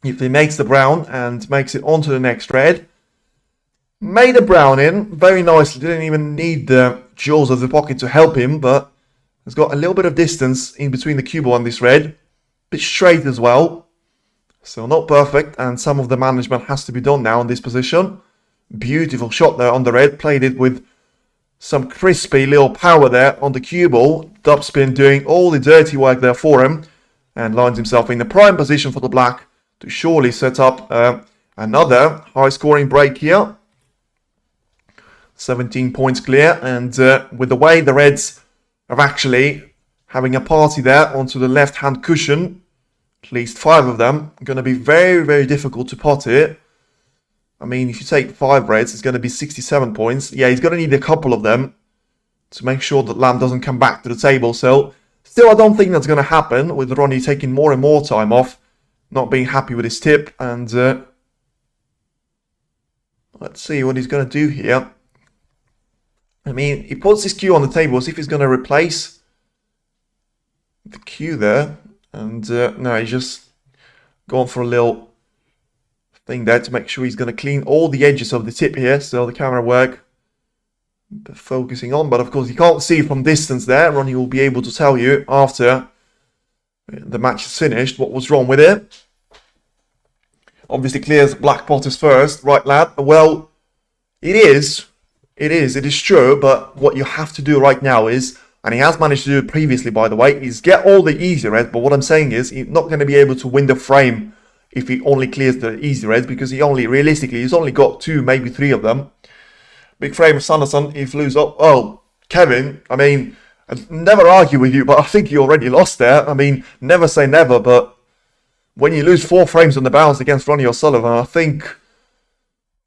If he makes the brown and makes it onto the next red. Made a brown in very nicely. Didn't even need the jaws of the pocket to help him, but has got a little bit of distance in between the cue ball and this red. Bit straight as well. So not perfect, and some of the management has to be done now in this position. Beautiful shot there on the red. Played it with some crispy little power there on the cue ball. Dub spin doing all the dirty work there for him. And lines himself in the prime position for the black to surely set up another high scoring break here. 17 points clear, and with the way the Reds are actually having a party there onto the left-hand cushion, at least 5 of them, going to be very, very difficult to pot it. I mean, if you take 5 Reds, it's going to be 67 points. Yeah, he's going to need a couple of them to make sure that Lam doesn't come back to the table. So still, I don't think that's going to happen, with Ronnie taking more and more time off, not being happy with his tip. And let's see what he's going to do here. I mean, he puts his cue on the table as if he's going to replace the cue there. And no, he's just going for a little thing there to make sure he's going to clean all the edges of the tip here. So the camera work focusing on, but of course you can't see from distance there. Ronnie will be able to tell you after the match is finished what was wrong with it. Obviously clears black potters first, right lad? Well, it is true, but what you have to do right now is, and he has managed to do it previously by the way, is get all the easy reds. But what I'm saying is he's not going to be able to win the frame if he only clears the easy reds, because he's only got 2, maybe 3 of them. Big frame of Sanderson, if lose up. Oh, Kevin, I mean, I'd never argue with you, but I think you already lost there. I mean, never say never, but when you lose 4 frames on the bounce against RonnieOSullivan, I think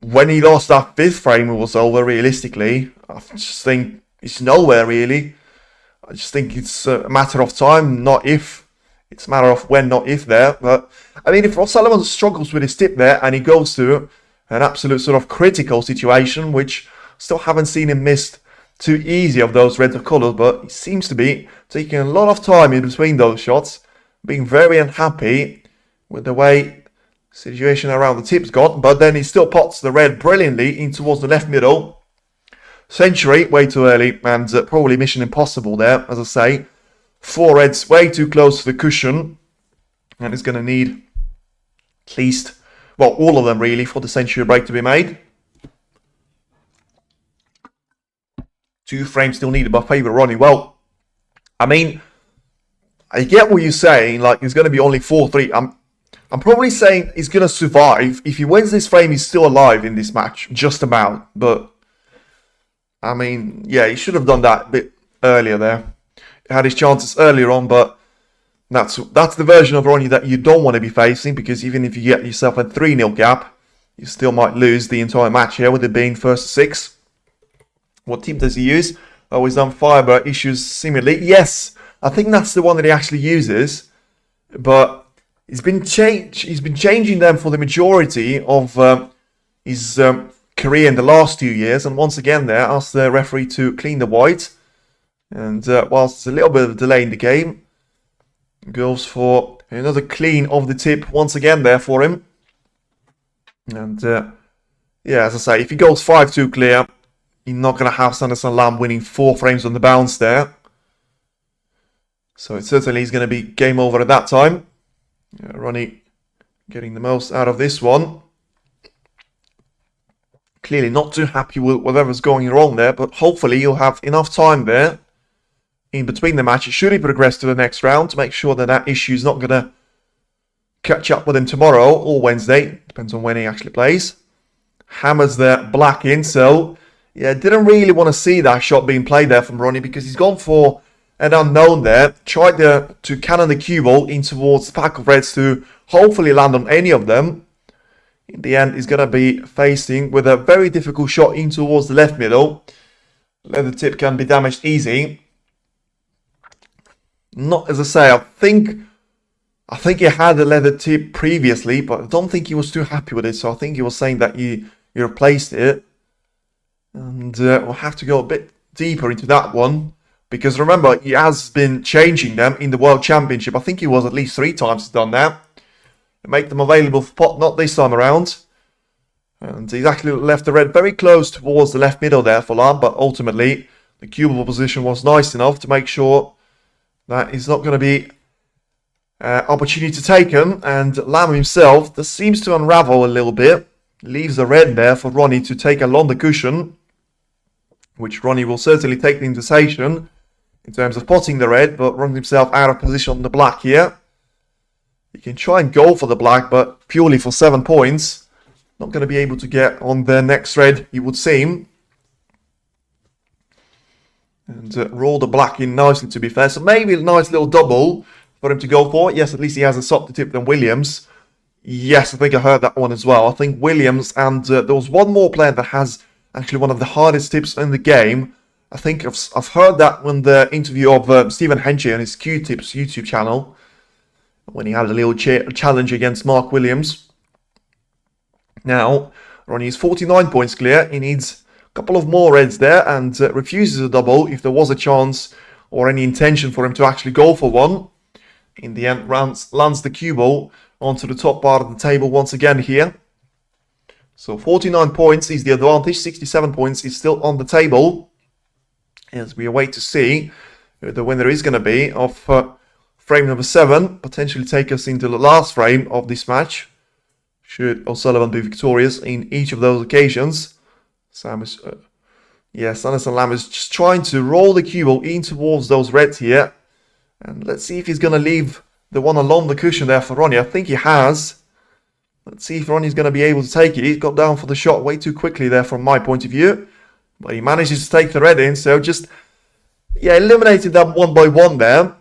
when he lost that 5th frame, it was over, realistically. I just think it's nowhere, really. I just think it's a matter of time, not if. It's a matter of when, not if there. But, I mean, if O'Sullivan struggles with his tip there and he goes to an absolute sort of critical situation, which still haven't seen him miss too easy of those reds of colours, but he seems to be taking a lot of time in between those shots, being very unhappy with the way the situation around the tip's gone. But then he still pots the red brilliantly in towards the left middle. Century, way too early, and probably mission impossible there, as I say. 4 reds way too close to the cushion, and it's going to need at least, well, all of them really, for the century break to be made. 2 frames still needed by favourite Ronnie. Well, I mean, I get what you're saying, like it's going to be only 4-3. I'm probably saying he's going to survive. If he wins this frame, he's still alive in this match, just about. But, I mean, yeah, he should have done that a bit earlier there. He had his chances earlier on, but that's the version of Ronnie that you don't want to be facing, because even if you get yourself a 3-0 gap, you still might lose the entire match here with it being 1st to 6. What tip does he use? Oh, he's done fiber issues seemingly. Yes, I think that's the one that he actually uses. But he's been changing them for the majority of his career in the last 2 years. And once again there, asked the referee to clean the white. And whilst there's a little bit of a delay in the game, goes for another clean of the tip once again there for him. And yeah, as I say, if he goes 5-2 clear, you're not going to have Sanderson Lam winning 4 frames on the bounce there. So it certainly is going to be game over at that time. Ronnie getting the most out of this one. Clearly not too happy with whatever's going wrong there, but hopefully you'll have enough time there in between the matches, should he progress to the next round, to make sure that that issue is not going to catch up with him tomorrow or Wednesday. Depends on when he actually plays. Hammers the black in, so yeah, didn't really want to see that shot being played there from Ronnie, because he's gone for an unknown there. Tried to cannon the cue ball in towards the pack of reds to hopefully land on any of them. In the end, he's going to be facing with a very difficult shot in towards the left middle. Leather tip can be damaged easy. Not, as I say, I think he had a leather tip previously, but I don't think he was too happy with it. So I think he was saying that he replaced it. And we'll have to go a bit deeper into that one, because remember, he has been changing them in the World Championship. I think he was at least 3 times he's done that. Make them available for pot, not this time around. And he's actually left the red very close towards the left middle there for Lam, but ultimately the cue ball position was nice enough to make sure that he's not going to be opportunity taken. And Lam himself, this seems to unravel a little bit. Leaves the red there for Ronnie to take along the cushion, which Ronnie will certainly take the interception in terms of potting the red, but runs himself out of position on the black here. He can try and go for the black, but purely for 7 points. Not going to be able to get on the next red, it would seem. And roll the black in nicely, to be fair. So maybe a nice little double for him to go for. Yes, at least he has a softer tip than Williams. Yes, I think I heard that one as well. I think Williams, and there was one more player that has actually one of the hardest tips in the game. I think I've heard that when the interview of Stephen Henche on his Q-Tips YouTube channel, when he had a little challenge against Mark Williams. Now, Ronnie is 49 points clear. He needs a couple of more reds there and refuses a double if there was a chance or any intention for him to actually go for one. In the end, lands the cue ball onto the top part of the table once again here. So 49 points is the advantage. 67 points is still on the table. As we await to see who the winner is going to be of frame number 7. Potentially take us into the last frame of this match, should O'Sullivan be victorious in each of those occasions. Sanderson Lam is just trying to roll the cue ball in towards those reds here. And let's see if he's going to leave the one along the cushion there for Ronnie. I think he has. Let's see if Ronnie's going to be able to take it. He's got down for the shot way too quickly there from my point of view. But he manages to take the red in. So just, eliminated that one by one there.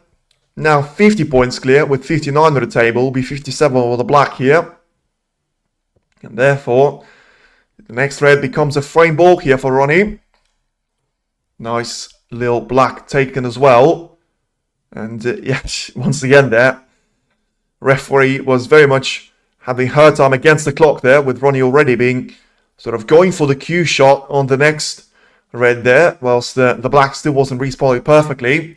Now 50 points clear with 59 on the table. Will be 57 over the black here. And therefore, the next red becomes a frame ball here for Ronnie. Nice little black taken as well. And once again there, referee was very much having her time against the clock there, with Ronnie already being sort of going for the cue shot on the next red there, whilst the black still wasn't respotted perfectly.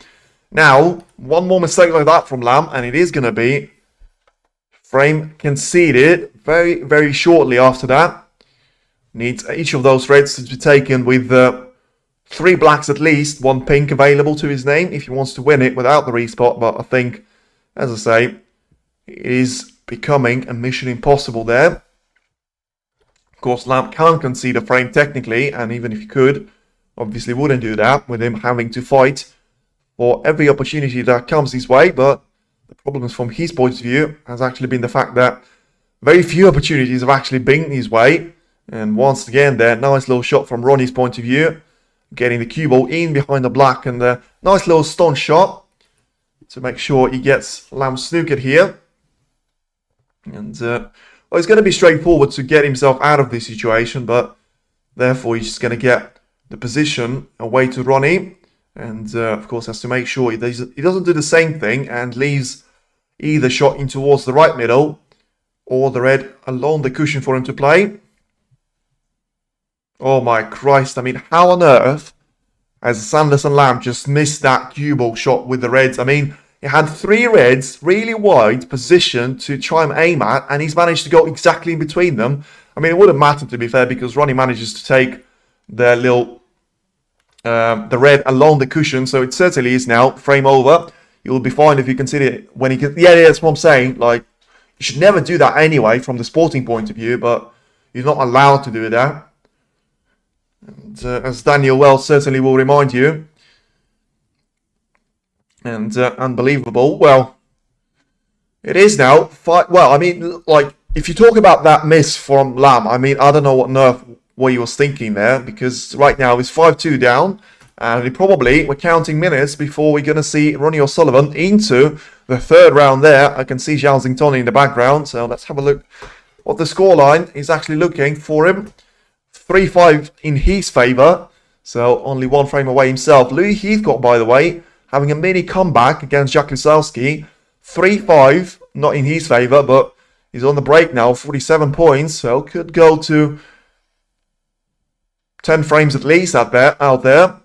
Now, one more mistake like that from Lam, and it is going to be frame conceded very, very shortly after that. Needs each of those reds to be taken with 3 blacks at least, 1 pink available to his name if he wants to win it without the respot. But I think, as I say, it is becoming a mission impossible there. Of course, Lam can't concede a frame technically, and even if he could, obviously wouldn't do that with him having to fight for every opportunity that comes his way. But the problem from his point of view has actually been the fact that very few opportunities have actually been his way. And once again there, nice little shot from Ronnie's point of view, getting the cue ball in behind the black, and a nice little stun shot to make sure he gets Lam snookered here. And it's going to be straightforward to get himself out of this situation, but therefore he's just going to get the position away to Ronnie, and of course has to make sure he doesn't do the same thing and leaves either shot in towards the right middle or the red along the cushion for him to play. Oh my Christ, I mean, how on earth has Sanderson Lam just missed that cue ball shot with the reds? I mean, he had 3 reds really wide position to try and aim at, and he's managed to go exactly in between them. I mean, it wouldn't matter, to be fair, because Ronnie manages to take the little the red along the cushion, so it certainly is now frame over. You'll be fine if you consider it when he can. Yeah, that's what I'm saying. Like, you should never do that anyway from the sporting point of view, but you're not allowed to do that. And, as Daniel Wells certainly will remind you. And unbelievable. Well, it is now. Well, I mean, like, if you talk about that miss from Lam, I mean, I don't know what he was thinking there, because right now he's 5-2 down, and we're counting minutes before we're going to see RonnieOSullivan into the 3rd round there. I can see Zhao Xingtong in the background, so let's have a look what the scoreline is actually looking for him. 3-5 in his favour, so only 1 frame away himself. Louis Heathcote, by the way, having a mini comeback against Jack Lisowski. 3-5, not in his favour, but he's on the break now, 47 points, so could go to 10 frames at least out there.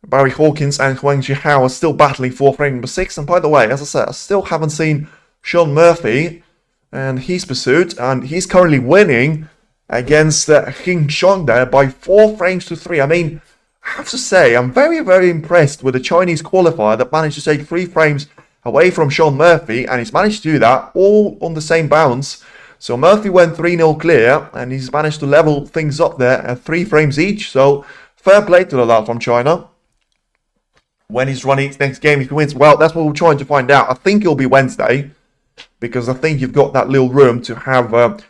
Barry Hawkins and Huang Jihao are still battling for frame number 6. And by the way, as I said, I still haven't seen Sean Murphy and his pursuit, and he's currently winning against King Chong there by 4 frames to 3. I mean, I have to say, I'm very, very impressed with the Chinese qualifier that managed to take 3 frames away from Sean Murphy, and he's managed to do that all on the same bounce. So Murphy went 3-0 clear, and he's managed to level things up there at 3 frames each. So fair play to the lad from China. When he's running his next game, if he wins, well, that's what we're trying to find out. I think it'll be Wednesday, because I think you've got that little room to have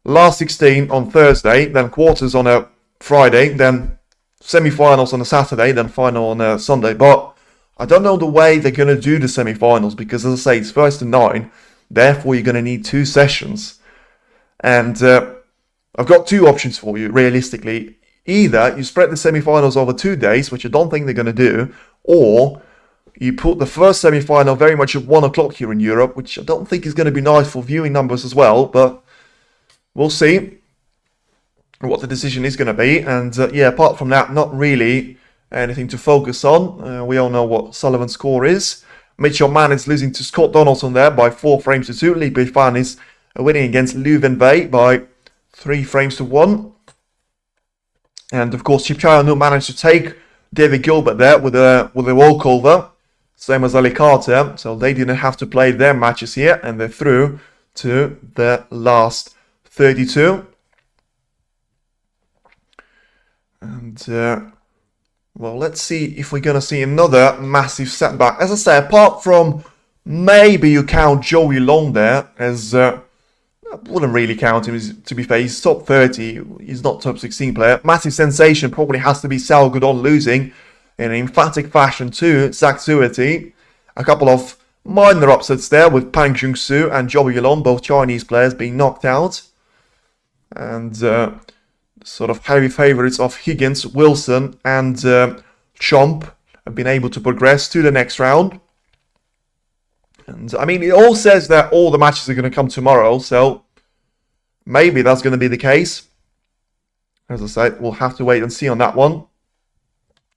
last 16 on Thursday, then quarters on a Friday, then semi-finals on a Saturday, then final on a Sunday. But I don't know the way they're going to do the semi-finals, because, as I say, it's 1st to 9. Therefore, you're going to need 2 sessions. And I've got 2 options for you, realistically. Either you spread the semi-finals over 2 days, which I don't think they're going to do, or you put the first semi-final very much at 1 o'clock here in Europe, which I don't think is going to be nice for viewing numbers as well, but we'll see what the decision is going to be. And yeah, apart from that, not really anything to focus on. We all know what Sullivan's score is. Mitchell Mann is losing to Scott Donaldson there by 4 frames to 2. Lee Fan is winning against Leuven Wei by 3 frames to 1. And of course, Chip Chayanu managed to take David Gilbert there with a walkover, same as Ali Carter. So they didn't have to play their matches here, and they're through to the last 32. And well, let's see if we're going to see another massive setback. As I say, apart from maybe you count Joey Long there, as I wouldn't really count him, to be fair. He's top 30. He's not top 16 player. Massive sensation probably has to be Sal Gudon losing in an emphatic fashion to Zach Sueti. A couple of minor upsets there with Pang Jung-soo and Joey Long, both Chinese players, being knocked out. And sort of heavy favourites of Higgins, Wilson and Chomp have been able to progress to the next round. And I mean, it all says that all the matches are going to come tomorrow, so maybe that's going to be the case. As I said, we'll have to wait and see on that one.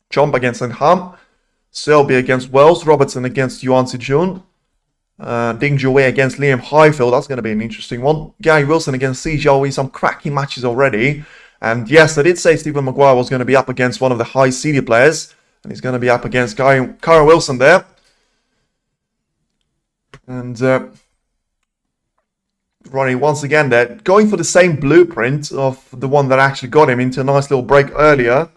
Chomp against Ham, Selby against Wells, Robertson against Yuan Sijun, Ding Jue against Liam Highfield. That's going to be an interesting one. Gary Wilson against Si Jiaowei. Some cracking matches already. And yes, I did say Stephen Maguire was going to be up against one of the high seeded players, and he's going to be up against Kyra Wilson there. And Ronnie, once again there, going for the same blueprint of the one that actually got him into a nice little break earlier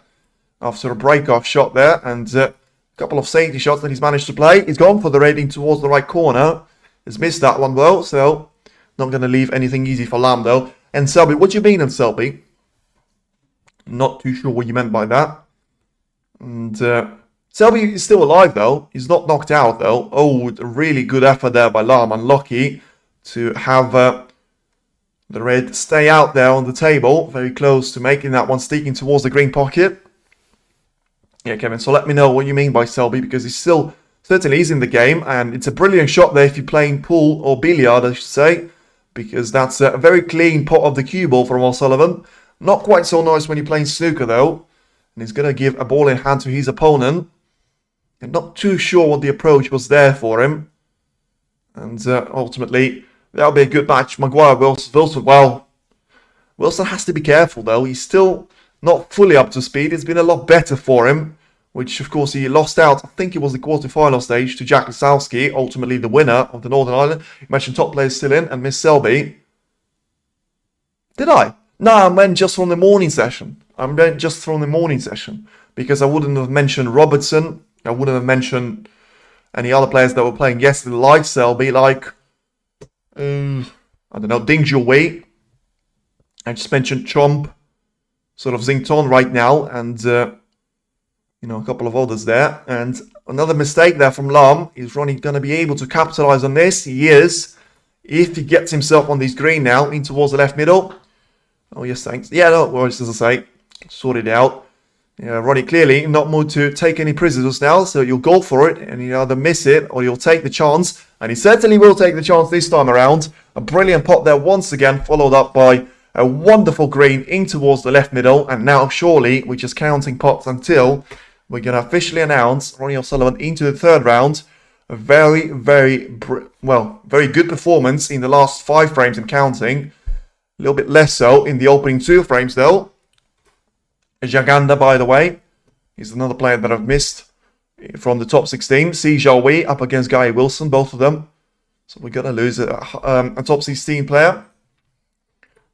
after a break-off shot there, and a couple of safety shots that he's managed to play. He's gone for the rating towards the right corner. He's missed that one though, so not going to leave anything easy for Lam though. And Selby, what do you mean on Selby? Not too sure what you meant by that. And Selby is still alive though. He's not knocked out though. Oh, a really good effort there by Lam. Unlucky to have the red stay out there on the table. Very close to making that one, sticking towards the green pocket. Yeah, Kevin, so let me know what you mean by Selby, because he's still, certainly is in the game. And it's a brilliant shot there if you're playing pool or billiard, I should say. Because that's a very clean pot of the cue ball from O'Sullivan. Not quite so nice when you're playing snooker though. And he's going to give a ball in hand to his opponent. I'm not too sure what the approach was there for him. And ultimately, that'll be a good match. Maguire, Wilson, well, Wilson has to be careful though. He's still not fully up to speed. It's been a lot better for him. Which, of course, he lost out. I think it was the quarterfinal stage to Jack Lisowski. Ultimately, the winner of the Northern Ireland. You mentioned top players still in and Miss Selby. Did I? No, I meant just from the morning session. Because I wouldn't have mentioned Robertson. I wouldn't have mentioned any other players that were playing yesterday, like Selby, like, I don't know, Ding Jue. I just mentioned Chomp, sort of Zington right now, and, you know, a couple of others there. And another mistake there from Lam. Is Ronnie going to be able to capitalize on this? He is. If he gets himself on this green now, in towards the left middle. Oh, yes, thanks. Yeah, no worries, as I say. Sorted out. Yeah, Ronnie clearly not mood to take any prisoners now, so you'll go for it, and you either miss it or you'll take the chance. And he certainly will take the chance this time around. A brilliant pot there once again, followed up by a wonderful green in towards the left middle. And now, surely, we're just counting pots until we're going to officially announce RonnieOSullivan into the third round. A very, very good performance in the last 5 frames and counting. A little bit less so in the opening 2 frames, though. Jaganda, by the way, is another player that I've missed from the top 16. Si Jiaowei up against Guy Wilson, both of them. So we're going to lose a top 16 player.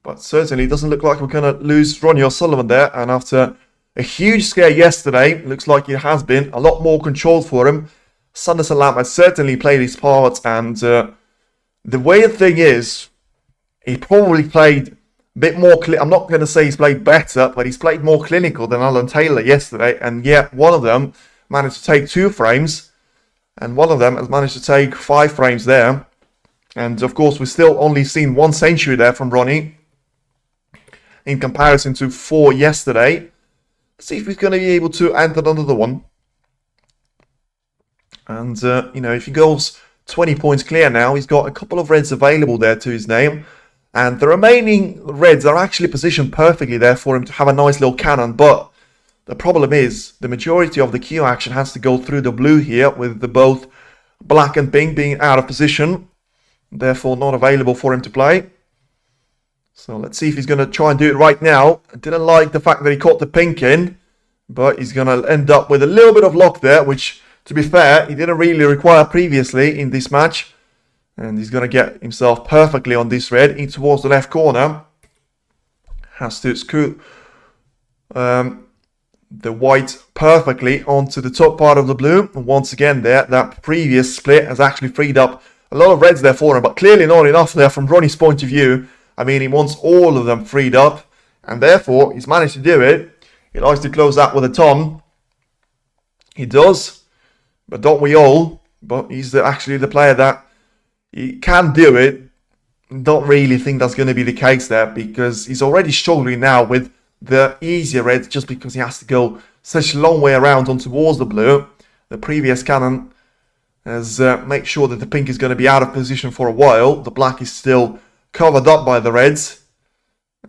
But certainly it doesn't look like we're going to lose RonnieOSullivan there. And after a huge scare yesterday, looks like it has been a lot more controlled for him. Sanderson Lam has certainly played his part. And the weird thing is, he probably played a bit more, I'm not going to say he's played better, but he's played more clinical than Alan Taylor yesterday. And yet one of them managed to take 2 frames. And one of them has managed to take 5 frames there. And of course, we've still only seen 1 century there from Ronnie, in comparison to 4 yesterday. Let's see if he's going to be able to enter another one. And, you know, if he goes 20 points clear now, he's got a couple of reds available there to his name. And the remaining reds are actually positioned perfectly there for him to have a nice little cannon. But the problem is, the majority of the Q action has to go through the blue here, with the both black and pink being out of position. Therefore, not available for him to play. So let's see if he's going to try and do it right now. I didn't like the fact that he caught the pink in. But he's going to end up with a little bit of luck there, which, to be fair, he didn't really require previously in this match. And he's going to get himself perfectly on this red in towards the left corner. Has to screw the white perfectly onto the top part of the blue. And once again there, that previous split has actually freed up a lot of reds there for him. But clearly not enough there from Ronnie's point of view. I mean, he wants all of them freed up. And therefore, he's managed to do it. He likes to close that with a ton. He does. But don't we all? But he's actually the player that he can do it. Don't really think that's going to be the case there, because he's already struggling now with the easier reds just because he has to go such a long way around on towards the blue. The previous cannon has made sure that the pink is going to be out of position for a while. The black is still covered up by the reds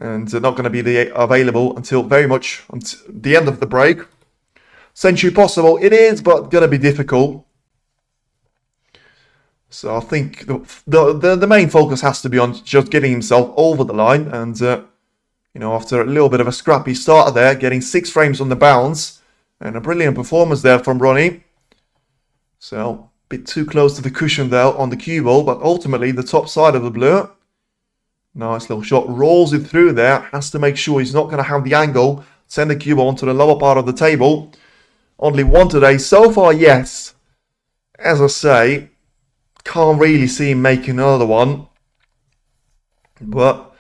and not going to be available until very much until the end of the break. Century possible it is, but going to be difficult. So I think the main focus has to be on just getting himself over the line. And, you know, after a little bit of a scrappy start there, getting 6 frames on the bounce. And a brilliant performance there from Ronnie. So, a bit too close to the cushion there on the cue ball. But ultimately, the top side of the blue. Nice little shot. Rolls it through there. Has to make sure he's not going to have the angle. Send the cue ball onto the lower part of the table. Only one today. So far, yes. As I say, can't really see him making another one. But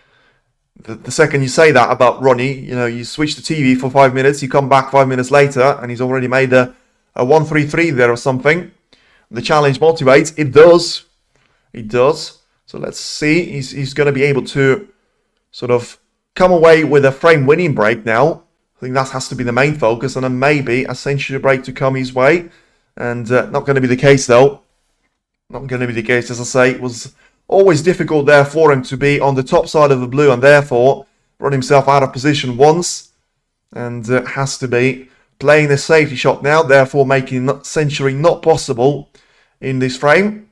the second you say that about Ronnie, you know, you switch the TV for 5 minutes, you come back 5 minutes later, and he's already made a 1-3-3 there or something. The challenge motivates. It does. It does. So let's see. He's going to be able to sort of come away with a frame winning break now. I think that has to be the main focus, and then maybe a century break to come his way. And not going to be the case though. Not going to be the case, as I say. It was always difficult there for him to be on the top side of the blue, and therefore run himself out of position once. And has to be playing the safety shot now, therefore making century not possible in this frame.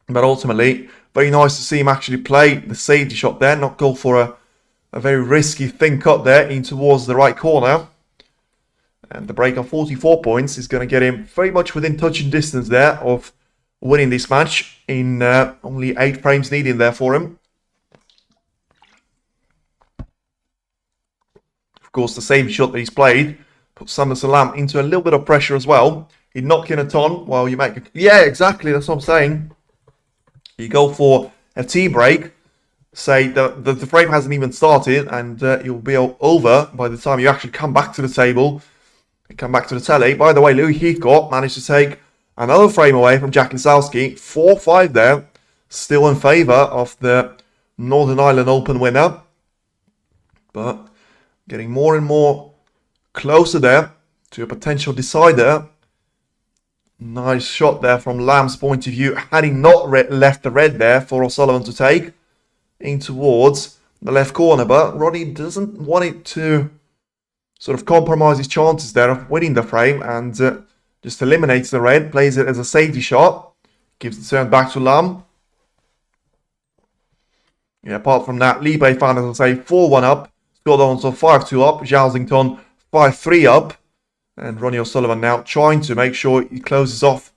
But ultimately, very nice to see him actually play the safety shot there, not go for a very risky thin cut there in towards the right corner. And the break of 44 points is going to get him very much within touching distance there of winning this match in only 8 frames needed there for him. Of course, the same shot that he's played puts Sanderson Lam into a little bit of pressure as well. You knock in a ton while you make yeah, exactly, that's what I'm saying. You go for a tea break, say the frame hasn't even started, and you'll be over by the time you actually come back to the table, come back to the telly. By the way, Louis Heathcote managed to take another frame away from Jack Lisowski. 4-5 there. Still in favour of the Northern Ireland Open winner. But getting more and more closer there to a potential decider. Nice shot there from Lam's point of view. Had he not left the red there for O'Sullivan to take in towards the left corner. But Ronnie doesn't want it to sort of compromise his chances there of winning the frame, and just eliminates the red, plays it as a safety shot, gives the turn back to Lam. Yeah, apart from that, Libe found, as I say, 4-1 up, scored on to 5-2 up, Zhao 5-3 up, and RonnieOSullivan now trying to make sure he closes off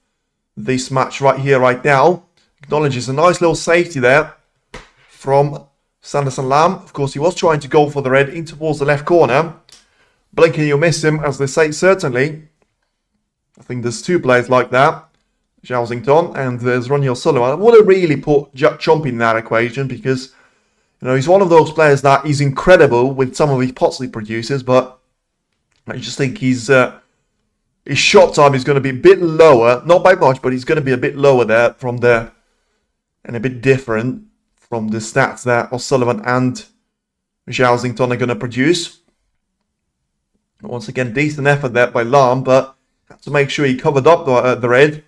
this match right here, right now. Acknowledges a nice little safety there from Sanderson Lam. Of course, he was trying to go for the red in towards the left corner. Blink and you'll miss him, as they say, certainly. I think there's 2 players like that. Zhao and there's RonnieOSullivan. I wouldn't really put Jack Chomp in that equation because, you know, he's one of those players that is incredible with some of his pots he produces, but I just think his shot time is going to be a bit lower. Not by much, but he's going to be a bit lower there from there, and a bit different from the stats that O'Sullivan and Zhao are going to produce. Once again, decent effort there by Lam, but had to make sure he covered up the red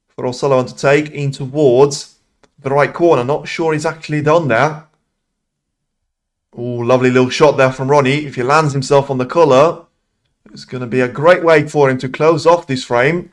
for O'Sullivan to take in towards the right corner. Not sure he's actually done that. Oh, lovely little shot there from Ronnie. If he lands himself on the colour, it's going to be a great way for him to close off this frame.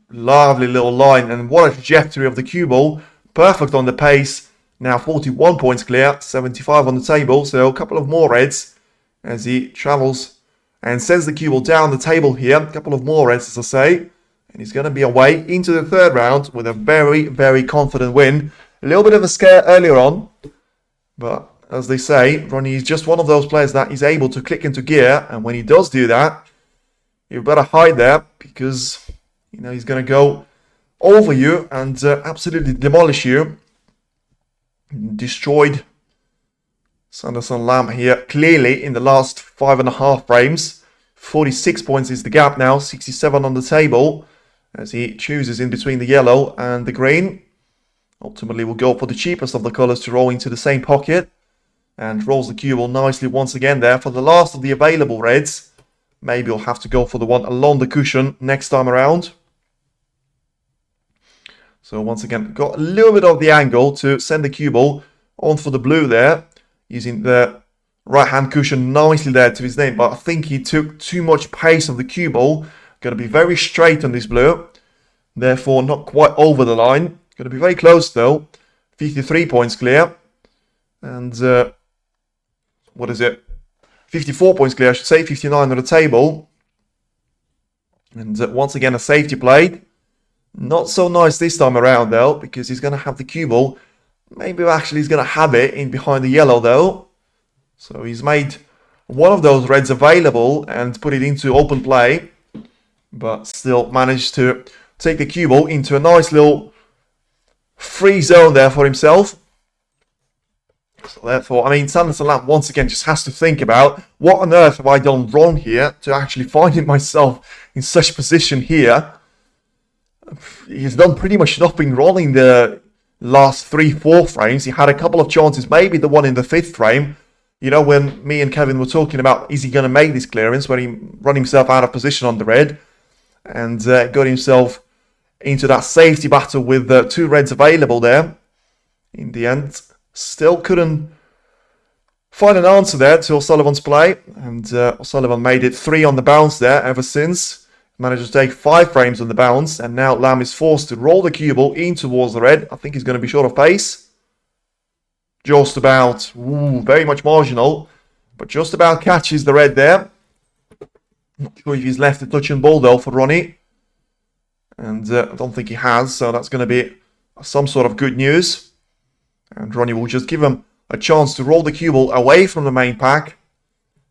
Lovely little line, and what a trajectory of the cue ball. Perfect on the pace. Now 41 points clear, 75 on the table, so a couple of more reds as he travels and sends the cue ball down the table here. A couple of more reds, as I say, and he's going to be away into the third round with a very, very confident win. A little bit of a scare earlier on, but as they say, Ronnie is just one of those players that is able to click into gear, and when he does do that, you better hide there, because you know he's going to go over you and absolutely demolish you. Destroyed Sanderson Lam here clearly in the last 5.5 frames. 46 points is the gap now, 67 on the table as he chooses in between the yellow and the green. Ultimately will go for the cheapest of the colours to roll into the same pocket, and rolls the cue ball nicely once again there for the last of the available reds. Maybe we'll have to go for the one along the cushion next time around. So once again, got a little bit of the angle to send the cue ball on for the blue there, using the right hand cushion nicely there to his name, but I think he took too much pace of the cue ball. Going to be very straight on this blue, therefore not quite over the line. Going to be very close though. 53 points clear, and what is it? 54 points clear, I should say. 59 on the table, and once again a safety play. Not so nice this time around though, because he's going to have the cue ball. Maybe actually he's going to have it in behind the yellow though. So he's made one of those reds available and put it into open play, but still managed to take the cue ball into a nice little free zone there for himself. So therefore, I mean, Sanderson Lam once again just has to think about, what on earth have I done wrong here to actually find myself in such position here? He's done pretty much nothing wrong in the last 3-4 frames. He had a couple of chances, maybe the one in the 5th frame. You know, when me and Kevin were talking about, is he going to make this clearance, when he run himself out of position on the red and got himself into that safety battle with 2 reds available there. In the end, still couldn't find an answer there to O'Sullivan's play, and O'Sullivan made it 3 on the bounce there ever since. Managed to take 5 frames on the bounce, and now Lam is forced to roll the cue ball in towards the red. I think he's going to be short of pace. Just about. Ooh, very much marginal, but just about catches the red there. Not sure if he's left a touch and ball though for Ronnie, and I don't think he has, so that's going to be some sort of good news. And Ronnie will just give him a chance to roll the cue ball away from the main pack.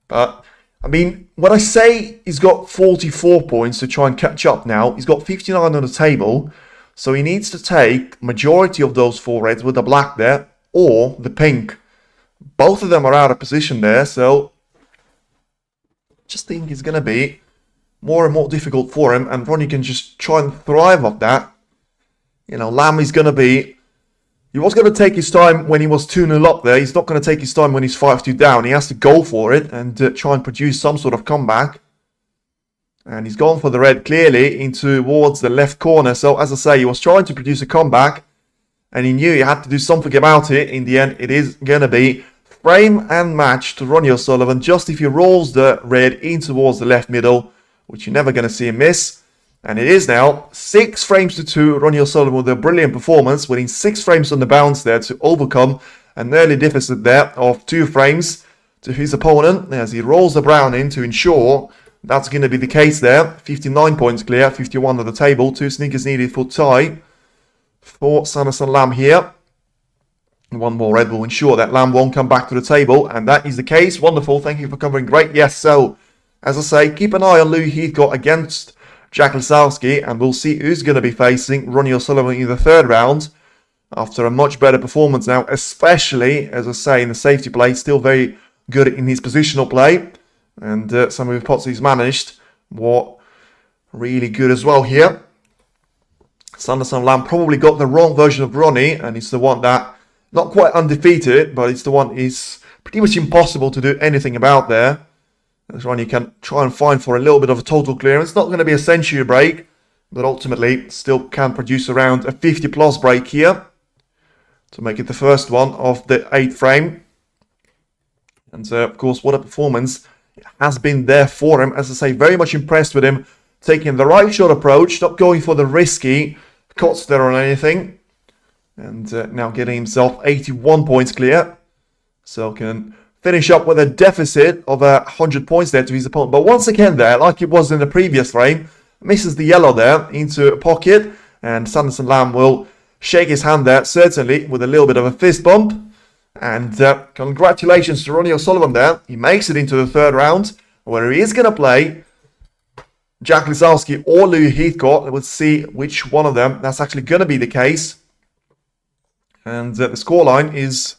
But I mean, when I say he's got 44 points to try and catch up now, he's got 59 on the table, so he needs to take majority of those 4 reds with the black there, or the pink. Both of them are out of position there, so just think it's going to be more and more difficult for him, and Ronnie can just try and thrive off that. You know, Lam is going to be... He was going to take his time when he was 2-0 up there. He's not going to take his time when he's 5-2 down. He has to go for it and try and produce some sort of comeback. And he's gone for the red clearly into towards the left corner. So as I say, he was trying to produce a comeback, and he knew he had to do something about it. In the end, it is going to be frame and match to RonnieOSullivan. Just if he rolls the red in towards the left middle, which you're never going to see him miss. And it is now 6 frames to 2. RonnieOSullivan with a brilliant performance, winning 6 frames on the bounce there to overcome an early deficit there of 2 frames to his opponent as he rolls the brown in to ensure that's going to be the case there. 59 points clear, 51 on the table. 2 sneakers needed for tie for Sanderson Lam here. One more red will ensure that Lam won't come back to the table, and that is the case. Wonderful, thank you for covering. Great, yes. So, as I say, keep an eye on Louis Heathcote against Jack Lesowski, and we'll see who's going to be facing RonnieOSullivan in the 3rd round after a much better performance now, especially, as I say, in the safety play. Still very good in his positional play, and some of the pots he's managed were really good as well here. Sanderson Lam probably got the wrong version of Ronnie, and it's the one that, not quite undefeated, but it's the one is pretty much impossible to do anything about there. As Ronnie can try and find for a little bit of a total clearance. Not going to be a century break, but ultimately still can produce around a 50 plus break here to make it the first one of the 8th frame. And of course, what a performance has been there for him. As I say, very much impressed with him taking the right shot approach, not going for the risky cuts there on anything. And now getting himself 81 points clear. So can finish up with a deficit of 100 points there to his opponent. But once again there, like it was in the previous frame, misses the yellow there into a pocket. And Sanderson Lam will shake his hand there, certainly, with a little bit of a fist bump. And congratulations to RonnieOSullivan there. He makes it into the 3rd round, where he is going to play Jack Lisowski or Louis Heathcote. We'll see which one of them that's actually going to be the case. And the scoreline is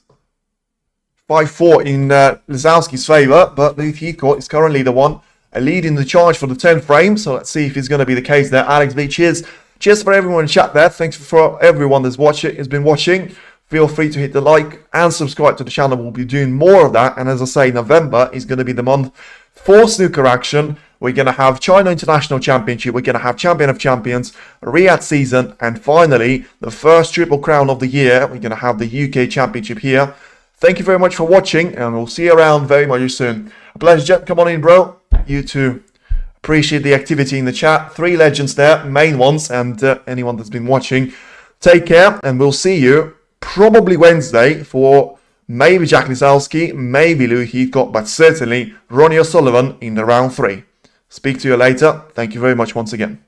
5-4 in Lisowski's favour, but Louis Heathcote is currently the one leading the charge for the 10th frame. So let's see if it's going to be the case there. Alex V, cheers. Cheers for everyone in chat there. Thanks for everyone that's has been watching. Feel free to hit the like and subscribe to the channel. We'll be doing more of that. And as I say, November is going to be the month for snooker action. We're going to have China International Championship. We're going to have Champion of Champions, Riyadh season, and finally, the first Triple Crown of the year. We're going to have the UK Championship here. Thank you very much for watching, and we'll see you around very much soon. A pleasure, Jet. Come on in, bro. You too. Appreciate the activity in the chat. 3 legends there, main ones, and anyone that's been watching. Take care, and we'll see you probably Wednesday for maybe Jack Lisowski, maybe Louis Heathcote, but certainly RonnieOSullivan in the round 3. Speak to you later. Thank you very much once again.